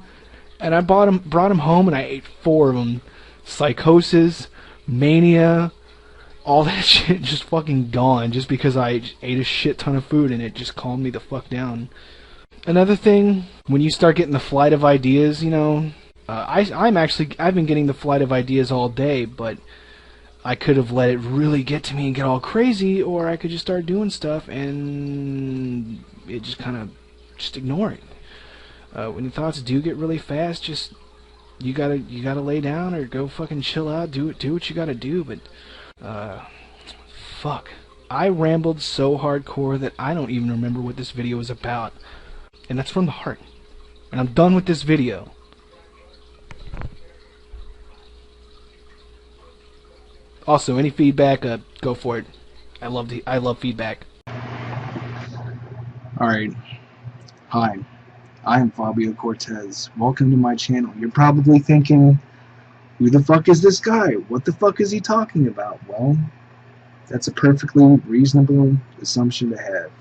And I brought them home, and I ate 4 of them. Psychosis, mania, all that shit just fucking gone, just because I ate a shit ton of food, and it just calmed me the fuck down. Another thing, when you start getting the flight of ideas, I've been getting the flight of ideas all day, but I could have let it really get to me and get all crazy, or I could just start doing stuff, and it just kind of just ignore it. When your thoughts do get really fast, just you gotta lay down or go fucking chill out. Do what you gotta do. But fuck, I rambled so hardcore that I don't even remember what this video is about, and that's from the heart. And I'm done with this video. Also, any feedback, go for it. I love feedback. Alright. Hi. I am Fabio Cortez. Welcome to my channel. You're probably thinking, who the fuck is this guy? What the fuck is he talking about? Well, that's a perfectly reasonable assumption to have.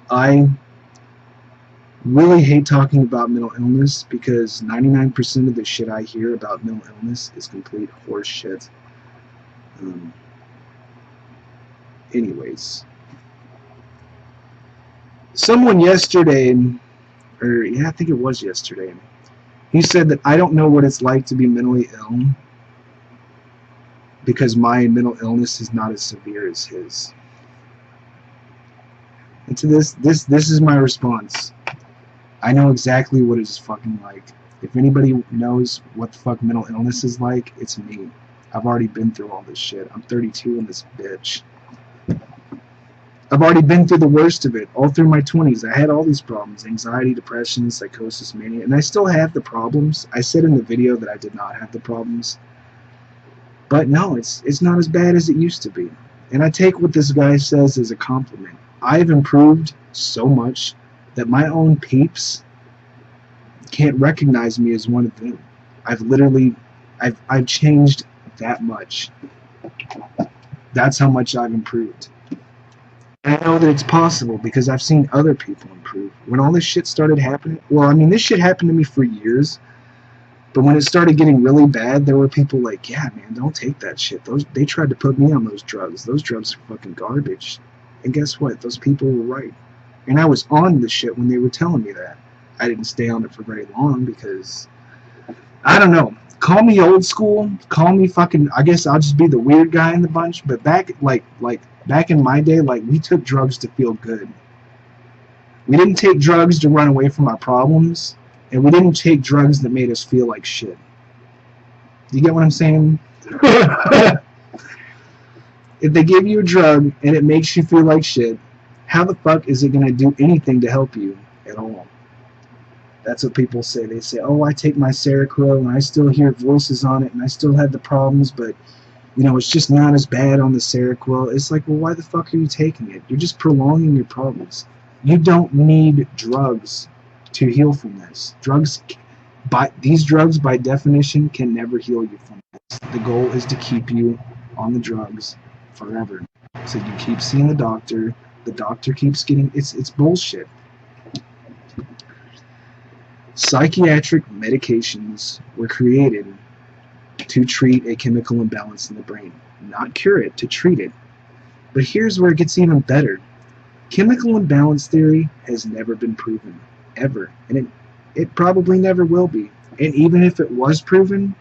I really hate talking about mental illness because 99% of the shit I hear about mental illness is complete horse shit. Anyways, someone yesterday, or yeah, I think it was yesterday, he said that I don't know what it's like to be mentally ill because my mental illness is not as severe as his. And to this is my response. I know exactly what it's fucking like. If anybody knows what the fuck mental illness is like, it's me. I've already been through all this shit. I'm 32 in this bitch. I've already been through the worst of it, all through my 20s. I had all these problems, anxiety, depression, psychosis, mania, and I still have the problems. I said in the video that I did not have the problems. But no, it's not as bad as it used to be. And I take what this guy says as a compliment. I've improved so much that my own peeps can't recognize me as one of them. I've changed that much. That's how much I've improved. And I know that it's possible because I've seen other people improve. When all this shit started happening, well, I mean, this shit happened to me for years, but when it started getting really bad, there were people like, yeah, man, don't take that shit. They tried to put me on those drugs. Those drugs are fucking garbage. And guess what? Those people were right. And I was on the shit when they were telling me that. I didn't stay on it for very long because, I don't know. Call me old school. Call me fucking, I guess I'll just be the weird guy in the bunch. But back in my day, we took drugs to feel good. We didn't take drugs to run away from our problems. And we didn't take drugs that made us feel like shit. You get what I'm saying? If they give you a drug and it makes you feel like shit, how the fuck is it going to do anything to help you at all? That's what people say. They say, oh, I take my Seroquel and I still hear voices on it and I still have the problems, but, you know, it's just not as bad on the Seroquel. It's like, well, why the fuck are you taking it? You're just prolonging your problems. You don't need drugs to heal from this. These drugs, by definition, can never heal you from this. The goal is to keep you on the drugs forever. So you keep seeing the doctor keeps getting, it's bullshit. Psychiatric medications were created to treat a chemical imbalance in the brain, not cure it, to treat it. But here's where it gets even better. Chemical imbalance theory has never been proven, ever, and it probably never will be. And even if it was proven,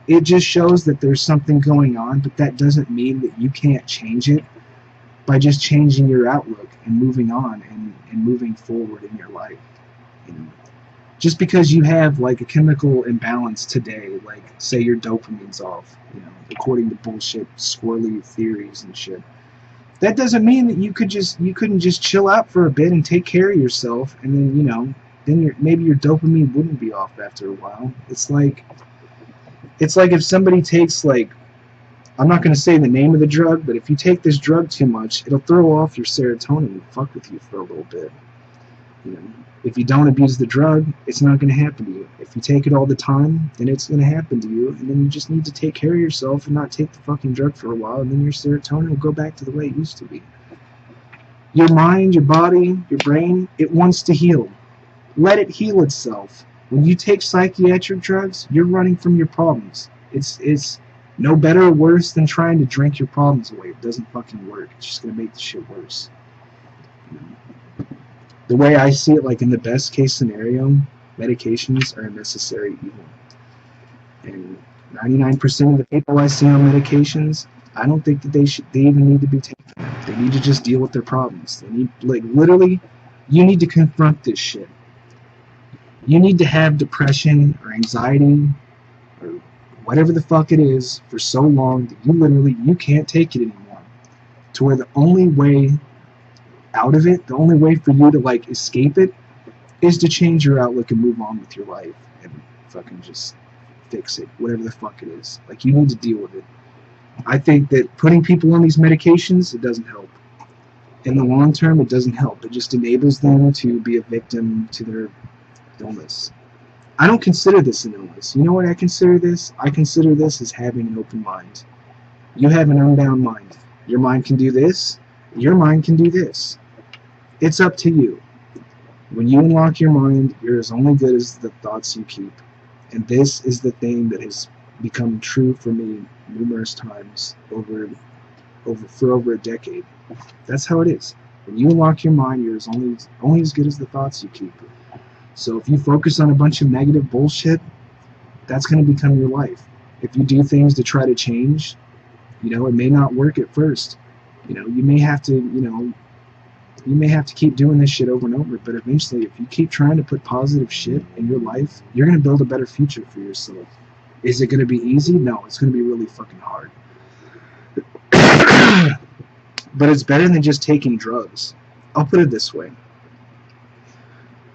it just shows that there's something going on, but that doesn't mean that you can't change it by just changing your outlook and moving on and moving forward in your life. You know, just because you have like a chemical imbalance today, like say your dopamine's off, you know, according to bullshit squirrely theories and shit, that doesn't mean that you couldn't just chill out for a bit and take care of yourself, and then, you know, maybe your dopamine wouldn't be off after a while. It's like if somebody takes, like, I'm not going to say the name of the drug, but if you take this drug too much, it'll throw off your serotonin and fuck with you for a little bit. You know, if you don't abuse the drug, it's not going to happen to you. If you take it all the time, then it's going to happen to you, and then you just need to take care of yourself and not take the fucking drug for a while, and then your serotonin will go back to the way it used to be. Your mind, your body, your brain, it wants to heal. Let it heal itself. When you take psychiatric drugs, you're running from your problems. It's no better or worse than trying to drink your problems away. It doesn't fucking work. It's just going to make the shit worse. You know? The way I see it, like in the best case scenario, medications are a necessary evil. And 99% of the people I see on medications, I don't think that they even need to be taken. They need to just deal with their problems. They need, like, literally, You need to confront this shit. You need to have depression or anxiety or whatever the fuck it is for so long that you can't take it anymore. To where the only way out of it, the only way for you to like escape it, is to change your outlook and move on with your life and fucking just fix it, whatever the fuck it is. Like, you need to deal with it. I think that putting people on these medications, it doesn't help. In the long term, it doesn't help. It just enables them to be a victim to their illness. I don't consider this an illness. You know what I consider this? I consider this as having an open mind. You have an unbound mind. Your mind can do this. Your mind can do this. It's up to you. When you unlock your mind, you're as only good as the thoughts you keep. And this is the thing that has become true for me numerous times for over a decade. That's how it is. When you unlock your mind, you're only as good as the thoughts you keep. So if you focus on a bunch of negative bullshit, that's going to become your life. If you do things to try to change, it may not work at first. You may have to keep doing this shit over and over, but eventually, if you keep trying to put positive shit in your life, you're going to build a better future for yourself. Is it going to be easy? No, it's going to be really fucking hard. But it's better than just taking drugs. I'll put it this way.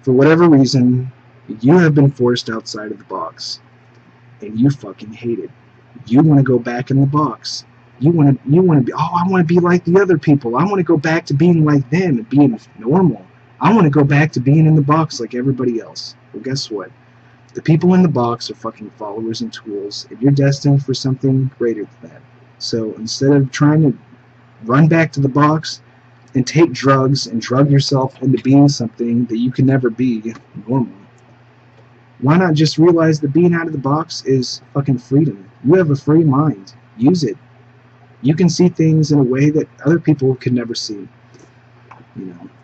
For whatever reason, you have been forced outside of the box, and you fucking hate it. You want to go back in the box. You want to be, I want to be like the other people. I want to go back to being like them and being normal. I want to go back to being in the box like everybody else. Well, guess what? The people in the box are fucking followers and tools, and you're destined for something greater than that. So instead of trying to run back to the box and take drugs and drug yourself into being something that you can never be normal, why not just realize that being out of the box is fucking freedom? You have a free mind. Use it. You can see things in a way that other people could never see.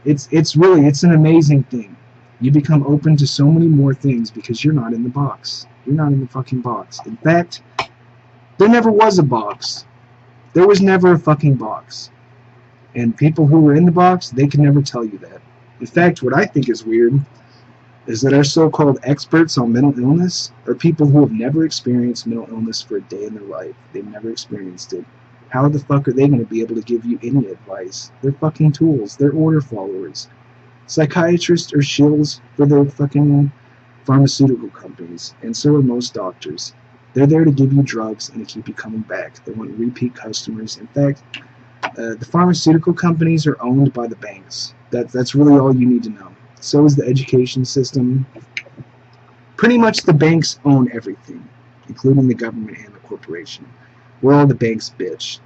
It's an amazing thing. You become open to so many more things because you're not in the box. You're not in the fucking box. In fact, there never was a box. There was never a fucking box. And people who were in the box, they can never tell you that. In fact, what I think is weird is that our so-called experts on mental illness are people who have never experienced mental illness for a day in their life. They've never experienced it. How the fuck are they going to be able to give you any advice? They're fucking tools. They're order followers. Psychiatrists are shills for their fucking pharmaceutical companies, and so are most doctors. They're there to give you drugs and to keep you coming back. They want repeat customers. In fact, the pharmaceutical companies are owned by the banks. That's really all you need to know. So is the education system. Pretty much the banks own everything, including the government and the corporation. We're all the bank's bitch.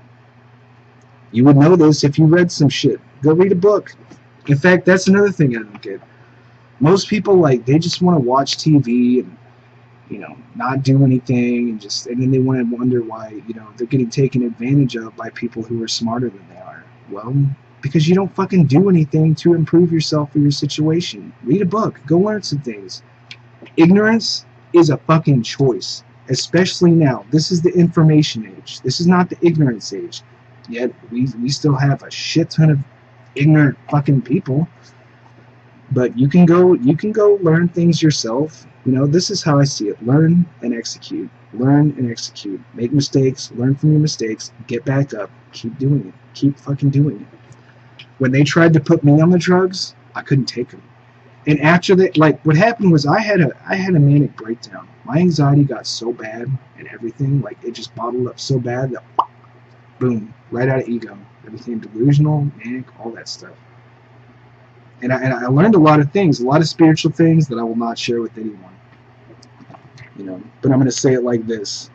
You would know this if you read some shit. Go read a book. In fact, that's another thing I don't get. Most people, they just want to watch TV and, not do anything, and then they want to wonder why, they're getting taken advantage of by people who are smarter than they are. Well, because you don't fucking do anything to improve yourself or your situation. Read a book. Go learn some things. Ignorance is a fucking choice. Especially now. This is the information age. This is not the ignorance age. Yet we still have a shit ton of ignorant fucking people. But you can go learn things yourself. This is how I see it. Learn and execute. Learn and execute. Make mistakes. Learn from your mistakes. Get back up. Keep doing it. Keep fucking doing it. When they tried to put me on the drugs, I couldn't take them. And after that, what happened was I had a manic breakdown. My anxiety got so bad and everything, it just bottled up so bad that, boom, right out of ego. I became delusional, manic, all that stuff. And I learned a lot of things, a lot of spiritual things that I will not share with anyone. But I'm going to say it like this.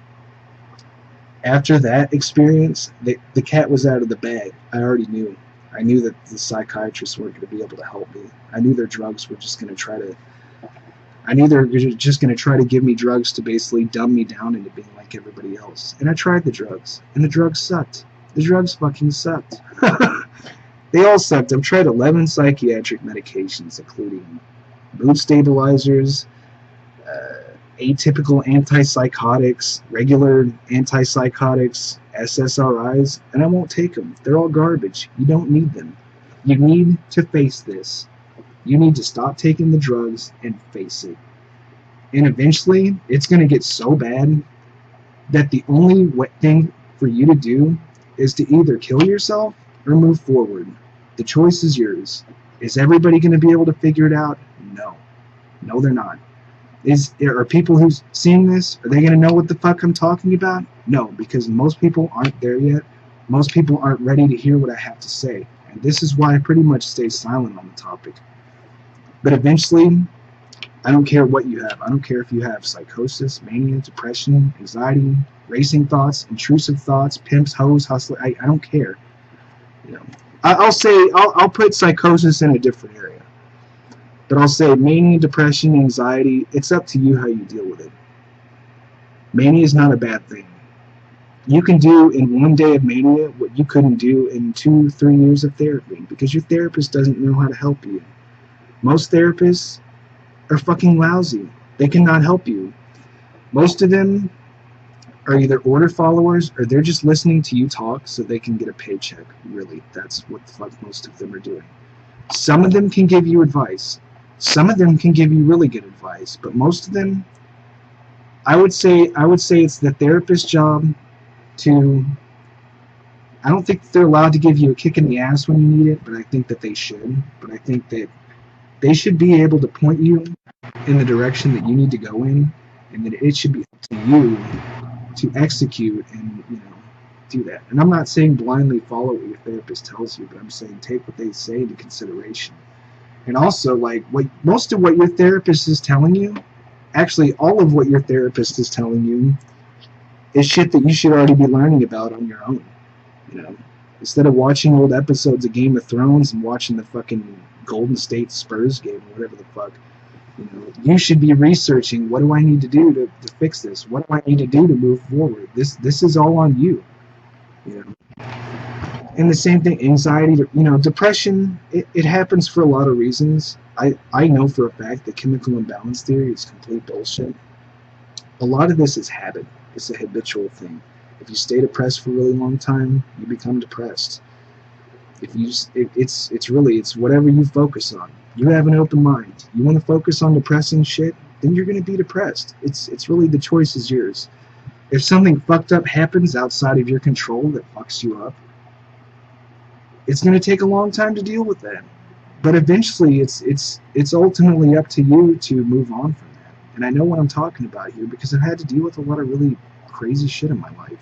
After that experience, the cat was out of the bag. I already knew. I knew that the psychiatrists weren't going to be able to help me. I knew their drugs were just going to try to... I knew they were just going to try to give me drugs to basically dumb me down into being like everybody else. And I tried the drugs. And the drugs sucked. The drugs fucking sucked. They all sucked. I've tried 11 psychiatric medications, including mood stabilizers, atypical antipsychotics, regular antipsychotics, SSRIs, and I won't take them. They're all garbage. You don't need them. You need to face this. You need to stop taking the drugs and face it. And eventually, it's going to get so bad that the only thing for you to do is to either kill yourself or move forward. The choice is yours. Is everybody going to be able to figure it out? No. No, they're not. Are people who's seeing this, are they going to know what the fuck I'm talking about? No, because most people aren't there yet. Most people aren't ready to hear what I have to say. And this is why I pretty much stay silent on the topic. But eventually, I don't care what you have. I don't care if you have psychosis, mania, depression, anxiety, racing thoughts, intrusive thoughts, pimps, hoes, hustler. I don't care. You know, I'll put psychosis in a different area. But I'll say mania, depression, anxiety, it's up to you how you deal with it. Mania is not a bad thing. You can do in one day of mania what you couldn't do in 2-3 years of therapy because your therapist doesn't know how to help you. Most therapists are fucking lousy. They cannot help you. Most of them are either order followers or they're just listening to you talk so they can get a paycheck. Really, that's what the fuck most of them are doing. Some of them can give you advice. Some of them can give you really good advice, but most of them, I would say it's the therapist's job to, I don't think they're allowed to give you a kick in the ass when you need it, but I think that they should. But I think that they should be able to point you in the direction that you need to go in, and that it should be up to you to execute and, you know, do that. And I'm not saying blindly follow what your therapist tells you, but I'm saying take what they say into consideration. And also, like, most of what your therapist is telling you, actually all of what your therapist is telling you, is shit that you should already be learning about on your own. You know, instead of watching old episodes of Game of Thrones and watching the fucking Golden State Spurs game or whatever the fuck, you know, you should be researching, what do I need to do to fix this? What do I need to do to move forward? This is all on you. You know. And the same thing, anxiety, you know, depression, it happens for a lot of reasons. I know for a fact that chemical imbalance theory is complete bullshit. A lot of this is habit. It's a habitual thing. If you stay depressed for a really long time, you become depressed. If you it's whatever you focus on. You have an open mind. You want to focus on depressing shit, then you're going to be depressed. It's really, the choice is yours. If something fucked up happens outside of your control that fucks you up, it's going to take a long time to deal with that. But eventually, it's ultimately up to you to move on from that. And I know what I'm talking about here because I've had to deal with a lot of really crazy shit in my life.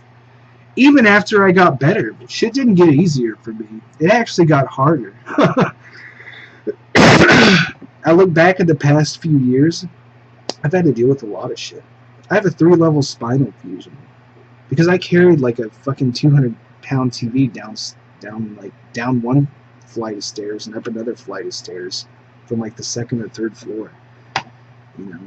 Even after I got better, shit didn't get easier for me. It actually got harder. I look back at the past few years, I've had to deal with a lot of shit. I have a 3-level spinal fusion because I carried like a fucking 200-pound TV down one flight of stairs and up another flight of stairs from like the 2nd or 3rd floor. You know,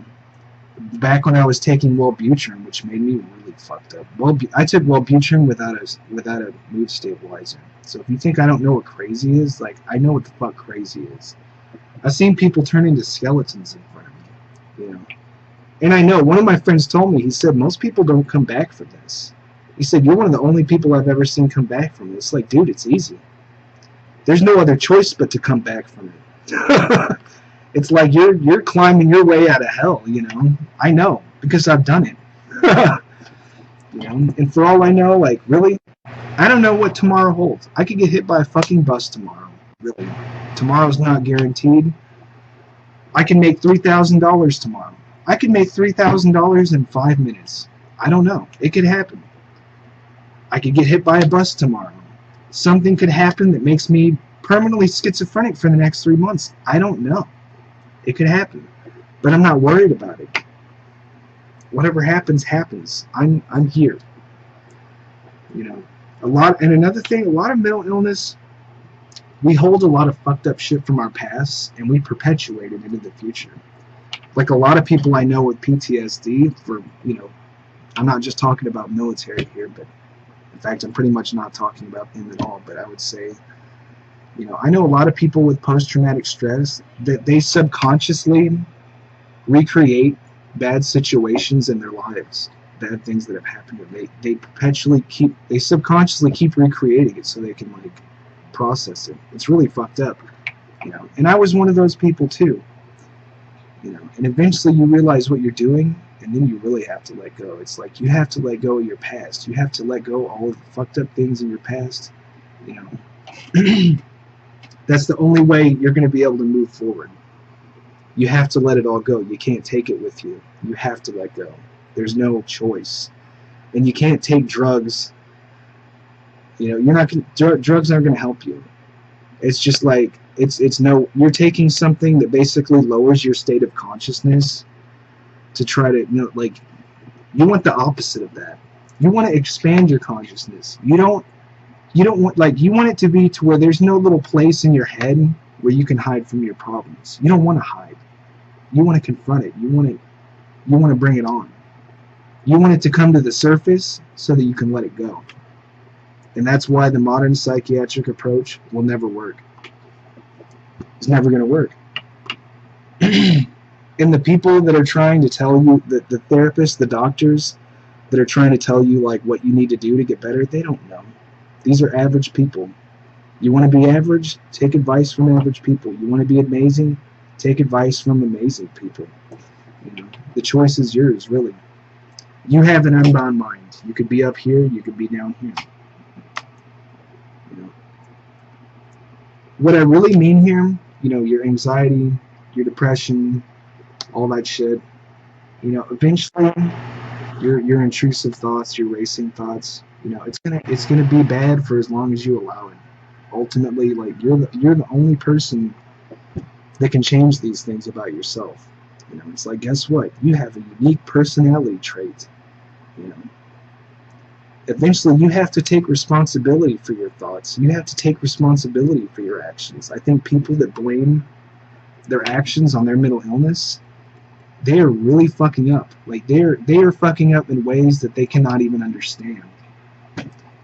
back when I was taking Wellbutrin, which made me really fucked up. I took Wellbutrin without a mood stabilizer. So if you think I don't know what crazy is, like, I know what the fuck crazy is. I've seen people turn into skeletons in front of me, you know. And I know, one of my friends told me, he said, most people don't come back from this. He said, you're one of the only people I've ever seen come back from this. Like, dude, it's easy. There's no other choice but to come back from it. It's like you're climbing your way out of hell, you know. I know, because I've done it. You know, and for all I know, like, really, I don't know what tomorrow holds. I could get hit by a fucking bus tomorrow, really. Tomorrow's not guaranteed. I can make $3,000 tomorrow. I could make $3,000 in 5 minutes. I don't know. It could happen. I could get hit by a bus tomorrow. Something could happen that makes me permanently schizophrenic for the next 3 months. I don't know. It could happen. But I'm not worried about it. Whatever happens, happens. I'm here. You know, another thing, a lot of mental illness, we hold a lot of fucked up shit from our past and we perpetuate it into the future. Like a lot of people I know with PTSD, for, you know, I'm not just talking about military here, but in fact, I'm pretty much not talking about them at all, but I would say, you know, I know a lot of people with post-traumatic stress that they subconsciously recreate bad situations in their lives, bad things that have happened to them. They subconsciously keep recreating it so they can, like, process it. It's really fucked up. You know, and I was one of those people too. You know, and eventually you realize what you're doing, and then you really have to let go. It's like you have to let go of your past. You have to let go of all of the fucked up things in your past. You know, that's the only way you're going to be able to move forward. You have to let it all go. You can't take it with you. You have to let go. There's no choice. And you can't take drugs. You know, you're not drugs aren't going to help you. It's just like you're taking something that basically lowers your state of consciousness to try to, you know, like, you want the opposite of that. You want to expand your consciousness. You don't want, like, you want it to be to where there's no little place in your head where you can hide from your problems. You don't want to hide. You want to confront it. You want to bring it on. You want it to come to the surface so that you can let it go. And that's why the modern psychiatric approach will never work. It's never going to work. And the people that are trying to tell you, the therapists, the doctors that are trying to tell you, like, what you need to do to get better, they don't know. These are average people. You want to be average? Take advice from average people. You want to be amazing? Take advice from amazing people. You know, the choice is yours, really. You have an unbound mind. You could be up here, you could be down here. You know, what I really mean here, you know, your anxiety, your depression, all that shit, you know, eventually your intrusive thoughts, your racing thoughts, you know, it's gonna be bad for as long as you allow it. Ultimately, like, you're the only person that can change these things about yourself. You know, it's like, guess what? You have a unique personality trait. You know, eventually you have to take responsibility for your thoughts. You have to take responsibility for your actions. I think people that blame their actions on their mental illness, they are really fucking up. Like, they are fucking up in ways that they cannot even understand.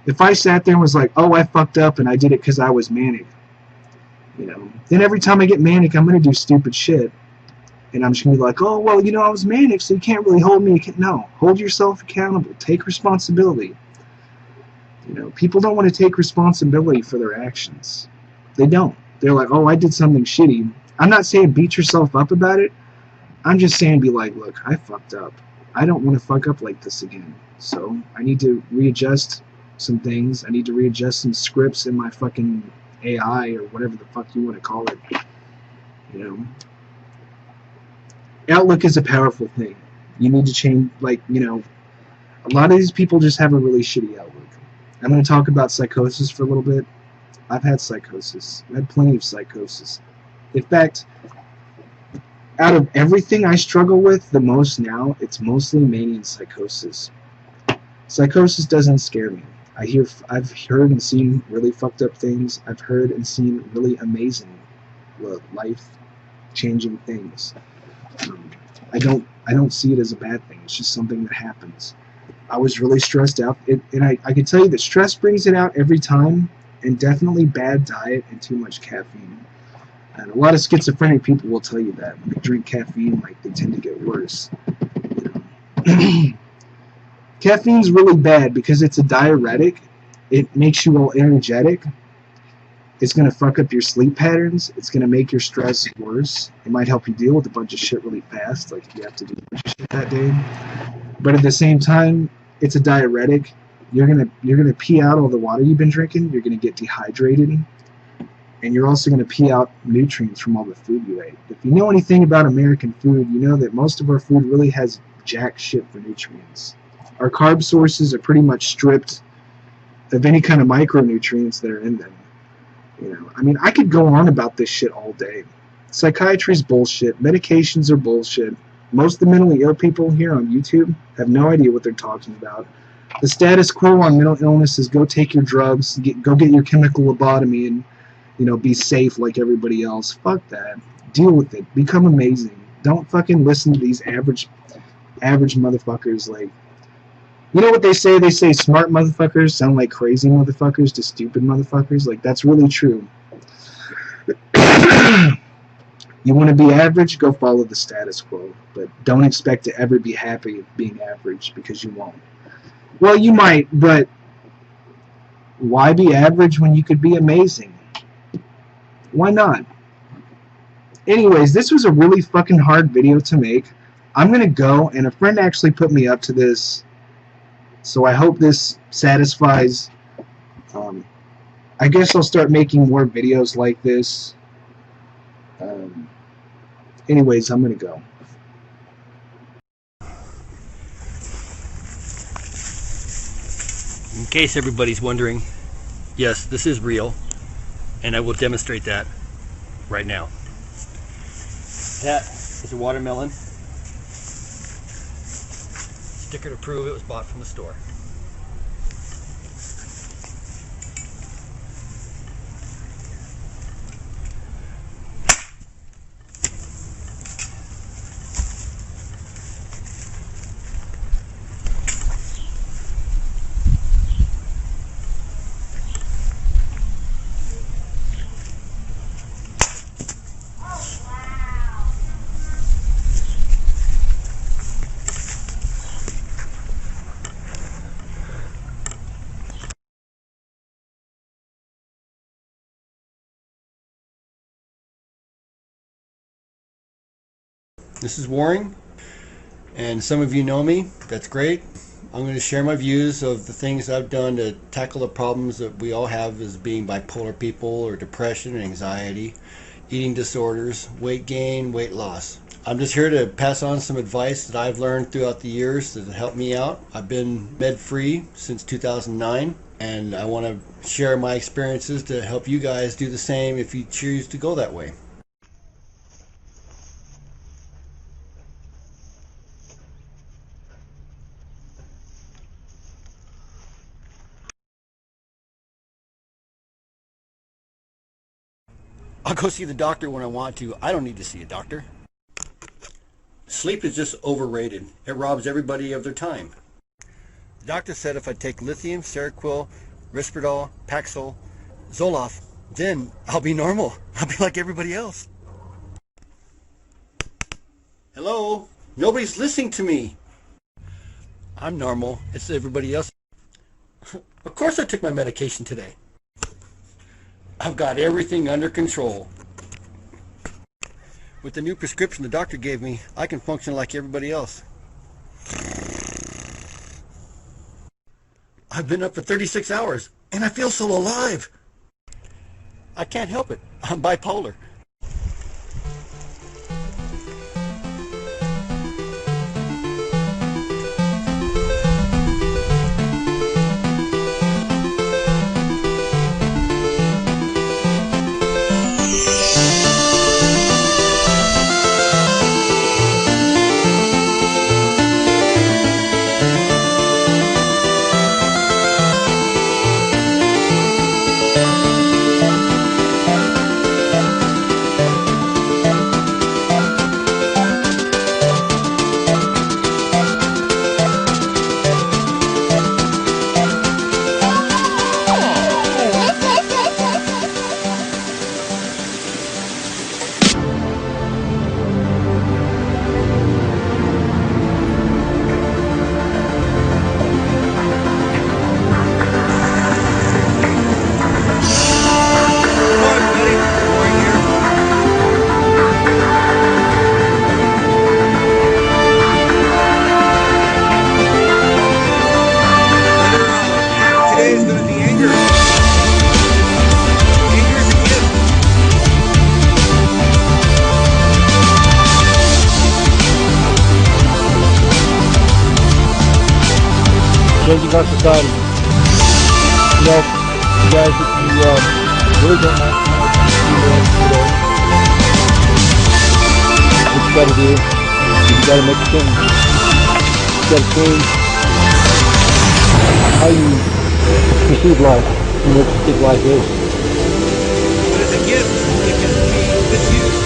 If I sat there and was like, oh, I fucked up and I did it because I was manic, you know, then every time I get manic, I'm going to do stupid shit. And I'm just going to be like, oh, well, you know, I was manic, so you can't really hold me. No, hold yourself accountable. Take responsibility. You know, people don't want to take responsibility for their actions. They don't. They're like, oh, I did something shitty. I'm not saying beat yourself up about it. I'm just saying be like, look, I fucked up. I don't want to fuck up like this again. So I need to readjust some things. I need to readjust some scripts in my fucking AI or whatever the fuck you want to call it. You know, outlook is a powerful thing. You need to change, like, you know, a lot of these people just have a really shitty outlook. I'm going to talk about psychosis for a little bit. I've had psychosis. I've had plenty of psychosis. In fact, out of everything I struggle with the most now, it's mostly mania and psychosis. Psychosis doesn't scare me. I've heard and seen really fucked up things. I've heard and seen really amazing, life-changing things. I don't see it as a bad thing. It's just something that happens. I was really stressed out, and I can tell you that stress brings it out every time, and definitely bad diet and too much caffeine. And a lot of schizophrenic people will tell you that when they drink caffeine, like, they tend to get worse. You know? Caffeine's really bad because it's a diuretic. It makes you all energetic. It's going to fuck up your sleep patterns. It's going to make your stress worse. It might help you deal with a bunch of shit really fast, like if you have to do a bunch of shit that day. But at the same time, it's a diuretic. You're gonna pee out all the water you've been drinking. You're gonna get dehydrated, and you're also gonna pee out nutrients from all the food you ate. If you know anything about American food, you know that most of our food really has jack shit for nutrients. Our carb sources are pretty much stripped of any kind of micronutrients that are in them. You know, I mean, I could go on about this shit all day. Psychiatry's bullshit. Medications are bullshit. Most of the mentally ill people here on YouTube have no idea what they're talking about. The status quo on mental illness is go take your drugs, go get your chemical lobotomy, and, you know, be safe like everybody else. Fuck that. Deal with it. Become amazing. Don't fucking listen to these average motherfuckers. Like, you know what they say? They say smart motherfuckers sound like crazy motherfuckers to stupid motherfuckers. Like, that's really true. You want to be average? Go follow the status quo. But don't expect to ever be happy being average, because you won't. Well, you might, but why be average when you could be amazing? Why not? Anyways, this was a really fucking hard video to make. I'm gonna go, and a friend actually put me up to this, so I hope this satisfies. I guess I'll start making more videos like this. Anyways, I'm gonna go. In case everybody's wondering, yes, this is real, and I will demonstrate that right now. That is a watermelon. Sticker to prove it was bought from the store. This is Warren, and some of you know me. That's great. I'm going to share my views of the things I've done to tackle the problems that we all have as being bipolar people, or depression, anxiety, eating disorders, weight gain, weight loss. I'm just here to pass on some advice that I've learned throughout the years that helped me out. I've been med-free since 2009, and I want to share my experiences to help you guys do the same if you choose to go that way. I'll go see the doctor when I want to. I don't need to see a doctor. Sleep is just overrated. It robs everybody of their time. The doctor said if I take lithium, Seroquel, Risperdal, Paxil, Zoloft, then I'll be normal. I'll be like everybody else. Hello? Nobody's listening to me. I'm normal. It's everybody else. Of course I took my medication today. I've got everything under control. With the new prescription the doctor gave me, I can function like everybody else. I've been up for 36 hours, and I feel so alive. I can't help it. I'm bipolar. Changing our society. You know, you guys, if you really don't like today, what you gotta do is you gotta make a change. You gotta change how you perceive life and what you think life is. But it's a gift. It can be misused.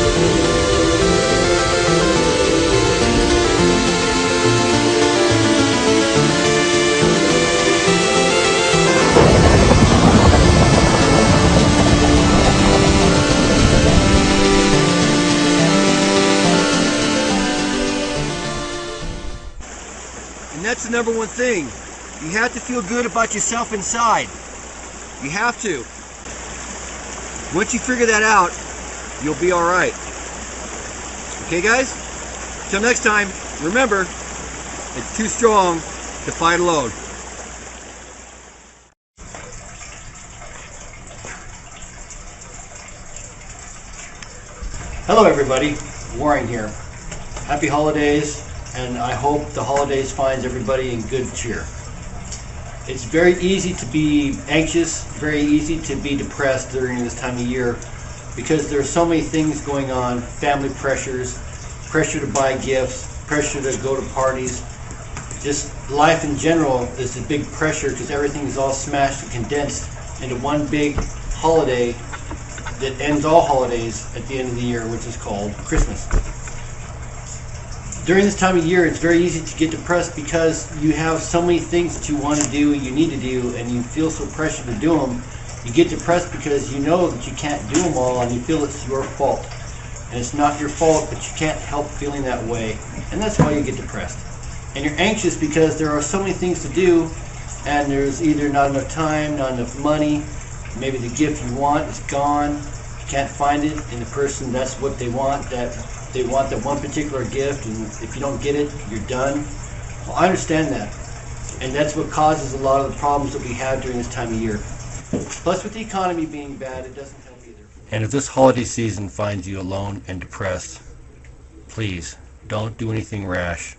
And that's the number one thing. You have to feel good about yourself inside. You have to. Once you figure that out, you'll be all right. Okay, guys? Till next time, remember, it's too strong to fight alone. Hello everybody, Warren here. Happy holidays, and I hope the holidays finds everybody in good cheer. It's very easy to be anxious, very easy to be depressed during this time of year because there are so many things going on, family pressures, pressure to buy gifts, pressure to go to parties. Just life in general is a big pressure because everything is all smashed and condensed into one big holiday that ends all holidays at the end of the year, which is called Christmas. During this time of year, it's very easy to get depressed because you have so many things that you want to do, you need to do, and you feel so pressured to do them. You get depressed because you know that you can't do them all and you feel it's your fault. And it's not your fault, but you can't help feeling that way, and that's why you get depressed. And you're anxious because there are so many things to do, and there's either not enough time, not enough money, maybe the gift you want is gone, you can't find it, and the person, that's what they want, that they want that one particular gift, and if you don't get it, you're done. Well, I understand that, and that's what causes a lot of the problems that we have during this time of year. Plus, with the economy being bad, it doesn't help either. And if this holiday season finds you alone and depressed, please don't do anything rash.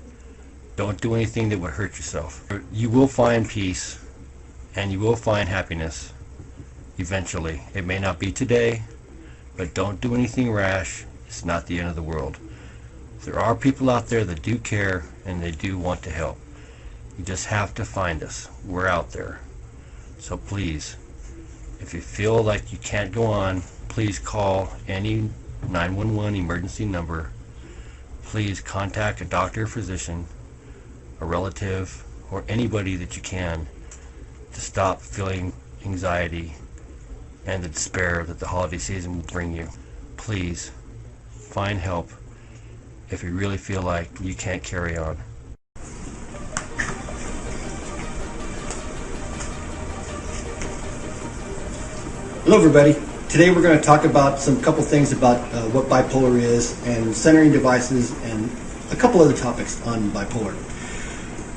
Don't do anything that would hurt yourself. You will find peace, and you will find happiness eventually. It may not be today, but don't do anything rash. It's not the end of the world. There are people out there that do care and they do want to help. You just have to find us. We're out there. So please, if you feel like you can't go on, please call any 911 emergency number. Please contact a doctor or physician, a relative, or anybody that you can to stop feeling anxiety and the despair that the holiday season will bring you. Please find help if you really feel like you can't carry on. Hello everybody. Today we're going to talk about couple things about what bipolar is and centering devices and a couple other topics on bipolar.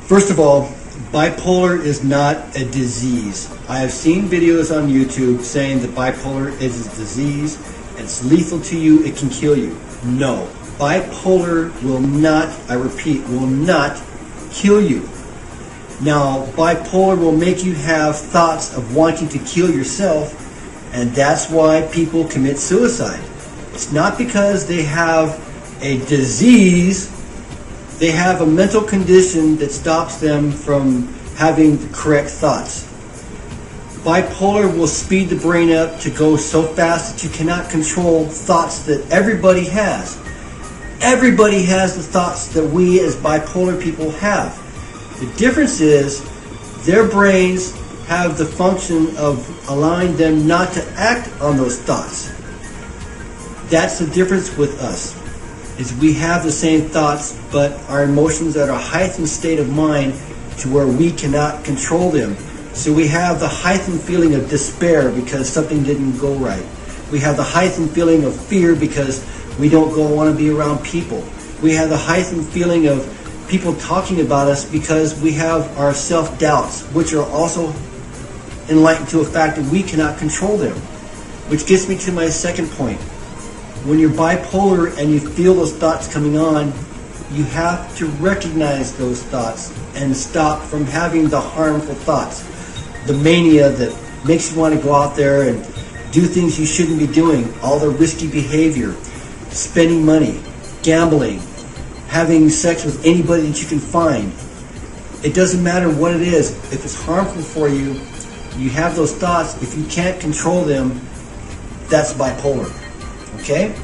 First of all, bipolar is not a disease. I have seen videos on YouTube saying that bipolar is a disease, it's lethal to you, it can kill you. No, bipolar will not, I repeat, will not kill you. Now, bipolar will make you have thoughts of wanting to kill yourself, and that's why people commit suicide. It's not because they have a disease, they have a mental condition that stops them from having the correct thoughts. Bipolar will speed the brain up to go so fast that you cannot control thoughts that everybody has. Everybody has the thoughts that we as bipolar people have. The difference is their brains have the function of allowing them not to act on those thoughts. That's the difference with us, is we have the same thoughts, but our emotions are at a heightened state of mind to where we cannot control them. So we have the heightened feeling of despair because something didn't go right. We have the heightened feeling of fear because we don't want to be around people. We have the heightened feeling of people talking about us because we have our self-doubts, which are also enlightened to a fact that we cannot control them. Which gets me to my second point. When you're bipolar and you feel those thoughts coming on, you have to recognize those thoughts and stop from having the harmful thoughts. The mania that makes you want to go out there and do things you shouldn't be doing, all the risky behavior, spending money, gambling, having sex with anybody that you can find. It doesn't matter what it is. If it's harmful for you, you have those thoughts. If you can't control them, that's bipolar. Okay?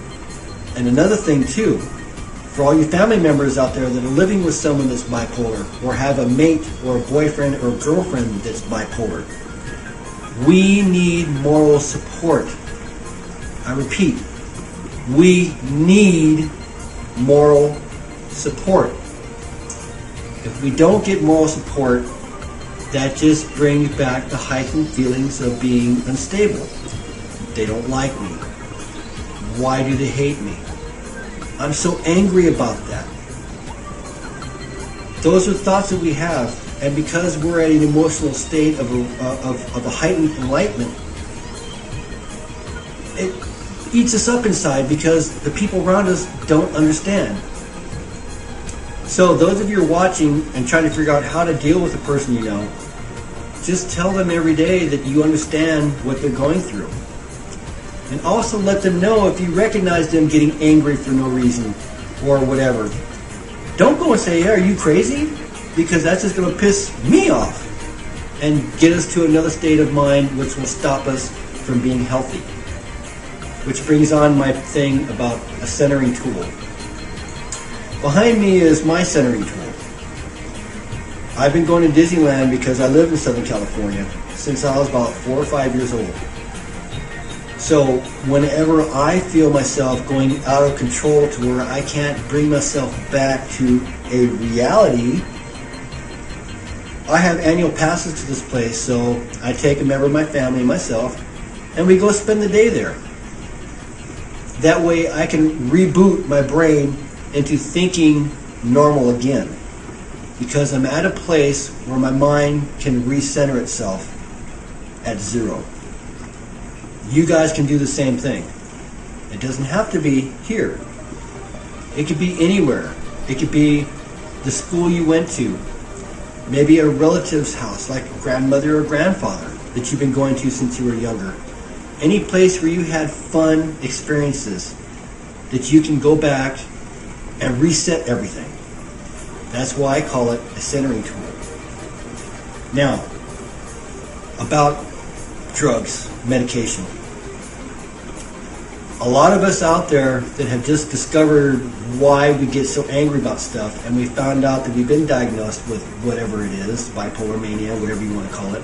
And another thing too, for all you family members out there that are living with someone that's bipolar, or have a mate or a boyfriend or a girlfriend that's bipolar, we need moral support. I repeat, we need moral support. If we don't get moral support, that just brings back the heightened feelings of being unstable. They don't like me. Why do they hate me? I'm so angry about that. Those are thoughts that we have, and because we're at an emotional state of a heightened enlightenment, it eats us up inside because the people around us don't understand. So those of you who are watching and trying to figure out how to deal with a person you know, just tell them every day that you understand what they're going through. And also let them know if you recognize them getting angry for no reason or whatever. Don't go and say, hey, are you crazy? Because that's just going to piss me off and get us to another state of mind which will stop us from being healthy. Which brings on my thing about a centering tool. Behind me is my centering tool. I've been going to Disneyland because I live in Southern California since I was about 4 or 5 years old. So whenever I feel myself going out of control to where I can't bring myself back to a reality, I have annual passes to this place, so I take a member of my family and myself, and we go spend the day there. That way I can reboot my brain into thinking normal again, because I'm at a place where my mind can recenter itself at zero. You guys can do the same thing. It doesn't have to be here. It could be anywhere. It could be the school you went to, maybe a relative's house, like a grandmother or grandfather that you've been going to since you were younger. Any place where you had fun experiences that you can go back and reset everything. That's why I call it a centering tool. Now, about drugs, medication. A lot of us out there that have just discovered why we get so angry about stuff, and we found out that we've been diagnosed with whatever it is, bipolar mania, whatever you want to call it.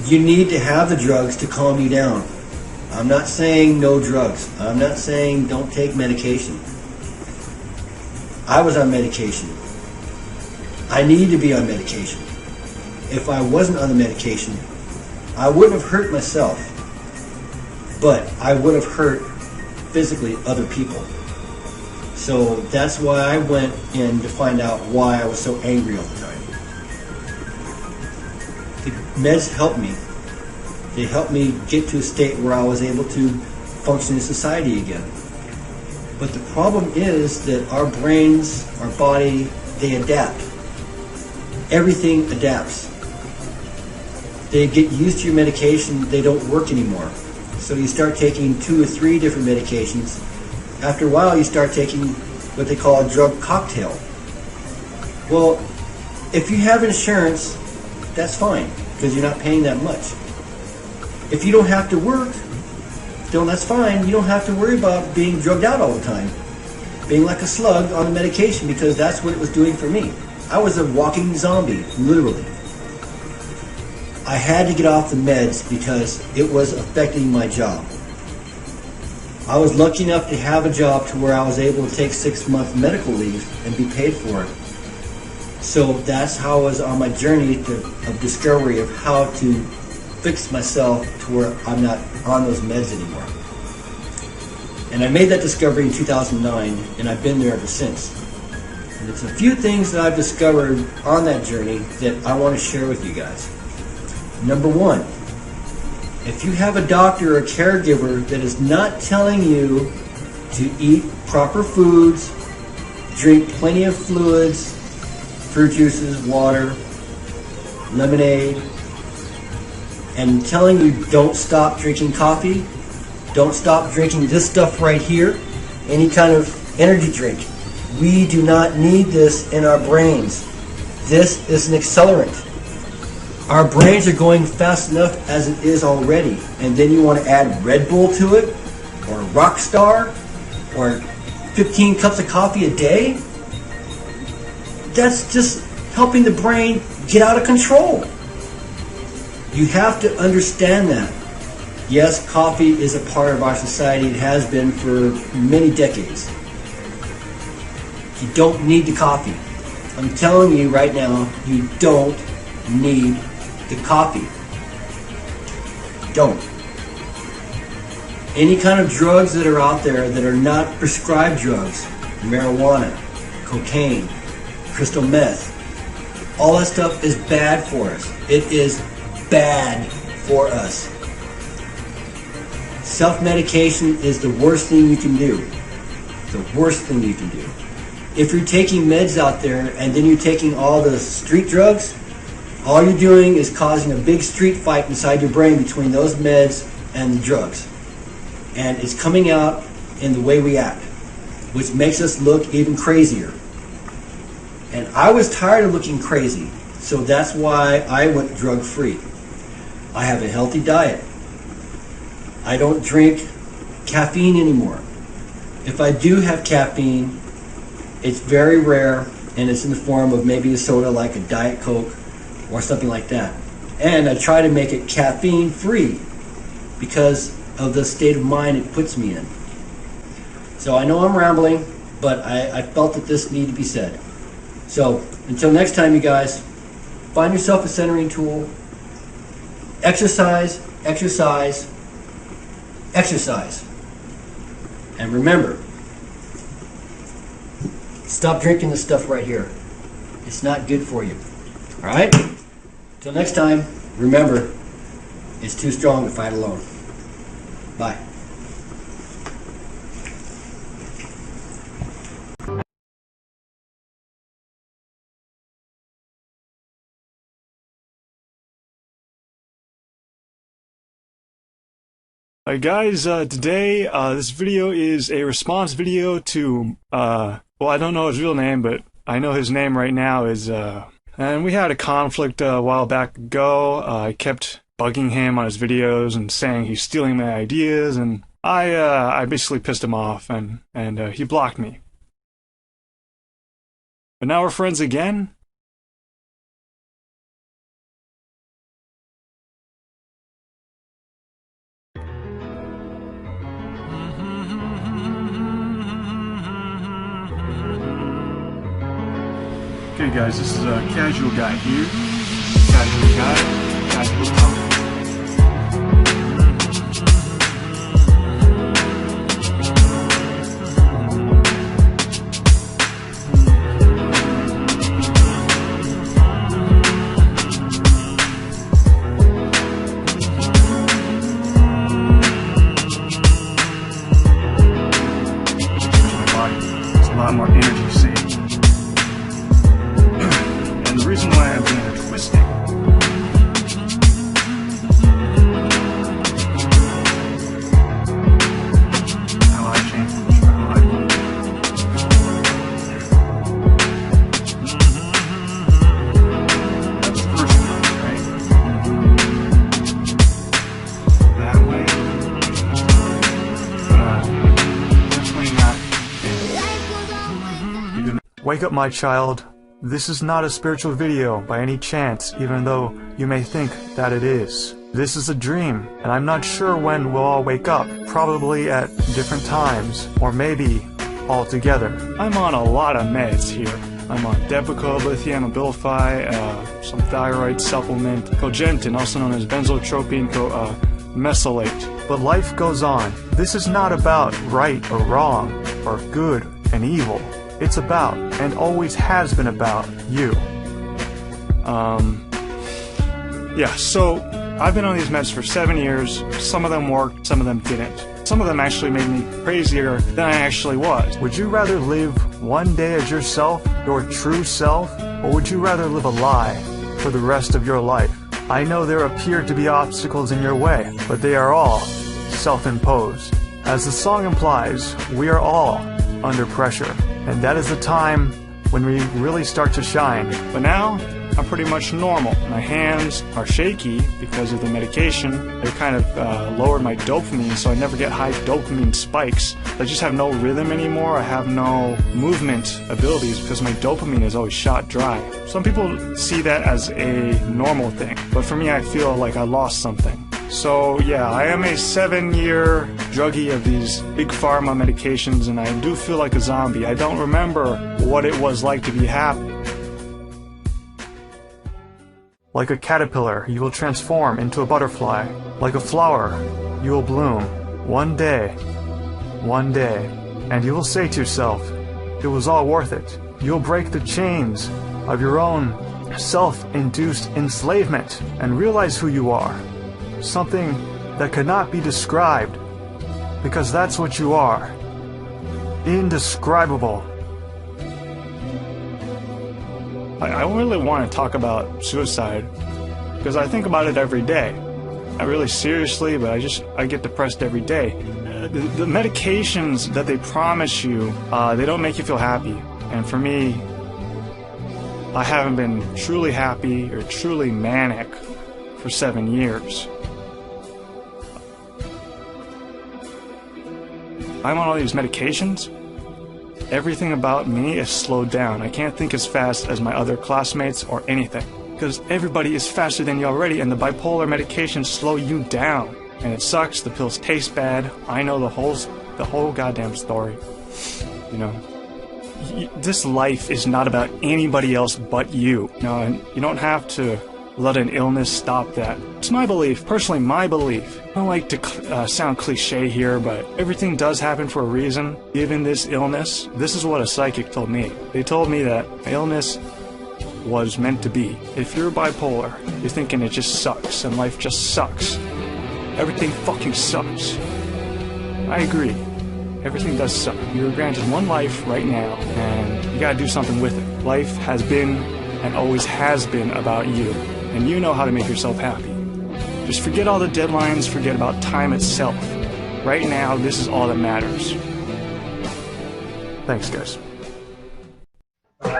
You need to have the drugs to calm you down. I'm not saying no drugs. I'm not saying don't take medication. I was on medication. I need to be on medication. If I wasn't on the medication, I wouldn't have hurt myself, but I would have hurt physically other people. So that's why I went in to find out why I was so angry all the time. The meds helped me. They helped me get to a state where I was able to function in society again. But the problem is that our brains, our body, they adapt. Everything adapts. They get used to your medication, they don't work anymore. So you start taking 2 or 3 different medications. After a while, you start taking what they call a drug cocktail. Well, if you have insurance, that's fine, because you're not paying that much. If you don't have to work, then that's fine. You don't have to worry about being drugged out all the time, being like a slug on the medication, because that's what it was doing for me. I was a walking zombie, literally. I had to get off the meds because it was affecting my job. I was lucky enough to have a job to where I was able to take 6-month medical leave and be paid for it. So that's how I was on my journey of discovery of how to fix myself to where I'm not on those meds anymore. And I made that discovery in 2009, and I've been there ever since. And there's a few things that I've discovered on that journey that I want to share with you guys. Number 1, if you have a doctor or a caregiver that is not telling you to eat proper foods, drink plenty of fluids, fruit juices, water, lemonade, and telling you don't stop drinking coffee, don't stop drinking this stuff right here, any kind of energy drink. We do not need this in our brains. This is an accelerant. Our brains are going fast enough as it is already, and then you want to add Red Bull to it, or Rockstar, or 15 cups of coffee a day? That's just helping the brain get out of control. You have to understand that. Yes, coffee is a part of our society. It has been for many decades. You don't need the coffee. I'm telling you right now, you don't need the coffee. Don't. Any kind of drugs that are out there that are not prescribed drugs, marijuana, cocaine, crystal meth, all that stuff is bad for us. It is bad for us. Self-medication is the worst thing you can do. The worst thing you can do. If you're taking meds out there and then you're taking all the street drugs, all you're doing is causing a big street fight inside your brain between those meds and the drugs. And it's coming out in the way we act, which makes us look even crazier. And I was tired of looking crazy, so that's why I went drug-free. I have a healthy diet. I don't drink caffeine anymore. If I do have caffeine, it's very rare, and it's in the form of maybe a soda like a Diet Coke or something like that. And I try to make it caffeine-free because of the state of mind it puts me in. So I know I'm rambling, but I felt that this needed to be said. So until next time, you guys, find yourself a centering tool, exercise, exercise, exercise. And remember, stop drinking this stuff right here. It's not good for you. All right? Till next time, remember, it's too strong to fight alone. Bye. Hi guys, today this video is a response video to, well, I don't know his real name, but I know his name right now is, and we had a conflict a while back ago. I kept bugging him on his videos and saying he's stealing my ideas, and I basically pissed him off, and he blocked me. But now we're friends again. Okay guys, this is a casual guy here. Casual guy, casual talk. My body, it's a lot more energy saved. And the reason why I'm doing a twisting how I change how I look. That's the first one, right? That way. Definitely not. You're gonna wake up, my child. This is not a spiritual video by any chance, even though you may think that it is. This is a dream, and I'm not sure when we'll all wake up, probably at different times, or maybe all together. I'm on a lot of meds here. I'm on Depakote, lithium, Abilify, some thyroid supplement, Cogentin, also known as benzotropine mesylate. But life goes on. This is not about right or wrong, or good and evil. It's about, and always has been about, you. Yeah, so I've been on these meds for 7 years. Some of them worked, some of them didn't. Some of them actually made me crazier than I actually was. Would you rather live one day as yourself, your true self, or would you rather live a lie for the rest of your life? I know there appear to be obstacles in your way, but they are all self-imposed. As the song implies, we are all under pressure. And that is the time when we really start to shine. But now, I'm pretty much normal. My hands are shaky because of the medication. They kind of lowered my dopamine, so I never get high dopamine spikes. I just have no rhythm anymore. I have no movement abilities because my dopamine is always shot dry. Some people see that as a normal thing, but for me, I feel like I lost something. So yeah, I am a 7-year druggie of these big pharma medications, and I do feel like a zombie. I don't remember what it was like to be happy. Like a caterpillar, you will transform into a butterfly. Like a flower, you will bloom. One day, and you will say to yourself, it was all worth it. You'll break the chains of your own self-induced enslavement and realize who you are. Something that could not be described, because that's what you are. Indescribable. I really want to talk about suicide, because I think about it every day. Not really seriously, but I get depressed every day. The medications that they promise you, they don't make you feel happy. And for me, I haven't been truly happy or truly manic for 7 years. I'm on all these medications. Everything about me is slowed down. I can't think as fast as my other classmates or anything, because everybody is faster than you already, and the bipolar medications slow you down. And it sucks. The pills taste bad. I know the whole goddamn story. You know, this life is not about anybody else but you. You know, and you don't have to let an illness stop that. It's my belief, personally my belief. I don't like to sound cliche here, but everything does happen for a reason. Given this illness, this is what a psychic told me. They told me that illness was meant to be. If you're bipolar, you're thinking it just sucks and life just sucks. Everything fucking sucks. I agree. Everything does suck. You're granted one life right now, and you gotta do something with it. Life has been and always has been about you, and you know how to make yourself happy. Just forget all the deadlines, forget about time itself. Right now, this is all that matters. Thanks, guys. Shut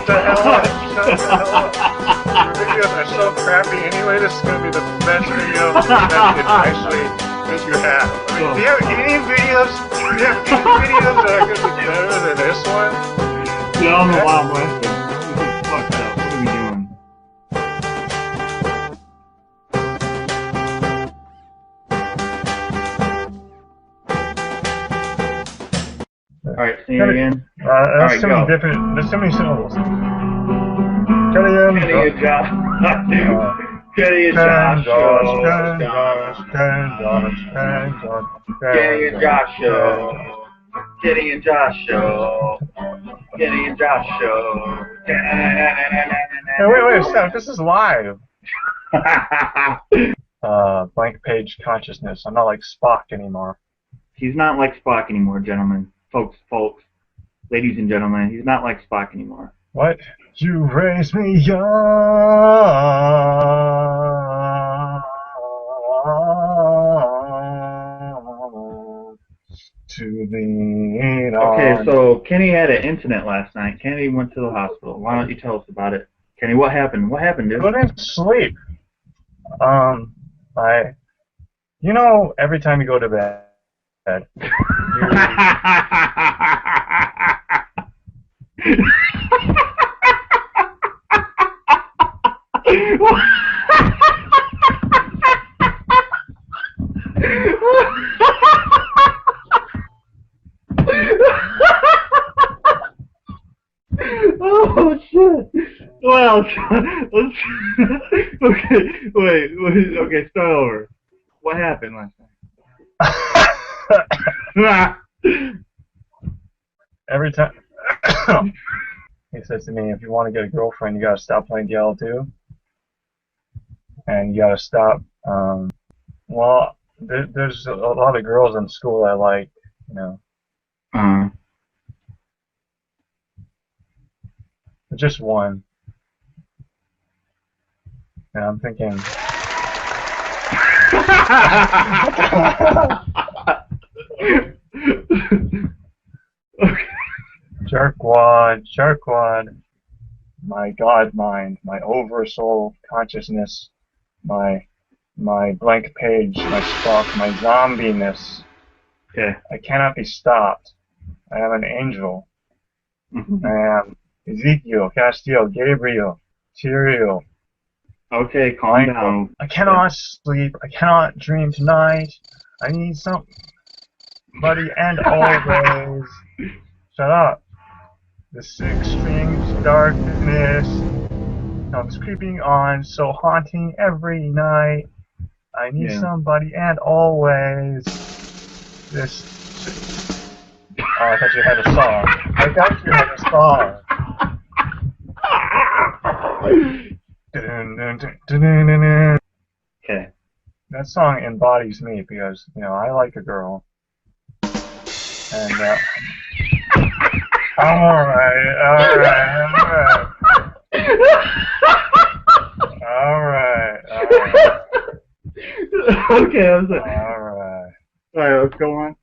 the hell up. Your videos are so crappy anyway. This is going to be the best video that you have. I mean, do you have any videos? That are going to be better than this one? Yeah, on the Wild West. This is fucked up. What are we doing? Alright, sing it again. There's too many different. There's too many syllables. Kenny and Josh. Kenny and Josh show. Kenny and Josh show. Kenny and Josh show. Kenny and Josh show. Hey, wait, stop. This is live. Blank page consciousness. I'm not like Spock anymore. He's not like Spock anymore, gentlemen. Folks, ladies and gentlemen, he's not like Spock anymore. What? You raised me young to lean on. Okay, so Kenny had an incident last night. Kenny went to the hospital. Why don't you tell us about it? Kenny, what happened? What happened, dude? I couldn't sleep. You know, every time you go to bed, Oh shit! Well, let's okay, start over. What happened last night? Every time he says to me, if you want to get a girlfriend, you gotta stop playing DL2, and you gotta stop. Well, there's a lot of girls in school I like, you know. Just one. And I'm thinking. Jerkwad, my God mind, my oversoul consciousness, my blank page, my Spock, my zombiness. Okay. I cannot be stopped. I am an angel. I am Ezekiel, Castiel, Gabriel, Tyrael. Okay, calm down. I cannot sleep. I cannot dream tonight. I need somebody and always. Shut up. The six strings darkness comes creeping on, so haunting every night. I need somebody and always. This. Oh, I thought you had a song. I thought you had a song. Okay. That song embodies me because, you know, I like a girl. And, alright. Okay, I'm sorry. Alright. Alright, let's go on.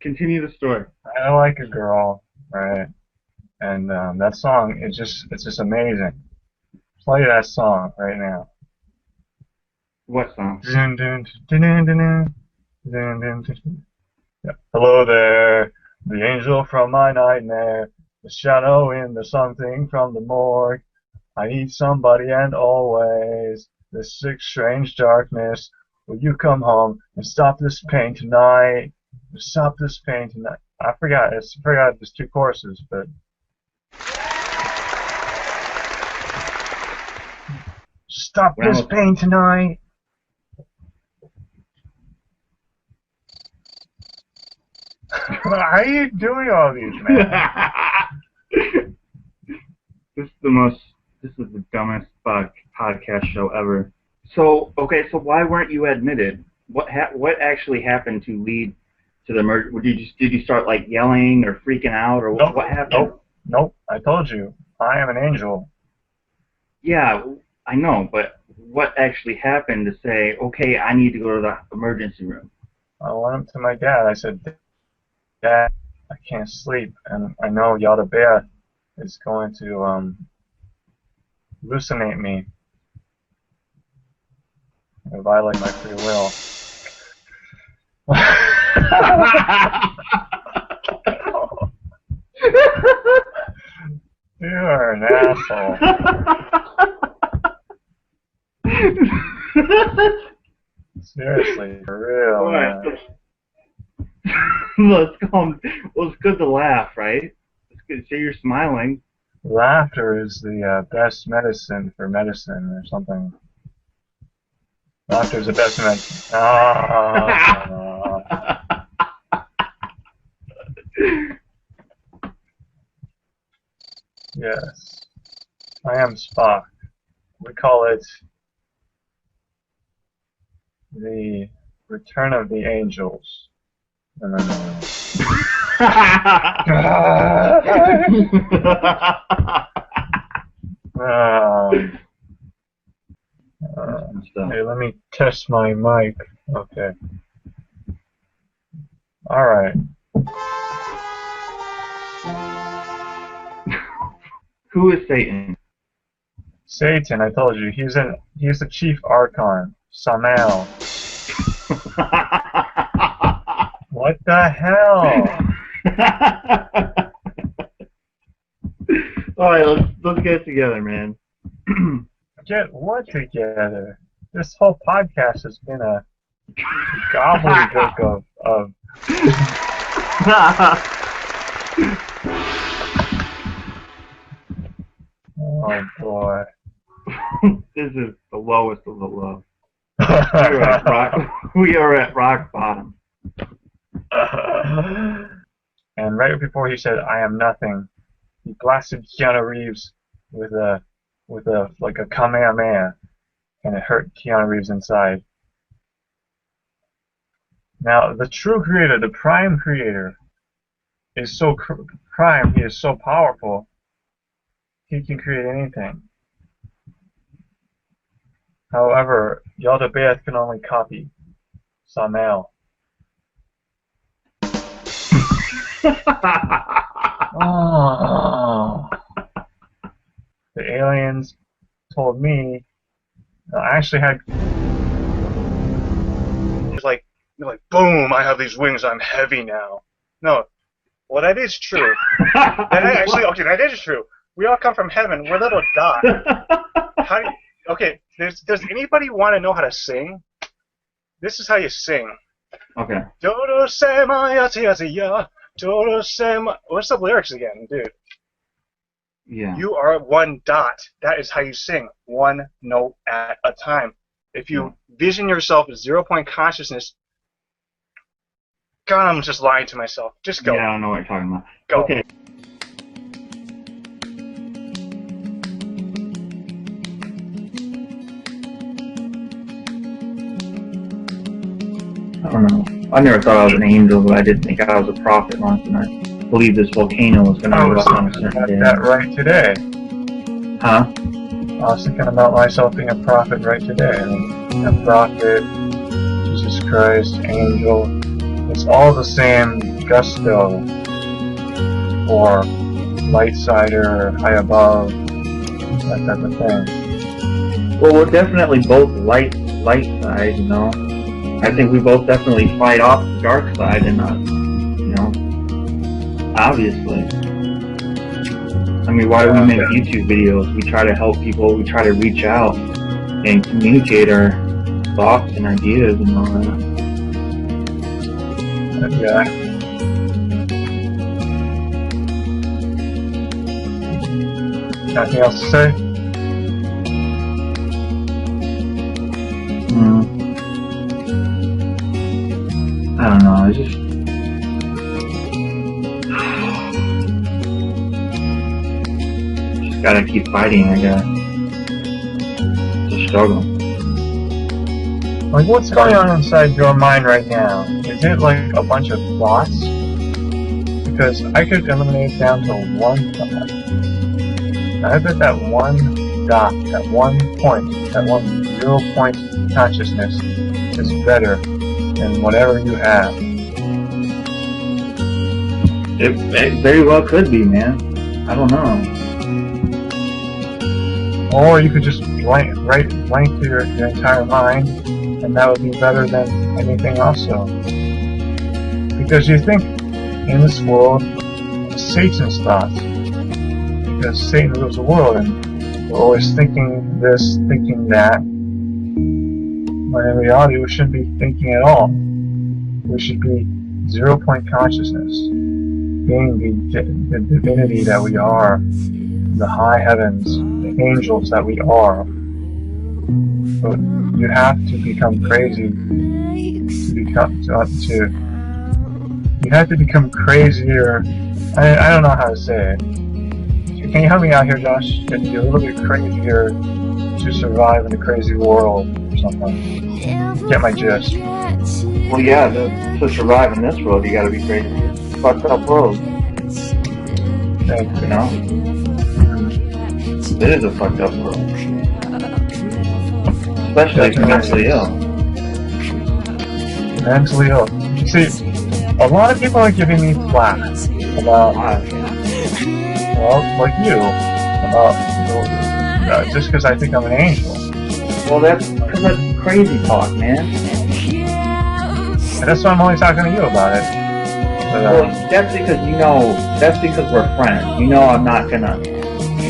Continue the story. I like a girl, right? And that song, it's just amazing. Play that song right now. What song? Yeah. Hello there, the angel from my nightmare, the shadow in the something from the morgue. I need somebody and always, this sick strange darkness. Will you come home and stop this pain tonight? Stop this pain tonight. I forgot there's 2 choruses, but stop this pain tonight. How are you doing all these, man? This is the dumbest podcast show ever. So, okay, so why weren't you admitted? What actually happened to lead to the murder? Did you start like yelling or freaking out, or what happened? Nope. I told you, I am an angel. Yeah, I know, but what actually happened to say, okay, I need to go to the emergency room? I went up to my dad. I said, Dad, I can't sleep, and I know Yada Bear is going to hallucinate me and violate my free will. You are an asshole. Seriously, for real, man. Well, it's good to laugh, right? It's good to see you're smiling. Laughter is the best medicine for medicine or something. Laughter is the best medicine. Yes. I am Spock. We call it the Return of the Angels. No. Hey, let me test my mic. Okay. Alright. Who is Satan? Satan, I told you, he's the chief archon, Samael. What the hell? Alright, let's get it together, man. Get what together? This whole podcast has been a gobbledygook of oh boy. This is the lowest of the low. We are at rock bottom. And right before he said, "I am nothing," he blasted Keanu Reeves with a like a Kamehameha, and it hurt Keanu Reeves inside. Now, the true creator, the prime creator, is so prime. He is so powerful. He can create anything. However, Yaldabaoth can only copy Samael. Oh. The aliens told me. I actually had. It's like, boom! I have these wings. I'm heavy now. No, well that is true. That is true. We all come from heaven. We're little dots. How do you, okay? Does anybody want to know how to sing? This is how you sing. Okay. What's the lyrics again, dude? Yeah. You are one dot. That is how you sing, one note at a time. If you vision yourself as 0-point consciousness, God, I'm just lying to myself. Just go. Yeah, I don't know what you're talking about. Go. Okay. I don't know. I never thought I was an angel, but I did think I was a prophet once, and I believed this volcano was going to erupt on a certain day. That right today. Huh? I was thinking about myself being a prophet right today. I mean, a prophet, Jesus Christ, angel. It's all the same gusto. Or light sider, high above, that type of thing. Well, we're definitely both light side, you know. I think we both definitely fight off the dark side, and you know, obviously. I mean, why do we make YouTube videos? We try to help people. We try to reach out and communicate our thoughts and ideas and all that. Yeah. Anything else to say? I don't know. I just gotta keep fighting, I guess. It's a struggle. Like, what's going on inside your mind right now? Is it like a bunch of thoughts? Because I could eliminate it down to one thought. I bet that one dot, that one point, that 0-point consciousness is better than whatever you have. It very well could be, man. I don't know. Or you could just blank through your entire mind, and that would be better than anything also. Because you think in this world, Satan's thoughts. Because Satan rules the world, and we're always thinking this, thinking that. When in reality, we shouldn't be thinking at all. We should be 0-point consciousness, being the divinity that we are, the high heavens, the angels that we are. But you have to become crazy you have to become crazier. I don't know how to say it. Can you help me out here, Josh? You have to be a little bit crazier to survive in a crazy world or something. Get my gist. Well, yeah, to survive in this world, you gotta be crazy. It's a fucked up world. You know? It is a fucked up world. Especially if you're mentally ill. Mentally ill. See, a lot of people are giving me flack about, well, like you, about just because I think I'm an angel. Well, that's because that's crazy talk, man. And that's why I'm only talking to you about it. But, well, that's because we're friends. You know I'm not gonna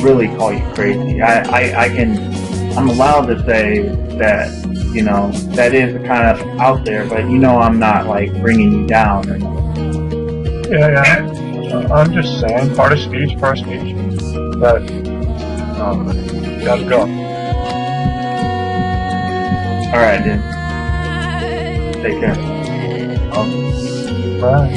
really call you crazy. I'm allowed to say that, you know, that is kind of out there, but you know I'm not, like, bringing you down or nothing. Yeah. I'm just saying, part of speech. But, gotta go. Alright, dude. Take care. Bye.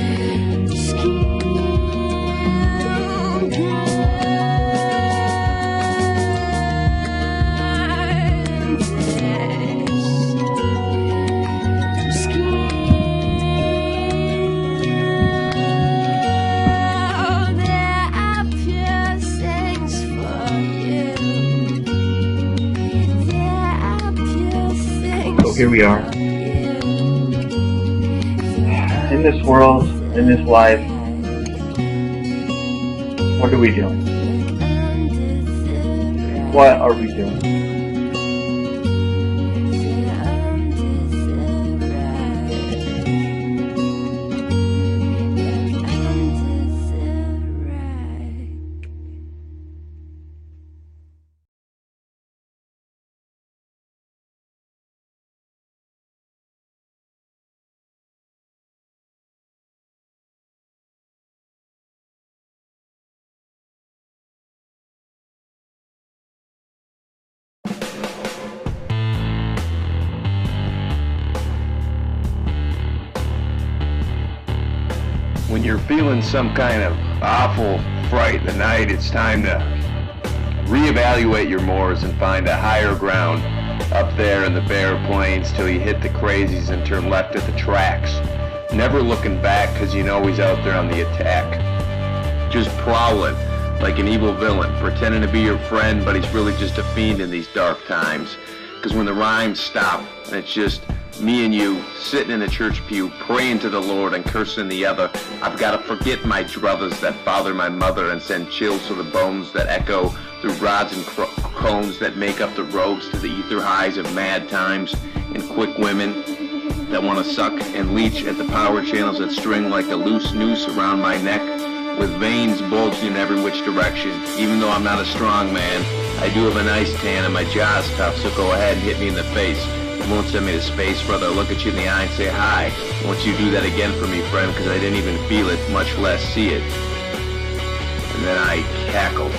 Here we are. In this world, in this life, what are we doing? What are we doing? when you're feeling some kind of awful fright in the night, it's time to reevaluate your moors and find a higher ground up there in the bare plains till you hit the crazies and turn left at the tracks. Never looking back, because you know he's out there on the attack. Just prowling like an evil villain, pretending to be your friend, but he's really just a fiend in these dark times. Because when the rhymes stop, and it's just me and you sitting in a church pew praying to the Lord and cursing the other, I've got to forget my druthers that father my mother and send chills to the bones that echo through rods and cones that make up the roads to the ether highs of mad times and quick women that want to suck and leech at the power channels that string like a loose noose around my neck with veins bulging in every which direction. Even though I'm not a strong man, I do have a nice tan and my jaw's tough, so go ahead and hit me in the face. You won't send me to space, brother. I'll look at you in the eye and say hi. Won't you do that again for me, friend, because I didn't even feel it, much less see it. And then I cackle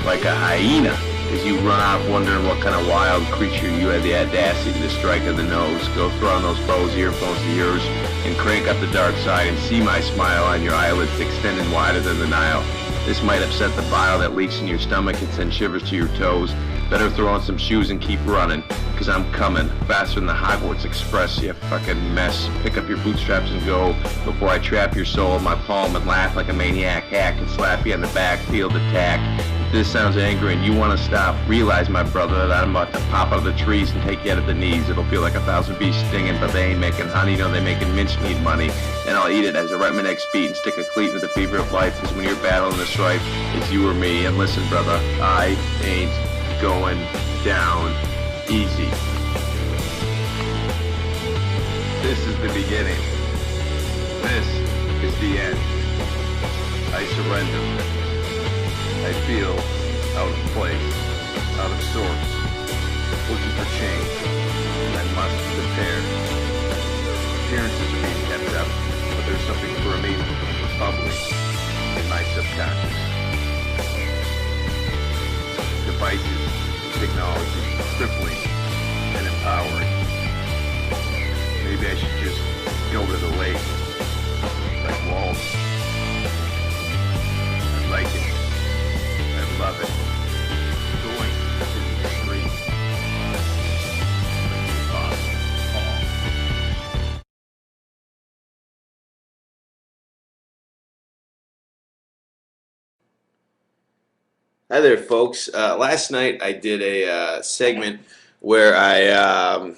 like a hyena as you run off wondering what kind of wild creature you had the audacity to strike in the nose. Go throw on those Bose earphones of yours and crank up the dark side and see my smile on your eyelids extending wider than the Nile. This might upset the bile that leaks in your stomach and send shivers to your toes. Better throw on some shoes and keep running, because I'm coming faster than the Hogwarts Express, you fucking mess. Pick up your bootstraps and go before I trap your soul in my palm and laugh like a maniac hack and slap you on the back, field attack. If this sounds angry and you want to stop, realize, my brother, that I'm about to pop out of the trees and take you out at the knees. It'll feel like 1,000 bees stinging, but they ain't making honey, no, they making mincemeat money. And I'll eat it as I write my next beat and stick a cleat into the fever of life, because when you're battling the strife, it's you or me. And listen, brother, I ain't going down easy. This is the beginning. This is the end. I surrender. I feel out of place, out of sorts, looking for change, and I must prepare. Appearances are being kept up, but there's something brimming, bubbling in my subconscious. Devices, technology, crippling and empowering. Maybe I should just go to the lake, like Walt. I like it. I love it. Going to the street. Hi there, folks. Last night I did a segment where I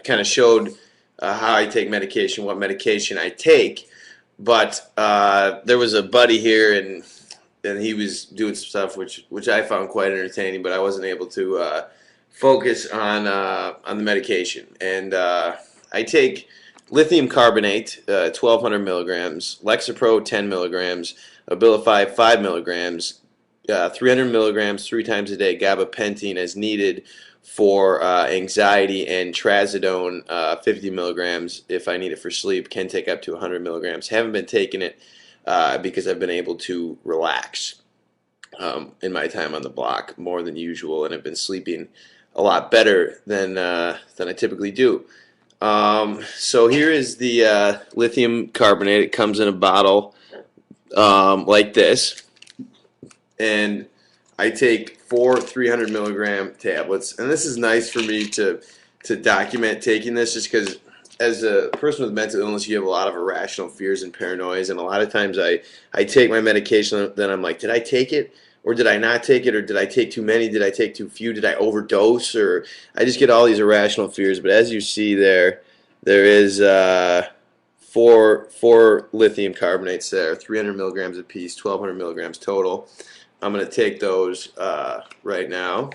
kind of showed how I take medication, what medication I take, but there was a buddy here and he was doing some stuff which I found quite entertaining, but I wasn't able to focus on the medication. And I take lithium carbonate, 1,200 milligrams, Lexapro, 10 milligrams, Abilify, 5 milligrams, 300 milligrams 3 times a day, gabapentin as needed for anxiety, and trazodone, 50 milligrams if I need it for sleep. Can take up to 100 milligrams. Haven't been taking it because I've been able to relax in my time on the block more than usual, and I've been sleeping a lot better than I typically do. So here is the lithium carbonate. It comes in a bottle like this, and I take 4 300 milligram tablets, and this is nice for me to document taking this, just because as a person with mental illness, you have a lot of irrational fears and paranoias, and a lot of times I take my medication, then I'm like, did I take it, or did I not take it, or did I take too many, did I take too few, did I overdose, or I just get all these irrational fears. But as you see there is 4 lithium carbonates there, 300 milligrams apiece, 1,200 milligrams total. I'm going to take those right now.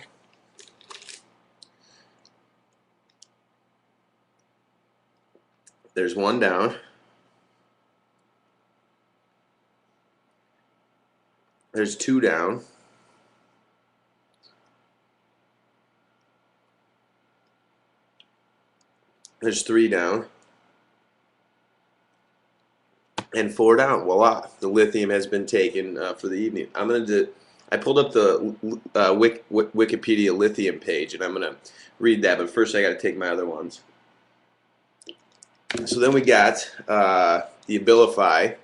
There's one down. There's 2 down. There's 3 down. And 4 down. Voila. The lithium has been taken for the evening. I'm going to I pulled up the Wikipedia lithium page, and I'm going to read that, but first I got to take my other ones. So then we got the Abilify,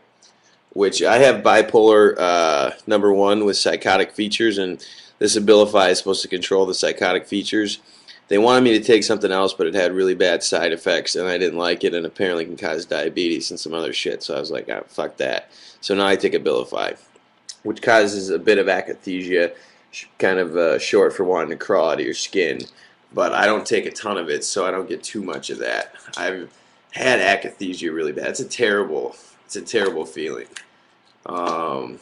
which I have bipolar number 1 with psychotic features, and this Abilify is supposed to control the psychotic features. They wanted me to take something else, but it had really bad side effects, and I didn't like it, and apparently can cause diabetes and some other shit, so I was like, oh, fuck that. So now I take Abilify, which causes a bit of akathisia, kind of short for wanting to crawl out of your skin, but I don't take a ton of it, so I don't get too much of that. I've had akathisia really bad. It's a terrible feeling. So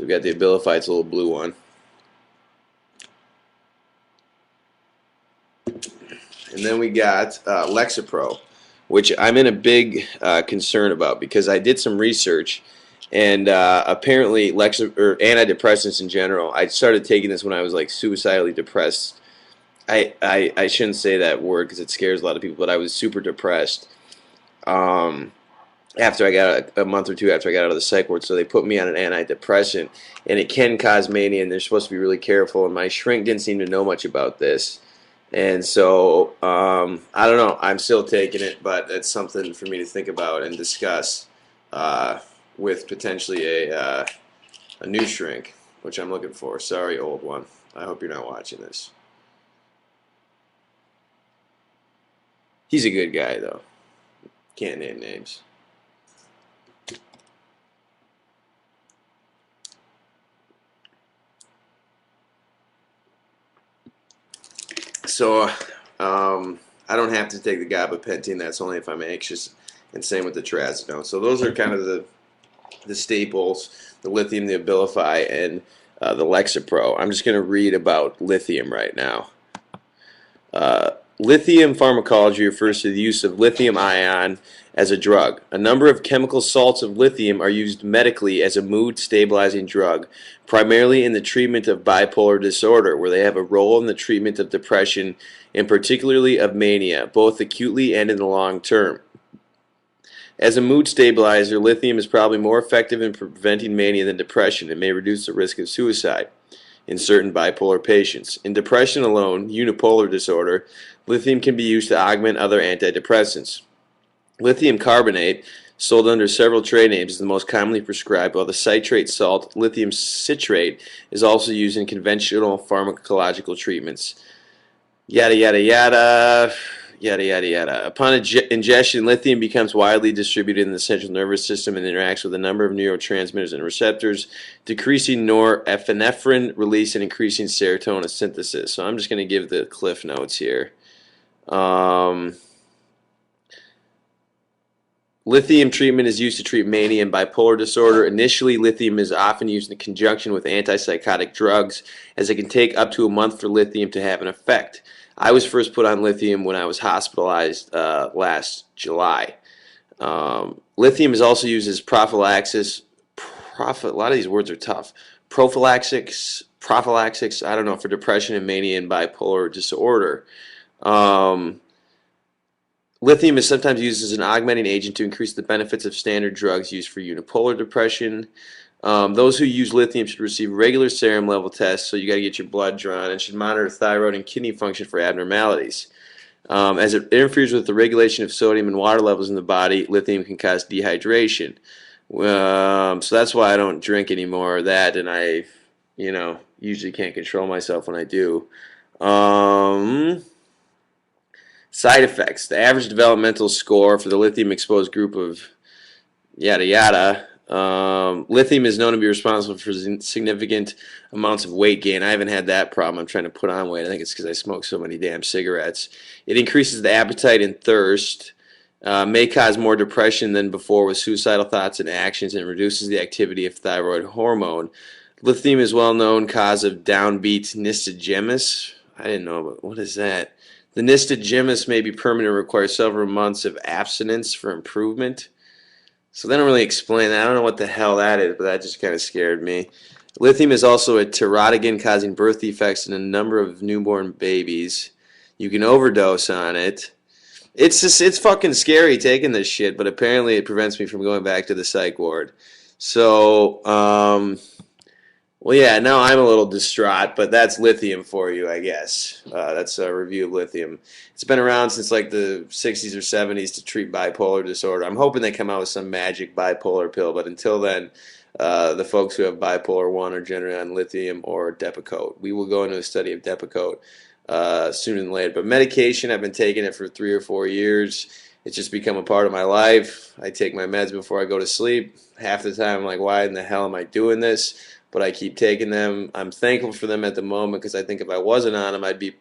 we've got the Abilify, it's a little blue one. And then we got Lexapro, which I'm in a big concern about because I did some research, and apparently antidepressants in general, I started taking this when I was like suicidally depressed. I shouldn't say that word because it scares a lot of people, but I was super depressed after I got a month or two after I got out of the psych ward, so they put me on an antidepressant, and it can cause mania, and they're supposed to be really careful, and my shrink didn't seem to know much about this. And so, I don't know, I'm still taking it, but it's something for me to think about and discuss with potentially a new shrink, which I'm looking for. Sorry, old one. I hope you're not watching this. He's a good guy, though. Can't name names. So, I don't have to take the gabapentin. That's only if I'm anxious, and same with the trazodone. So those are kind of the staples: the lithium, the Abilify, and the Lexapro. I'm just going to read about lithium right now. Lithium pharmacology refers to the use of lithium ion as a drug. A number of chemical salts of lithium are used medically as a mood-stabilizing drug, primarily in the treatment of bipolar disorder, where they have a role in the treatment of depression, and particularly of mania, both acutely and in the long term. As a mood stabilizer, lithium is probably more effective in preventing mania than depression and may reduce the risk of suicide in certain bipolar patients. In depression alone, unipolar disorder, lithium can be used to augment other antidepressants. Lithium carbonate, sold under several trade names, is the most commonly prescribed, while the citrate salt, lithium citrate, is also used in conventional pharmacological treatments. Yada, yada, yada, yada, yada, yada. Upon ingestion, lithium becomes widely distributed in the central nervous system and interacts with a number of neurotransmitters and receptors, decreasing norepinephrine release and increasing serotonin synthesis. So I'm just going to give the cliff notes here. Lithium treatment is used to treat mania and bipolar disorder. Initially, lithium is often used in conjunction with antipsychotic drugs, as it can take up to a month for lithium to have an effect. I was first put on lithium when I was hospitalized last July. Lithium is also used as prophylaxis. A lot of these words are tough. Prophylaxis, I don't know, for depression and mania and bipolar disorder. Lithium is sometimes used as an augmenting agent to increase the benefits of standard drugs used for unipolar depression. Those who use lithium should receive regular serum level tests, so you got to get your blood drawn, and should monitor thyroid and kidney function for abnormalities. As it interferes with the regulation of sodium and water levels in the body, lithium can cause dehydration. So that's why I don't drink anymore of that, and I, usually can't control myself when I do. Side effects. The average developmental score for the lithium-exposed group of yada yada. Lithium is known to be responsible for significant amounts of weight gain. I haven't had that problem. I'm trying to put on weight. I think it's because I smoke so many damn cigarettes. It increases the appetite and thirst. May cause more depression than before with suicidal thoughts and actions, and reduces the activity of thyroid hormone. Lithium is well-known cause of downbeat nystagmus. I didn't know, but what is that? The nystagmus may be permanent and require several months of abstinence for improvement. So they don't really explain that. I don't know what the hell that is, but that just kind of scared me. Lithium is also a teratogen, causing birth defects in a number of newborn babies. You can overdose on it. It's fucking scary taking this shit, but apparently it prevents me from going back to the psych ward. So, Well, yeah, now I'm a little distraught, but that's lithium for you, I guess. That's a review of lithium. It's been around since like the 60s or 70s to treat bipolar disorder. I'm hoping they come out with some magic bipolar pill, but until then, the folks who have bipolar 1 are generally on lithium or Depakote. We will go into a study of Depakote sooner than later. But medication, I've been taking it for 3 or 4 years. It's just become a part of my life. I take my meds before I go to sleep. Half the time I'm like, why in the hell am I doing this? But I keep taking them. I'm thankful for them at the moment because I think if I wasn't on them, I'd be,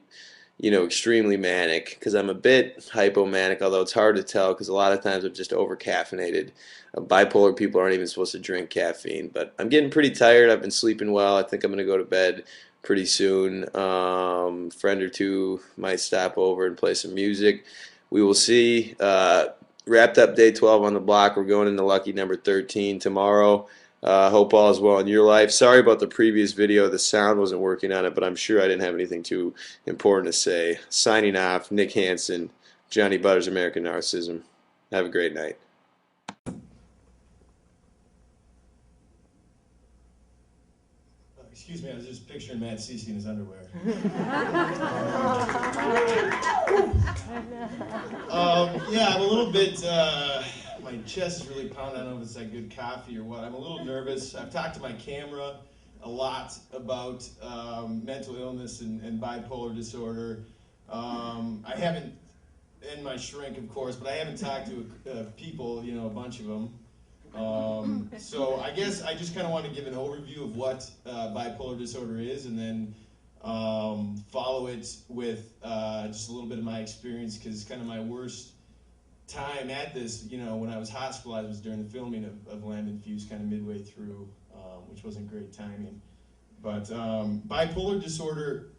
extremely manic because I'm a bit hypomanic, although it's hard to tell because a lot of times I'm just over-caffeinated. Bipolar people aren't even supposed to drink caffeine, but I'm getting pretty tired. I've been sleeping well. I think I'm going to go to bed pretty soon. Friend or two might stop over and play some music. We will see. Wrapped up day 12 on the block. We're going into lucky number 13 tomorrow. Hope all is well in your life. Sorry about the previous video. The sound wasn't working on it, but I'm sure I didn't have anything too important to say. Signing off, Nick Hansen, Johnny Butters, American Narcissism. Have a great night. Excuse me, I was just picturing Matt Cece in his underwear. Yeah, I'm a little bit, my chest is really pounding. I don't know if it's that good coffee or what. I'm a little nervous. I've talked to my camera a lot about mental illness and bipolar disorder. I haven't, and my shrink, of course, but I haven't talked to people, a bunch of them. So I guess I just kind of want to give an overview of what bipolar disorder is, and then follow it with just a little bit of my experience, because kind of my worst time at this, when I was hospitalized was during the filming of Lamb and Fuse, kind of midway through, which wasn't great timing. But bipolar disorder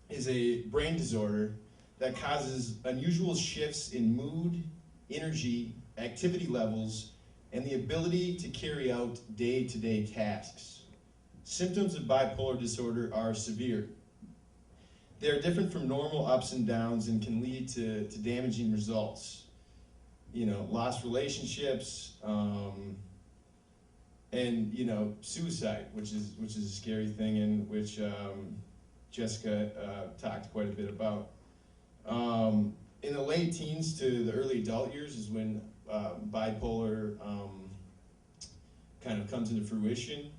is a brain disorder that causes unusual shifts in mood, energy, activity levels, and the ability to carry out day-to-day tasks. Symptoms of bipolar disorder are severe. They are different from normal ups and downs and can lead to damaging results. Lost relationships, and suicide, which is a scary thing, and which Jessica talked quite a bit about. In the late teens to the early adult years is when bipolar kind of comes into fruition.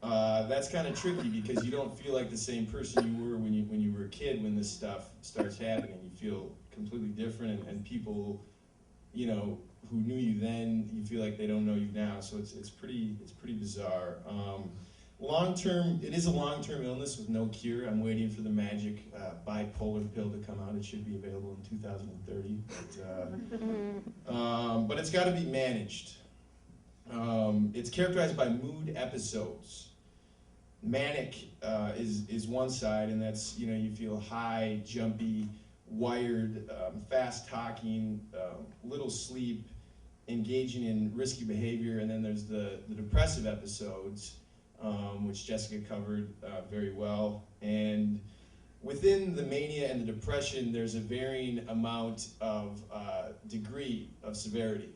That's kind of tricky because you don't feel like the same person you were when you were a kid when this stuff starts happening. You feel completely different, and people, who knew you then, you feel like they don't know you now. So it's pretty bizarre. It is a long-term illness with no cure. I'm waiting for the magic bipolar pill to come out. It should be available in 2030. But it's got to be managed. It's characterized by mood episodes. Manic is one side, and that's, you feel high, jumpy, wired, fast talking, little sleep, engaging in risky behavior. And then there's the depressive episodes, which Jessica covered very well. And within the mania and the depression, there's a varying amount of degree of severity.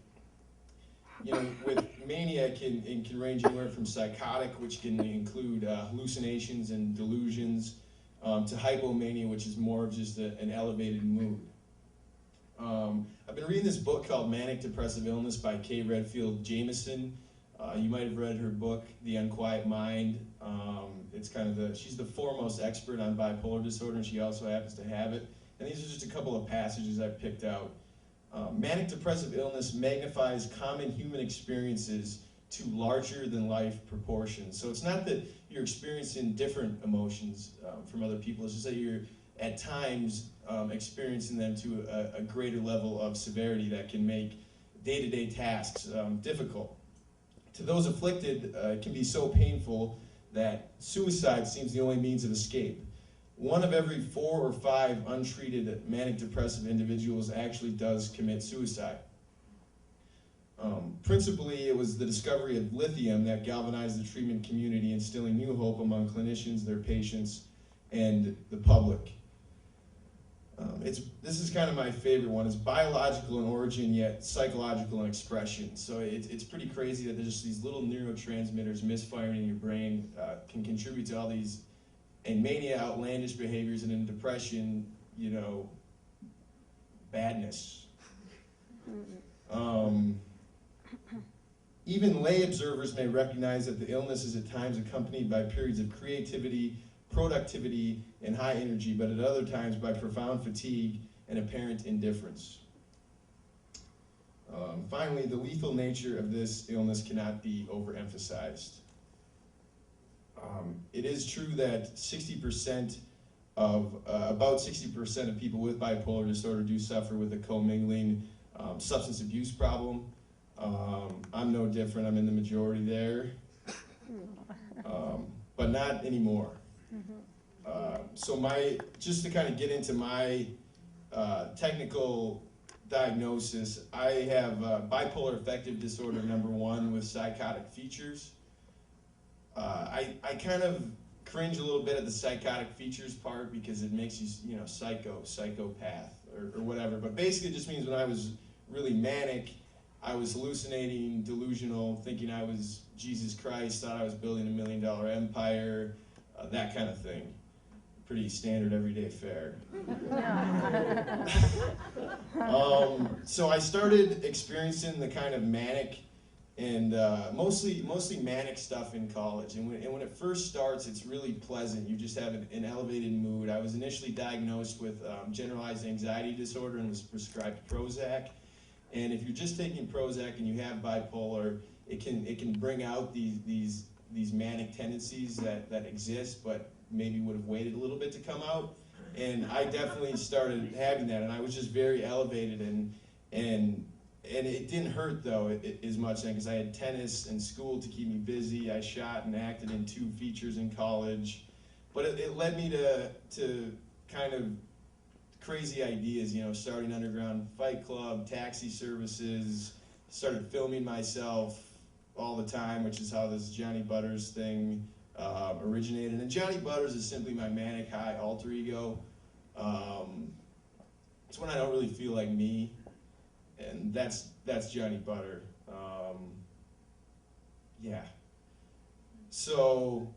With mania, it can range anywhere from psychotic, which can include hallucinations and delusions, to hypomania, which is more of just an elevated mood. I've been reading this book called Manic Depressive Illness by Kay Redfield Jamison. You might have read her book, The Unquiet Mind. It's kind of she's the foremost expert on bipolar disorder, and she also happens to have it. And these are just a couple of passages I picked out. Manic depressive illness magnifies common human experiences to larger-than-life proportions. So it's not that you're experiencing different emotions from other people. It's just that you're, at times, experiencing them to a greater level of severity that can make day-to-day tasks difficult. To those afflicted, it can be so painful that suicide seems the only means of escape. 1 of every 4 or 5 untreated manic depressive individuals actually does commit suicide. Principally, it was the discovery of lithium that galvanized the treatment community, instilling new hope among clinicians, their patients, and the public. This is kind of my favorite one. It's biological in origin, yet psychological in expression. So it's pretty crazy that there's just these little neurotransmitters misfiring in your brain can contribute to all these, in mania, outlandish behaviors, and in depression, you know, badness. Even lay observers may recognize that the illness is at times accompanied by periods of creativity, productivity, and high energy, but at other times by profound fatigue and apparent indifference. Finally, the lethal nature of this illness cannot be overemphasized. It is true that 60% of, about 60% of people with bipolar disorder do suffer with a commingling substance abuse problem. I'm no different, I'm in the majority there, but not anymore. So just to kind of get into my technical diagnosis, I have bipolar affective disorder #1 with psychotic features. I kind of cringe a little bit at the psychotic features part because it makes you, you know, psychopath or whatever. But basically it just means when I was really manic, I was hallucinating, delusional, thinking I was Jesus Christ, thought I was building $1 million empire, that kind of thing. Pretty standard everyday fare. So I started experiencing the kind of manic and mostly manic stuff in college. And when it first starts, it's really pleasant. You just have an elevated mood. I was initially diagnosed with generalized anxiety disorder and was prescribed Prozac. And if you're just taking Prozac and you have bipolar, it can bring out these manic tendencies that exist, but maybe would have waited a little bit to come out. And I definitely started having that, and I was just very elevated, and it didn't hurt though as much then because I had tennis and school to keep me busy. I shot and acted in 2 features in college, but it led me to kind of crazy ideas, you know, starting underground fight club, taxi services, started filming myself all the time, which is how this Johnny Butters thing originated. And Johnny Butters is simply my manic high alter ego. It's when I don't really feel like me, and that's Johnny Butter. Yeah. So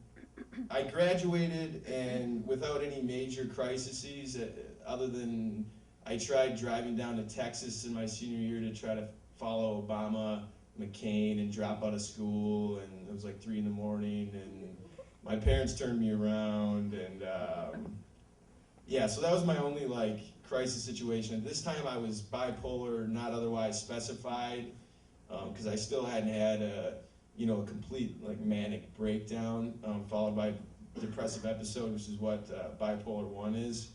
I graduated, and without any major crises, other than I tried driving down to Texas in my senior year to try to follow Obama, McCain, and drop out of school, and it was like 3 in the morning, and my parents turned me around, and yeah, so that was my only like crisis situation. At this time I was bipolar, not otherwise specified, because I still hadn't had a complete like manic breakdown, followed by depressive episode, which is what bipolar 1 is.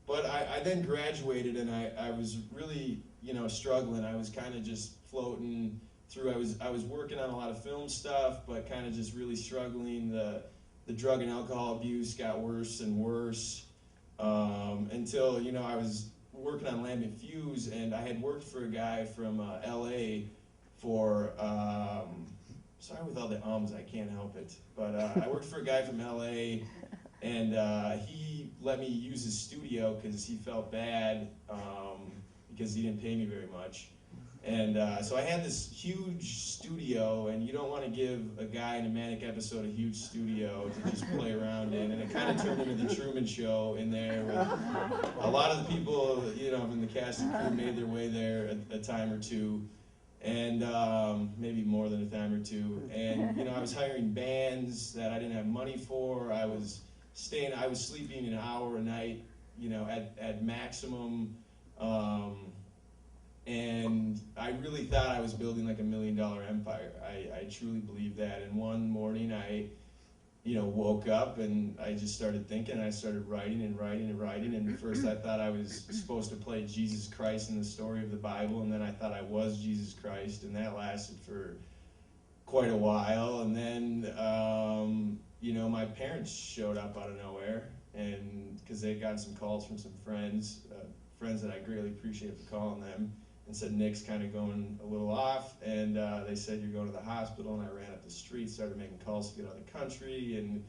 But I then graduated, and I was really, struggling. I was kind of just floating through. I was working on a lot of film stuff, but kind of just really struggling. The drug and alcohol abuse got worse and worse, until, I was working on Lambent Fuse, and I had worked for a guy from LA for, sorry with all the ums, I can't help it, but I worked for a guy from LA, and he let me use his studio because he felt bad, because he didn't pay me very much. And so I had this huge studio, and you don't want to give a guy in a manic episode a huge studio to just play around in, and it kind of turned into the Truman Show in there. With a lot of the people, from the cast and crew made their way there a time or two, and maybe more than a time or two. And I was hiring bands that I didn't have money for. I was sleeping an hour a night, at maximum. And I really thought I was building like $1 million empire. I truly believed that. And one morning I, woke up and I just started thinking. I started writing and writing and writing. And at first I thought I was supposed to play Jesus Christ in the story of the Bible. And then I thought I was Jesus Christ. And that lasted for quite a while. And then, my parents showed up out of nowhere. And because they got some calls from some friends that I greatly appreciate for calling them, and said, Nick's kind of going a little off, and they said, you're going to the hospital, and I ran up the street, started making calls to get out of the country, and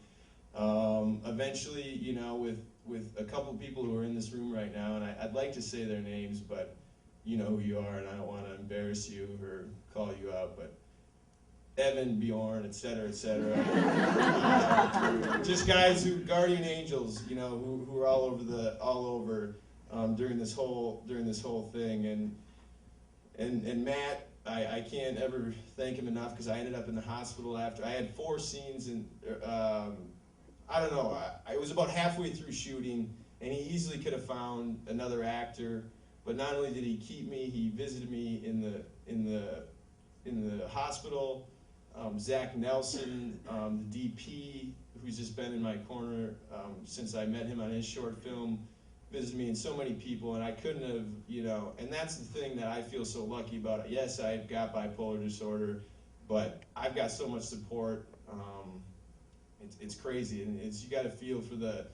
Eventually, you know, with a couple people who are in this room right now, and I'd like to say their names, but you know who you are, and I don't want to embarrass you or call you out, but Evan, Bjorn, et cetera, just guys who, guardian angels, you know, who are all over during this whole thing, and Matt, I can't ever thank him enough, because I ended up in the hospital after I had 4 scenes, and I don't know, I was about halfway through shooting, and he easily could have found another actor, but not only did he keep me, he visited me in the hospital. Zach Nelson, the DP, who's just been in my corner since I met him on his short film, visited me, and so many people, and I couldn't have, you know, and that's the thing that I feel so lucky about. Yes, I've got bipolar disorder, but I've got so much support. It's crazy, and you got to feel for the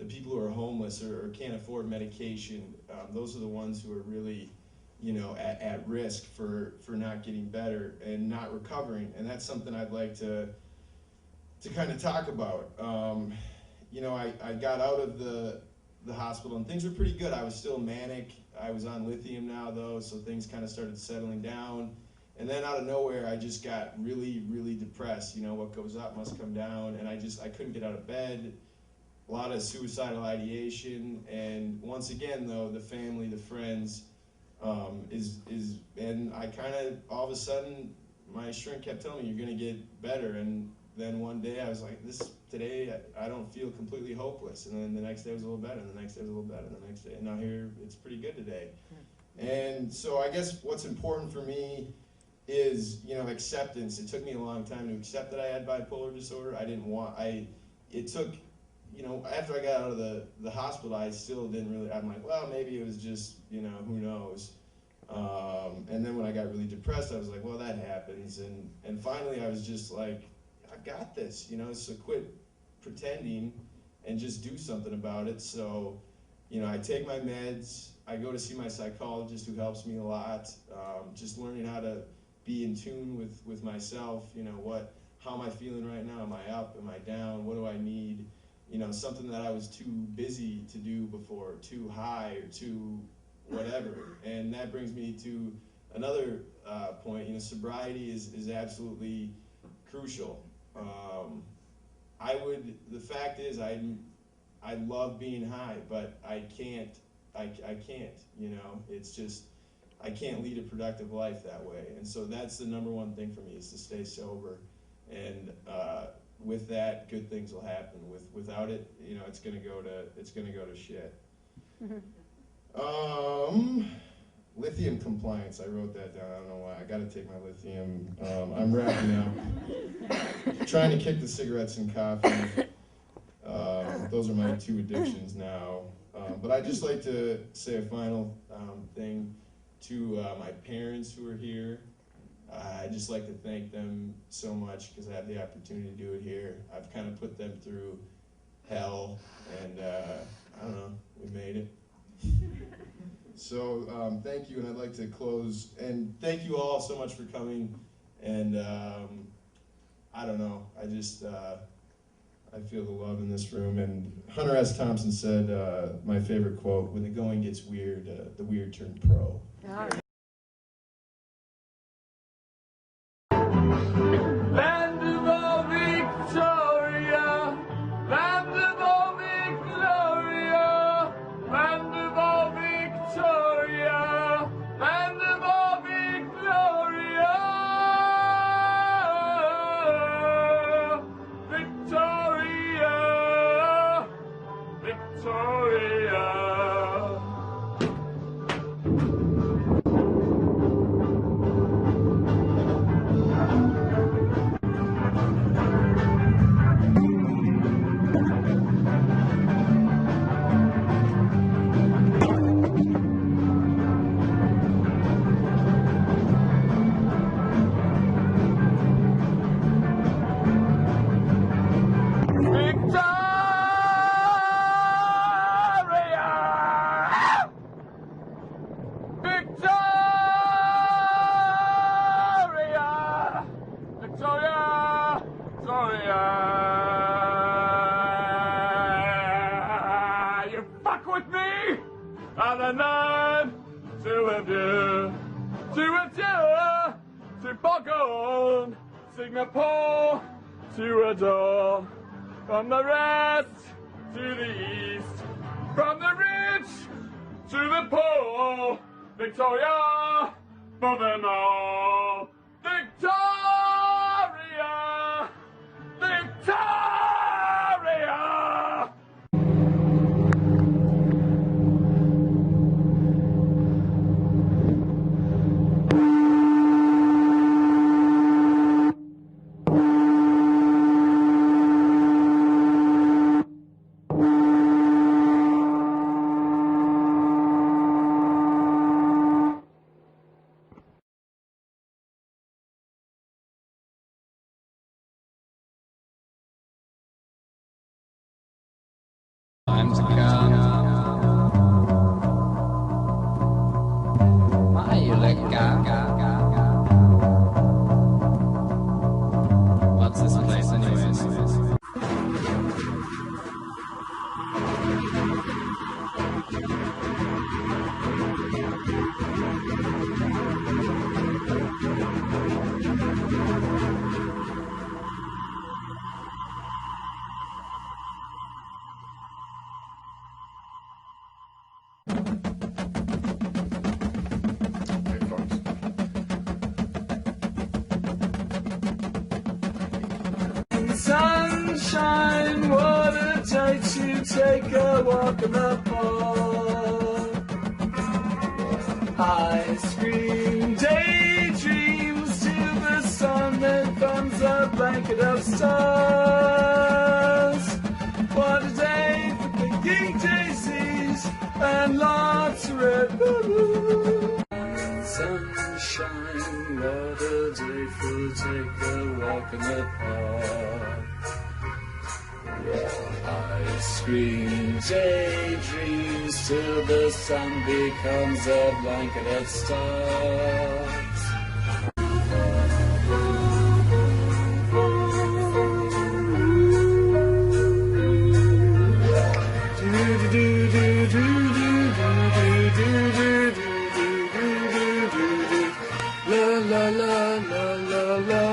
people who are homeless or can't afford medication. Those are the ones who are really, you know, at risk for not getting better and not recovering, and that's something I'd like to kind of talk about. You know, I got out of the hospital and things were pretty good. I was still manic. I was on lithium now though, so things kind of started settling down. And then out of nowhere, I just got really, really depressed. You know, what goes up must come down, and I couldn't get out of bed. A lot of suicidal ideation, and once again though, the family, the friends, and I kind of, all of a sudden, my shrink kept telling me, you're gonna get better, and then one day I was like, today I don't feel completely hopeless, and then the next day was a little better, and the next day was a little better, and the next day, and now here, it's pretty good today. And so I guess what's important for me is, you know, acceptance. It took me a long time to accept that I had bipolar disorder. It took, you know, after I got out of the hospital, I still didn't really, I'm like, well, maybe it was just, you know, who knows. And then when I got really depressed, I was like, well, that happens. And finally, I was just like, I've got this, you know, so quit pretending and just do something about it. So, you know, I take my meds, I go to see my psychologist who helps me a lot, just learning how to be in tune with myself, you know, how am I feeling right now? Am I up? Am I down? What do I need? You know, something that I was too busy to do before, too high or too whatever. And that brings me to another point. You know, sobriety is absolutely crucial. The fact is, I love being high, but I can't, you know, it's just, I can't lead a productive life that way. And so that's the number one thing for me, is to stay sober. And with that, good things will happen. Without it, you know, it's gonna go to shit. Lithium compliance, I wrote that down, I don't know why. I gotta take my lithium. I'm wrapping up. Trying to kick the cigarettes and coffee. Those are my 2 addictions now. But I'd just like to say a final thing to my parents who are here. I'd just like to thank them so much, because I have the opportunity to do it here. I've kind of put them through hell, and I don't know, we made it. So thank you, and I'd like to close, and thank you all so much for coming, and I don't know, I just, I feel the love in this room, and Hunter S. Thompson said, my favorite quote, when the going gets weird, the weird turn pro. Land of all Victoria, land of all Victoria, land of all Victoria, land of all Victoria, Victoria, Victoria. Victoria! Victoria! to adore, to boggle, Singapore, to adore. From the west to the east, from the rich to the poor, Victoria for them all. Victoria! Victoria! Time to come. What's this place anyways? Sunshine, what a day to take a walk in the park. Ice cream, daydreams till the sun then comes a blanket of stars. What a day for picking daisies and lots of red balloons. Sunshine, what a day for take a walk in the park. Ice cream, daydreams till the sun becomes a blanket of stars. La la la la la la.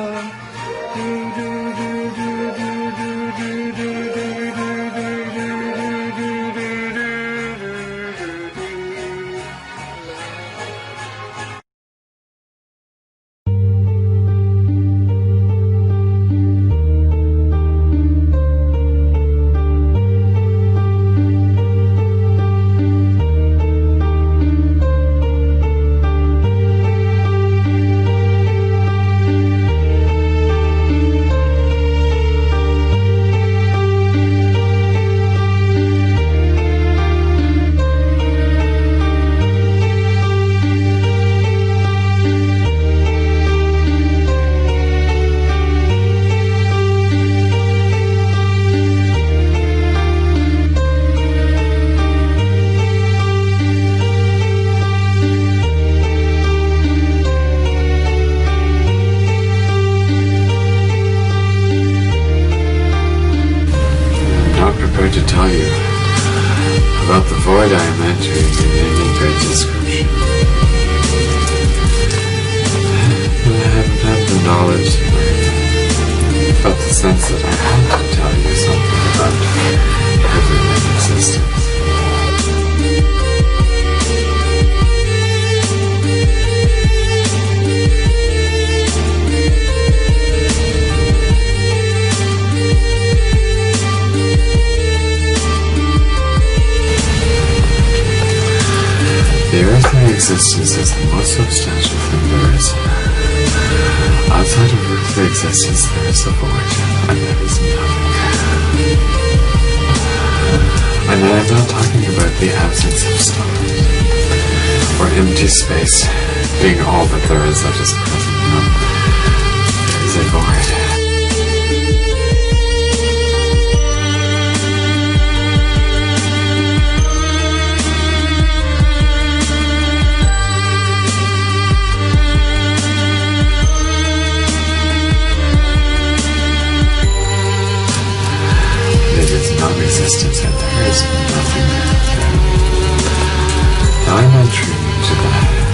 To tell you about the void I am entering in any great description. I haven't had the knowledge, but the sense that I have to tell you something about heaven and existence. The earthly existence is the most substantial thing there is. Outside of earthly existence there is a void, and that is nothing. And I am not talking about the absence of stars, or empty space being all that there is that is present. No, there is a void. Non-existence, and there is nothing there. Now I'm entering into the void.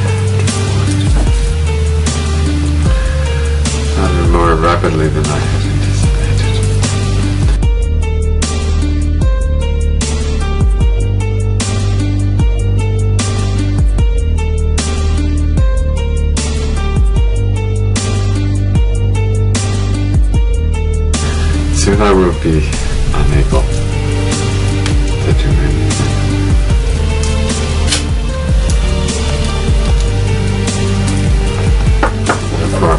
more rapidly than I had anticipated. Soon I will be unable to do anything. Therefore,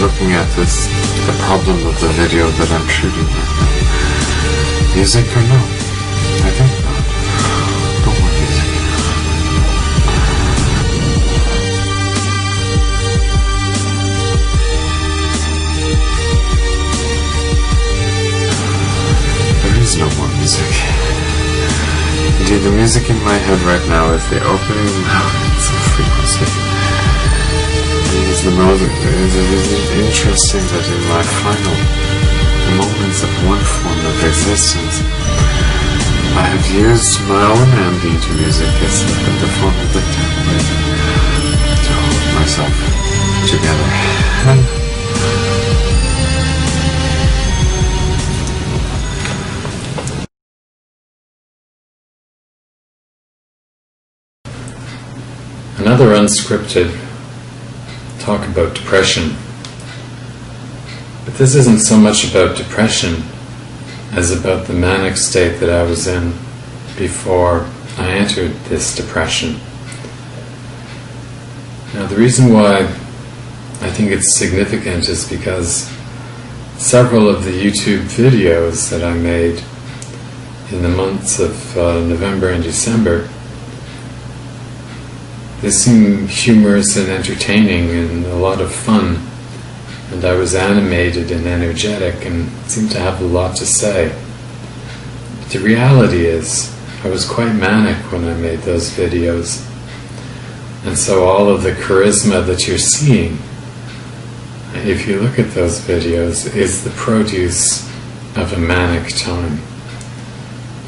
looking at this, the problem of the video that I'm shooting right now. Music or no? I think not. Don't want music. There is no more music. Indeed, the music in my head right now is the opening movements of frequency. It is interesting that in my final moments of one form of existence, I have used my own ambient music as the form of the template to hold myself together. Another unscripted talk about depression. But this isn't so much about depression as about the manic state that I was in before I entered this depression. Now, the reason why I think it's significant is because several of the YouTube videos that I made in the months of November and December, they seem humorous and entertaining and a lot of fun, and I was animated and energetic and seemed to have a lot to say. But the reality is, I was quite manic when I made those videos, and so all of the charisma that you're seeing, if you look at those videos, is the produce of a manic time.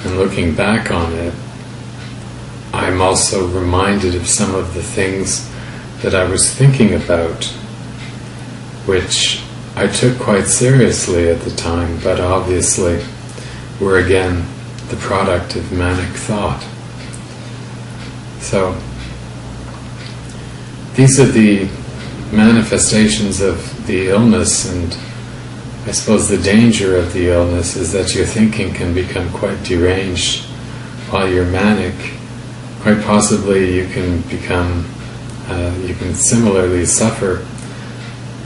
And looking back on it, I'm also reminded of some of the things that I was thinking about, which I took quite seriously at the time, but obviously were again the product of manic thought. So these are the manifestations of the illness, and I suppose the danger of the illness is that your thinking can become quite deranged while you're manic. Quite possibly you can become, you can similarly suffer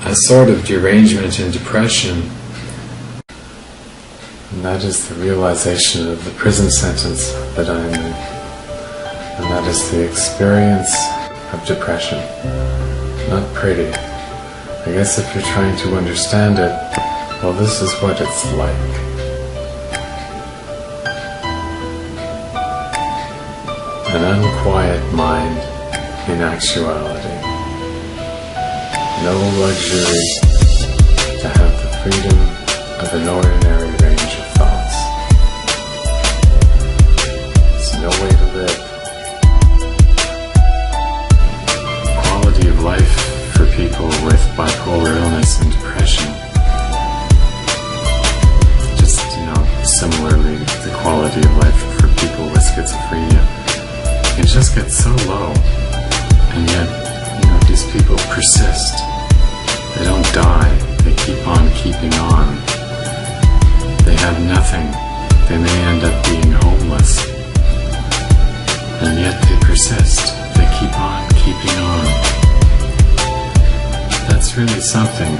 a sort of derangement and depression. And that is the realization of the prison sentence that I am in. And that is the experience of depression. Not pretty. I guess if you're trying to understand it, well, this is what it's like. An unquiet mind in actuality. No luxury to have the freedom of an ordinary range of thoughts. It's no way to live. bipolar illness and depression. Just, similarly, the quality of life for people with schizophrenia, it just gets so low. And yet, these people persist. They don't die. They keep on keeping on. They have nothing. They may end up being homeless. And yet they persist. They keep on keeping on. That's really something.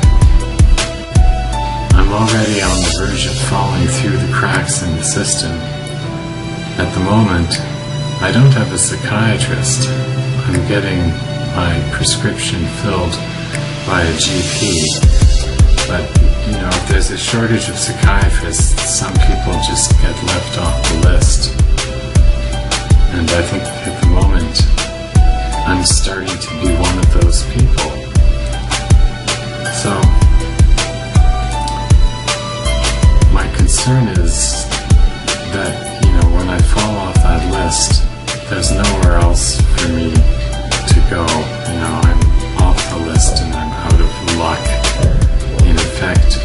I'm already on the verge of falling through the cracks in the system. At the moment, I don't have a psychiatrist. I'm getting my prescription filled by a GP. But, if there's a shortage of psychiatrists, some people just get left off the list. And I think at the moment, I'm starting to be one of those people. So, my concern is that, when I fall off that list, there's nowhere else for me to go. I'm off the list and I'm out of luck. In effect,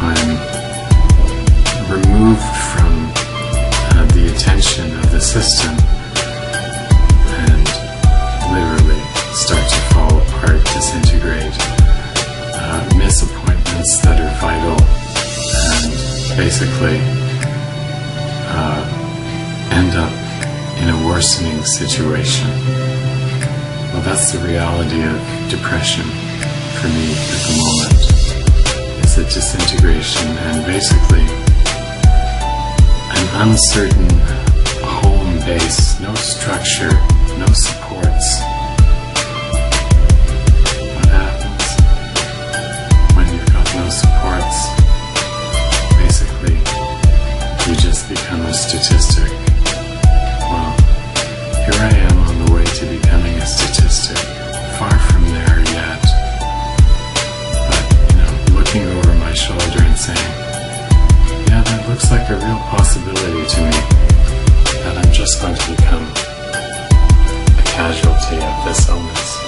I'm removed from the attention of the system and literally start to fall apart, disintegrate, miss appointments that are vital, and basically end up in a worsening situation. Well, that's the reality of depression for me at the moment. It's a disintegration and basically an uncertain home base, no structure, no supports. What happens when you've got no supports? Basically, you just become a statistic. Well, here I am on the way to becoming a statistic. Far from there yet. But, looking over my shoulder and saying, yeah, that looks like a real possibility to me, that I'm just going to become a casualty of this illness.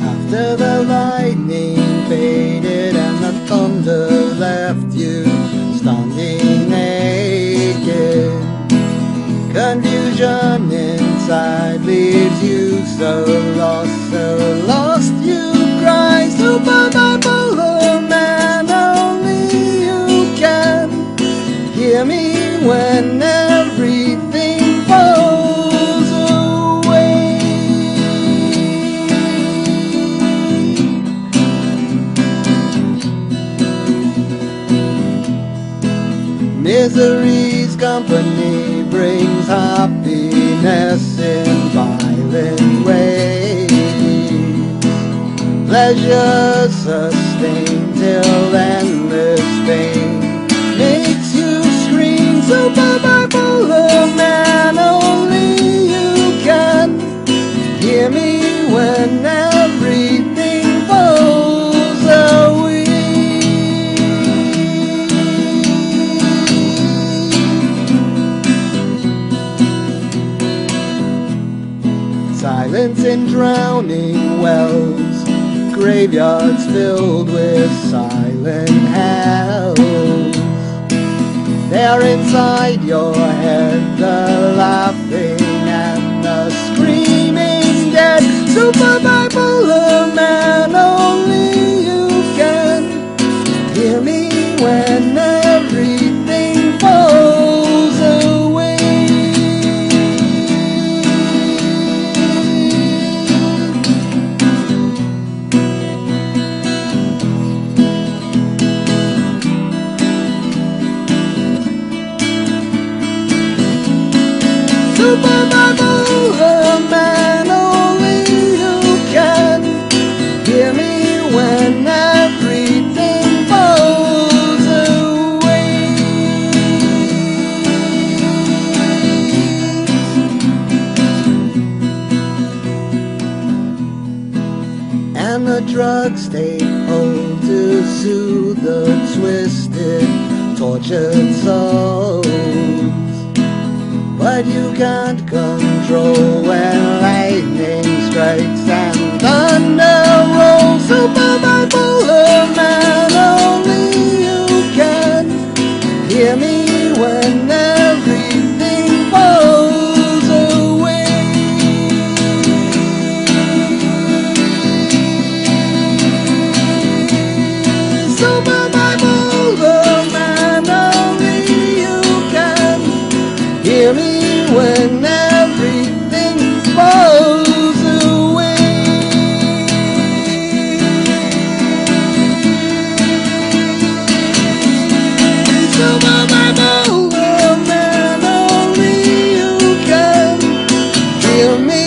After the lightning faded and the thunder left you standing naked, confusion inside leaves you so lost you cry. Super bipolar man, only you can hear me when everything falls away. Misery's company brings happiness in violent ways. Pleasure sustained till endless pain makes you scream. Super bipolar man, only you can hear me when everything falls away. Silence in drowning wells, graveyards filled with silent hells. They're inside your head, the laughing and the screaming dead. Super bipolar man, only you can hear me when everything falls away. super bipolar man, only you can hear me when everything falls away. And the drugs take hold to soothe the twisted, tortured souls. But you can't control when lightning strikes and thunder rolls. Super bipolar man, only you can hear me when everything falls away. Super bipolar man, only you can hear me when everything falls away. Super bipolar man, only you can hear me.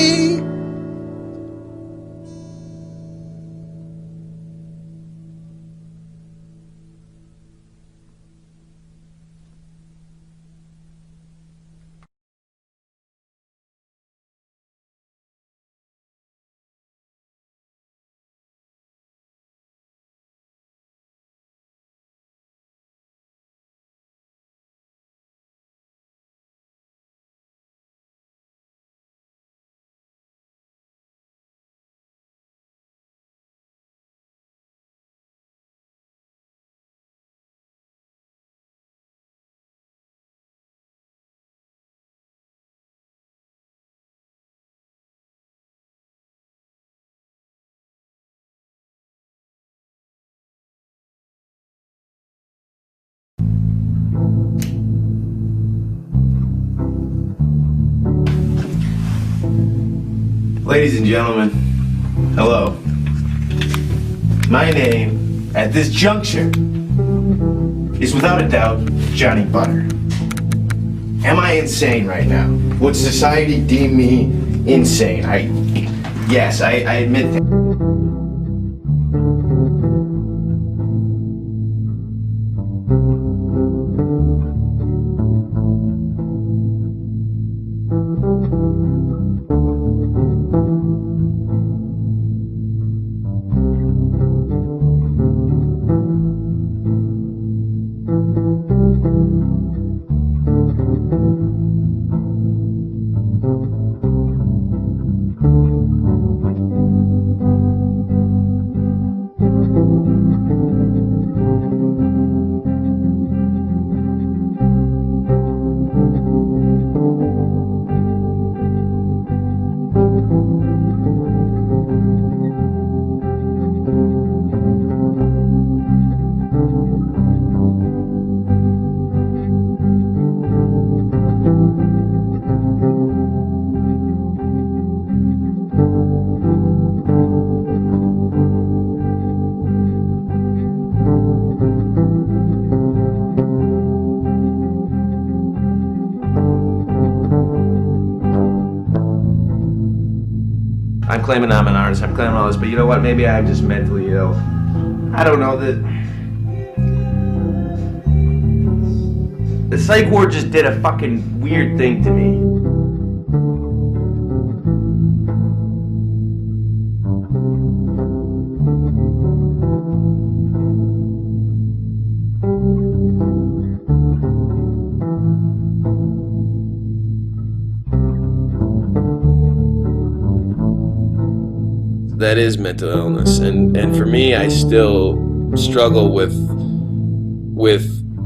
Ladies and gentlemen, hello. My name, at this juncture, is without a doubt Johnny Butter. Am I insane right now? Would society deem me insane? Yes, I admit that. I'm claiming I'm an artist, I'm claiming all this, but you know what, maybe I'm just mentally ill. I don't know, the psych ward just did a fucking weird thing to me. That is mental illness, and for me, I still struggle with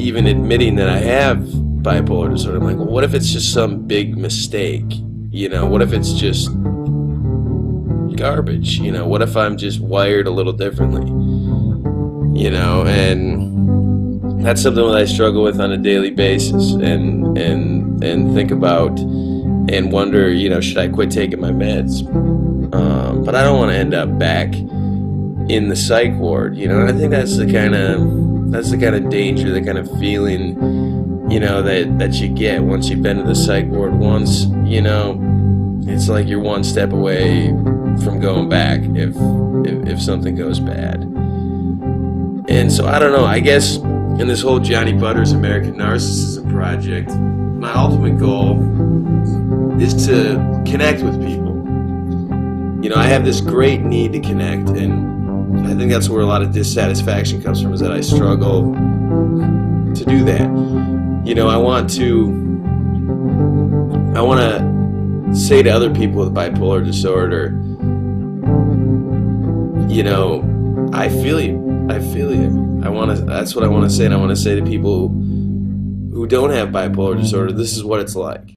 even admitting that I have bipolar disorder. I'm like, well, what if it's just some big mistake? You know, what if it's just garbage? You know, what if I'm just wired a little differently? You know, and that's something that I struggle with on a daily basis, and think about and wonder, you know, should I quit taking my meds? But I don't want to end up back in the psych ward, you know. And I think that's the kind of danger, the kind of feeling you know, that you get once you've been to the psych ward once, you know, it's like you're one step away from going back if something goes bad. And so I don't know, I guess in this whole Johnny Butters American Narcissism project, my ultimate goal is to connect with people. You know, I have this great need to connect, and I think that's where a lot of dissatisfaction comes from, is that I struggle to do that. You know, I want to say to other people with bipolar disorder, you know, I feel you. That's what I want to say, and I want to say to people who don't have bipolar disorder, this is what it's like.